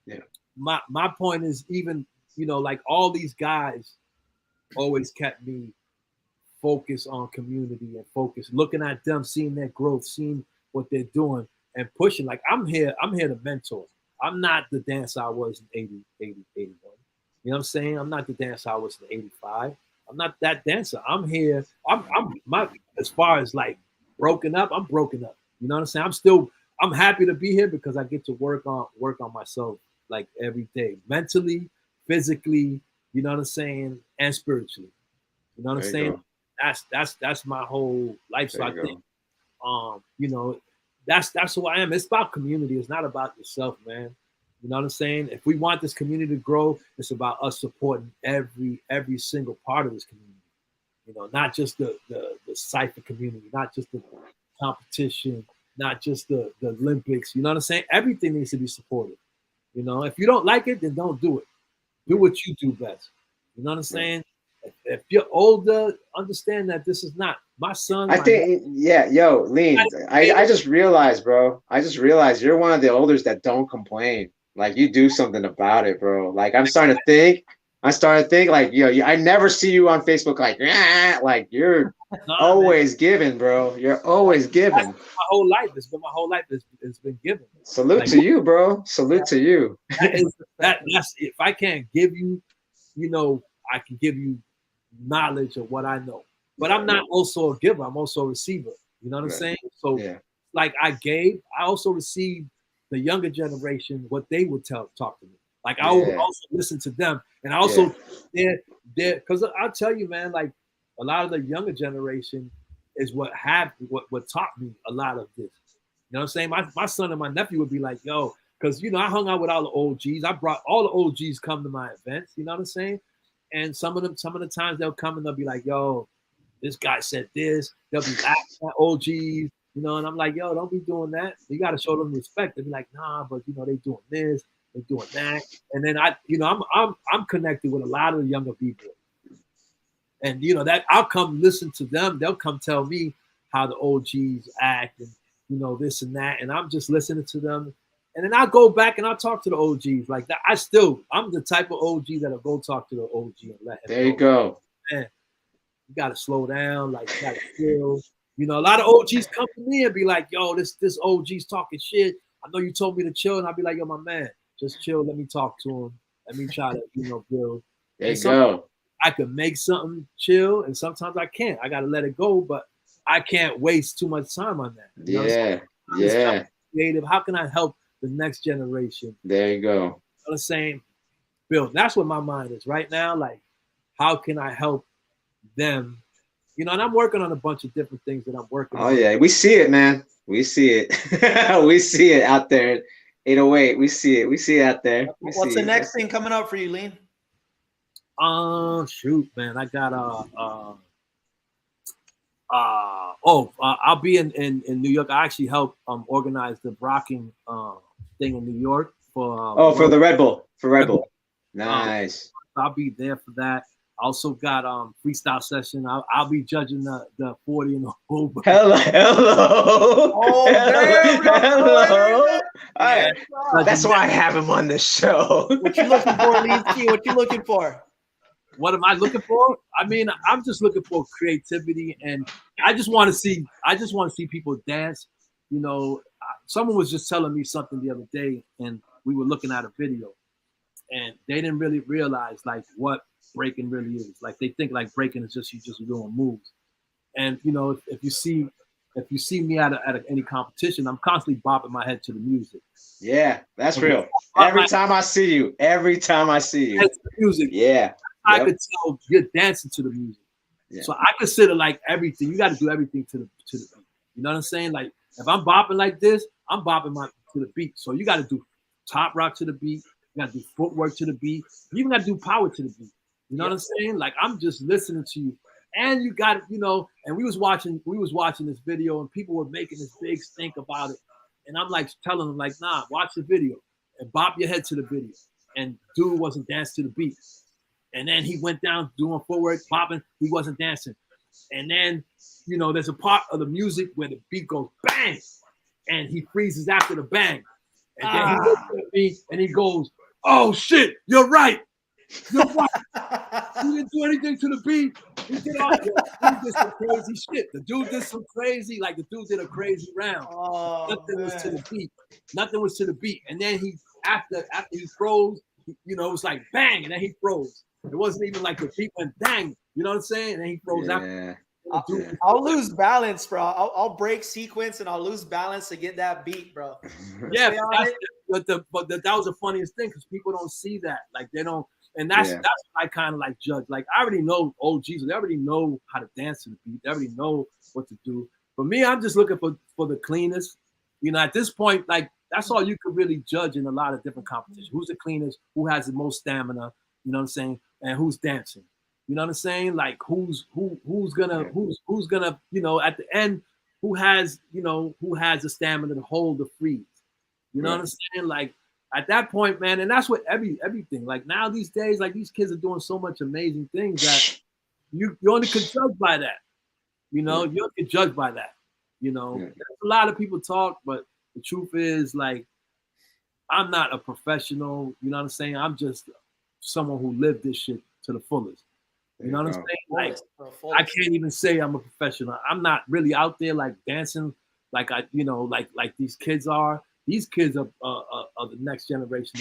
Yeah. My point is, even, you know, like, all these guys always kept me focused on community and focused, looking at them, seeing their growth, seeing what they're doing and pushing. Like, I'm here to mentor. I'm not the dancer I was in 80, 81. You know what I'm saying? I'm not the dancer I was in 85. I'm not that dancer. I'm here. As far as, like, broken up, I'm broken up. You know what I'm saying? I'm happy to be here because I get to work on myself, like, every day, mentally, physically, you know what I'm saying, and spiritually. You know what I'm saying? That's my whole life. So I think, you know, that's who I am. It's about community. It's not about yourself, man. You know what I'm saying? If we want this community to grow, it's about us supporting every single part of this community. You know, not just the cypher community, not just the competition, not just the Olympics. You know what I'm saying? Everything needs to be supported. You know, if you don't like it, then don't do it. Do what you do best. You know what I'm saying? if you're older, understand that this is not my son. I think, yeah, yo, Lean, I just realized, bro. I just realized you're one of the elders that don't complain. Like, you do something about it, bro. Like, I'm starting to think, like, yo, I never see you on Facebook like you're always giving, bro. You're always giving. My whole life, it's been my whole life. It's been given. Salute to you, bro. Salute to you. That's if I can't give you, I can give you knowledge of what I know. But I'm not also a giver. I'm also a receiver. You know what I'm saying? So, like I also received the younger generation what they would talk to me. Like I would also listen to them, and I also because I'll tell you, man, like a lot of the younger generation is what taught me a lot of this. You know what I'm saying? My son and my nephew would be like, yo, because I hung out with all the OGs. I brought all the OGs come to my events. You know what I'm saying? And some of the times they'll come and they'll be like, yo, this guy said this. They'll be laughing at OGs, and I'm like, yo, don't be doing that. You got to show them respect. They'll be like, nah, but they doing this, they doing that. And then I'm connected with a lot of the younger people. And that I'll come listen to them. They'll come tell me how the OGs act and this and that. And I'm just listening to them. And then I'll go back and I'll talk to the OGs like that. I'm the type of OG that'll go talk to the OG and let him There you go. Man, you gotta slow down, like you gotta chill. A lot of OGs come to me and be like, yo, this OG's talking shit. I know you told me to chill. And I'll be like, yo, my man, just chill. Let me talk to him. Let me try to, build. There you go. I can make something chill, and sometimes I can't. I gotta let it go, but I can't waste too much time on that. Yeah. Creative. How can I help the next generation? There you go. The same build. That's what my mind is right now. Like, how can I help them? And I'm working on a bunch of different things that I'm working on. Oh yeah, we see it, man. We see it. We see it out there. 808. We see it. We see it out there. What's the next thing coming up for you, Lean? Shoot, man. I got I'll be in New York. I actually helped organize the Breakin thing in New York for for the Red Bull. For Red Bull. Nice. I'll be there for that. I also got freestyle session. I'll be judging the 40 and over. Hello. Oh, hello. Yeah. Right. That's why I have him on the show. What you looking for, Leanski? What you looking for? What am I looking for? I mean, I'm just looking for creativity, and I just want to see people dance. Someone was just telling me something the other day, and we were looking at a video, and they didn't really realize like what breaking really is. Like they think like breaking is just you just doing moves. And if you see me at any competition, I'm constantly bopping my head to the music. Yeah, that's real. Every time I see you. Music. Yeah. I could tell you're dancing to the music. Yeah. So I consider like everything. You got to do everything to the beat. You know what I'm saying? Like if I'm bopping like this, I'm bopping to the beat. So you got to do top rock to the beat. You got to do footwork to the beat. You even got to do power to the beat. You know what I'm saying? Like I'm just listening to you, and you got And we was watching this video, and people were making this big stink about it, and I'm like telling them like, nah, watch the video and bop your head to the video. And dude wasn't dancing to the beat. And then he went down doing footwork, popping. He wasn't dancing. And then, there's a part of the music where the beat goes bang, and he freezes after the bang. And then he looks at me and he goes, "Oh shit, you're right. You're right. You didn't do anything to the beat. He did some crazy shit. The dude did some crazy, like the dude did a crazy round. Nothing was to the beat. Nothing was to the beat. And then he after he froze, it was like bang, and then he froze. It wasn't even like the beat went bang. You know what I'm saying? And then he froze after. I'll lose balance, bro. I'll break sequence and I'll lose balance to get that beat, bro. Yeah, but that was the funniest thing because people don't see that. Like they don't, and that's what I kind of like judge. Like I already know OGs, they already know how to dance to the beat. They already know what to do. For me, I'm just looking for the cleanest. At this point, like that's all you could really judge in a lot of different competitions. Who's the cleanest? Who has the most stamina? You know what I'm saying? And who's dancing? You know what I'm saying? Like who's gonna at the end, who has the stamina to hold the freeze? You know what I'm saying? Like at that point, man, and that's what everything. Like now these days, like these kids are doing so much amazing things that you only can judge by that. You know, you only can judge by that. You know, a lot of people talk, but the truth is, like, I'm not a professional. You know what I'm saying? I'm just someone who lived this shit to the fullest. You know what I'm saying? Like, I can't even say I'm a professional. I'm not really out there like dancing like I, you know, like these kids are. These kids are the next generation.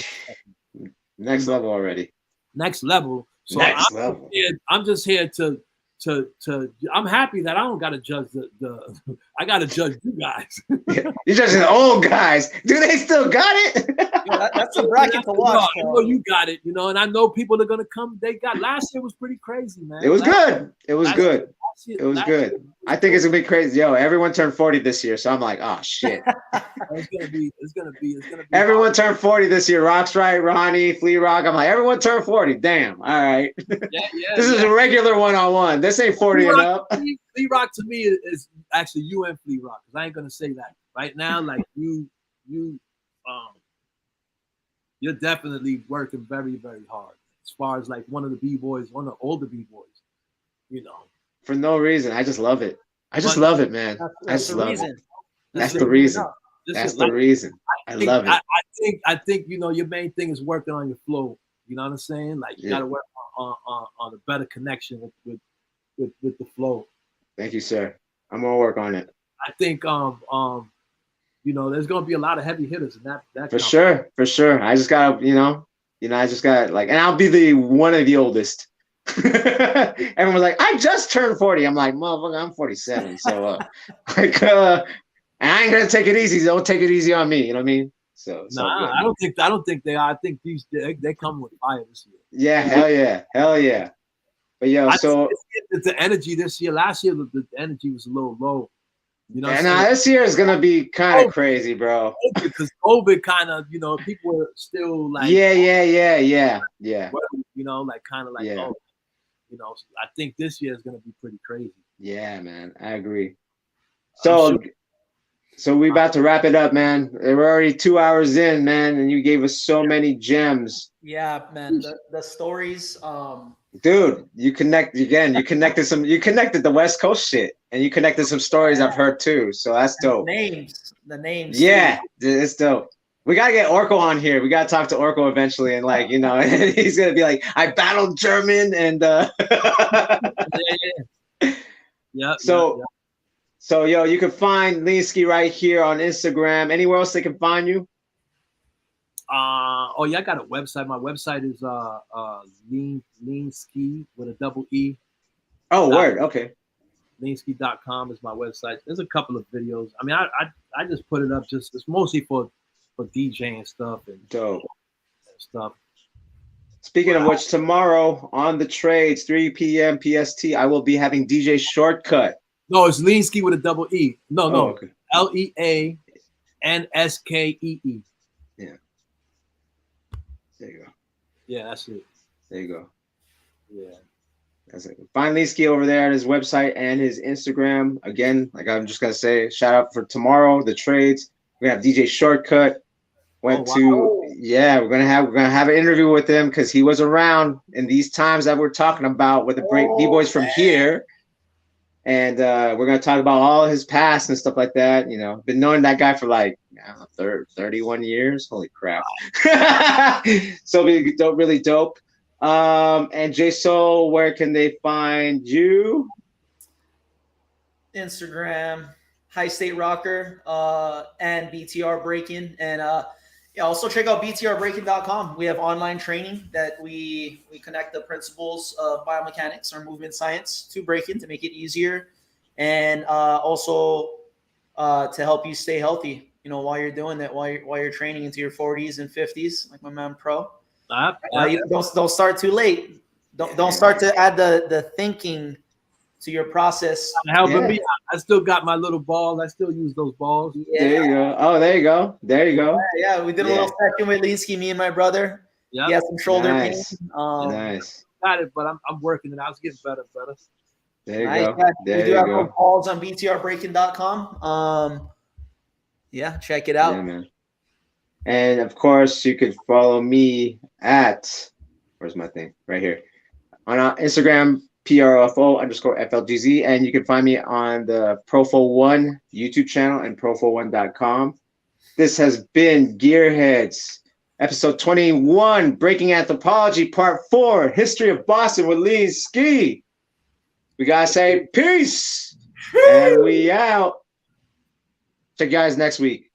Next level already. Next level. So I'm just here to I'm happy that I don't gotta judge the I gotta judge you guys. You're judging the old guys. Do they still got it? That's a bracket to watch. I know you got it, you know, and I know people are gonna come. They got last year was pretty crazy, man. It was good. It was good. It was good. I think it's gonna be crazy. Yo, everyone turned 40 this year, so I'm like, oh shit. It's gonna be. Everyone turned 40 this year. Rock's right, Ronnie, Flea Rock. I'm like, everyone turned 40. Damn. All right. This is a regular one-on-one. This ain't 40 and up. Flea Rock to me is actually you and Flea Rock, because I ain't gonna say that right now. Like you're definitely working very, very hard. As far as like one of the B-boys, one of the older B-boys, you know. For no reason. I just love it. I just love it, man. That's the reason. That's the reason. That's the reason. I love it. I think you know, your main thing is working on your flow. You know what I'm saying? Like you gotta work on a better connection with the flow. Thank you, sir. I'm gonna work on it. I think you know, there's gonna be a lot of heavy hitters in that for sure. I just gotta, I just got like, and I'll be the one of the oldest. Everyone's like, I just turned 40. I'm like, motherfucker, I'm 47. So and I ain't gonna take it easy. Don't take it easy on me. You know what I mean? So nah, I don't think they are. I think they come with fire this year. Yeah, hell yeah. But yo, it's the energy this year. Last year the energy was a little low. You know, and this year is gonna be kind of crazy, bro. Because COVID kind of, you know, people were still like, yeah. You know, like kind of like, oh, you know, I think this year is gonna be pretty crazy. Yeah, man, I agree. So we about to wrap it up, man. We're already 2 hours in, man, and you gave us so many gems. Yeah, man. The stories. Dude, you connected the West Coast shit, and you connected some stories I've heard too. So that's dope. The names. Yeah, it's dope. We gotta get Orko on here. We gotta talk to Orko eventually, and like, you know, he's gonna be like, I battled German and Yeah. So yo, you can find Leanski right here on Instagram. Anywhere else they can find you? I got a website. My website is Leanski with a double E. Oh, word. Okay. Leanski.com is my website. There's a couple of videos. I mean, I just put it up. It's mostly for DJing stuff and dope stuff. Speaking of which, tomorrow on the trades, 3 p.m. PST, I will be having DJ Shortcut. No, it's Leanski with a double E. No. Okay. LEANSKEE. Yeah. There you go. Yeah, that's it. There you go. Yeah. That's it. Find Leanski over there at his website and his Instagram. Again, like I'm just gonna say, shout out for tomorrow, the trades. We're gonna have DJ Shortcut. We're gonna have an interview with him because he was around in these times that we're talking about with the B-boys from here. And we're going to talk about all his past and stuff like that. You know, been knowing that guy for like 31 years. Holy crap. So really dope. And Jasoul, where can they find you? Instagram, High State Rocker, and BTR Breakin. And also check out btrbreakin.com. We have online training that we connect the principles of biomechanics or movement science to breaking to make it easier, and also to help you stay healthy. You know, while you're doing that, while you're training into your 40s and 50s, like my man Pro. Don't start too late. Don't start to add the thinking to your process. Helping me. I still got my little balls. I still use those balls. Yeah. There you go. Oh, there you go. There you go. Yeah, we did a little session with Leanski, me and my brother. Yeah, he has some shoulder pain. Nice. Got it, but I'm working it. I was getting better. There you go. We do have calls on btrbreakin.com. Yeah, check it out. Yeah, man. And of course, you could follow me at, where's my thing? Right here. On Instagram, PROFO_FLGZ. And you can find me on the ProfoWon YouTube channel and ProfoWon.com. This has been Gearhdz, episode 21, Breaking Anthropology, part 4, History of Boston with Leanski. We gotta say peace, and we out. Check you guys next week.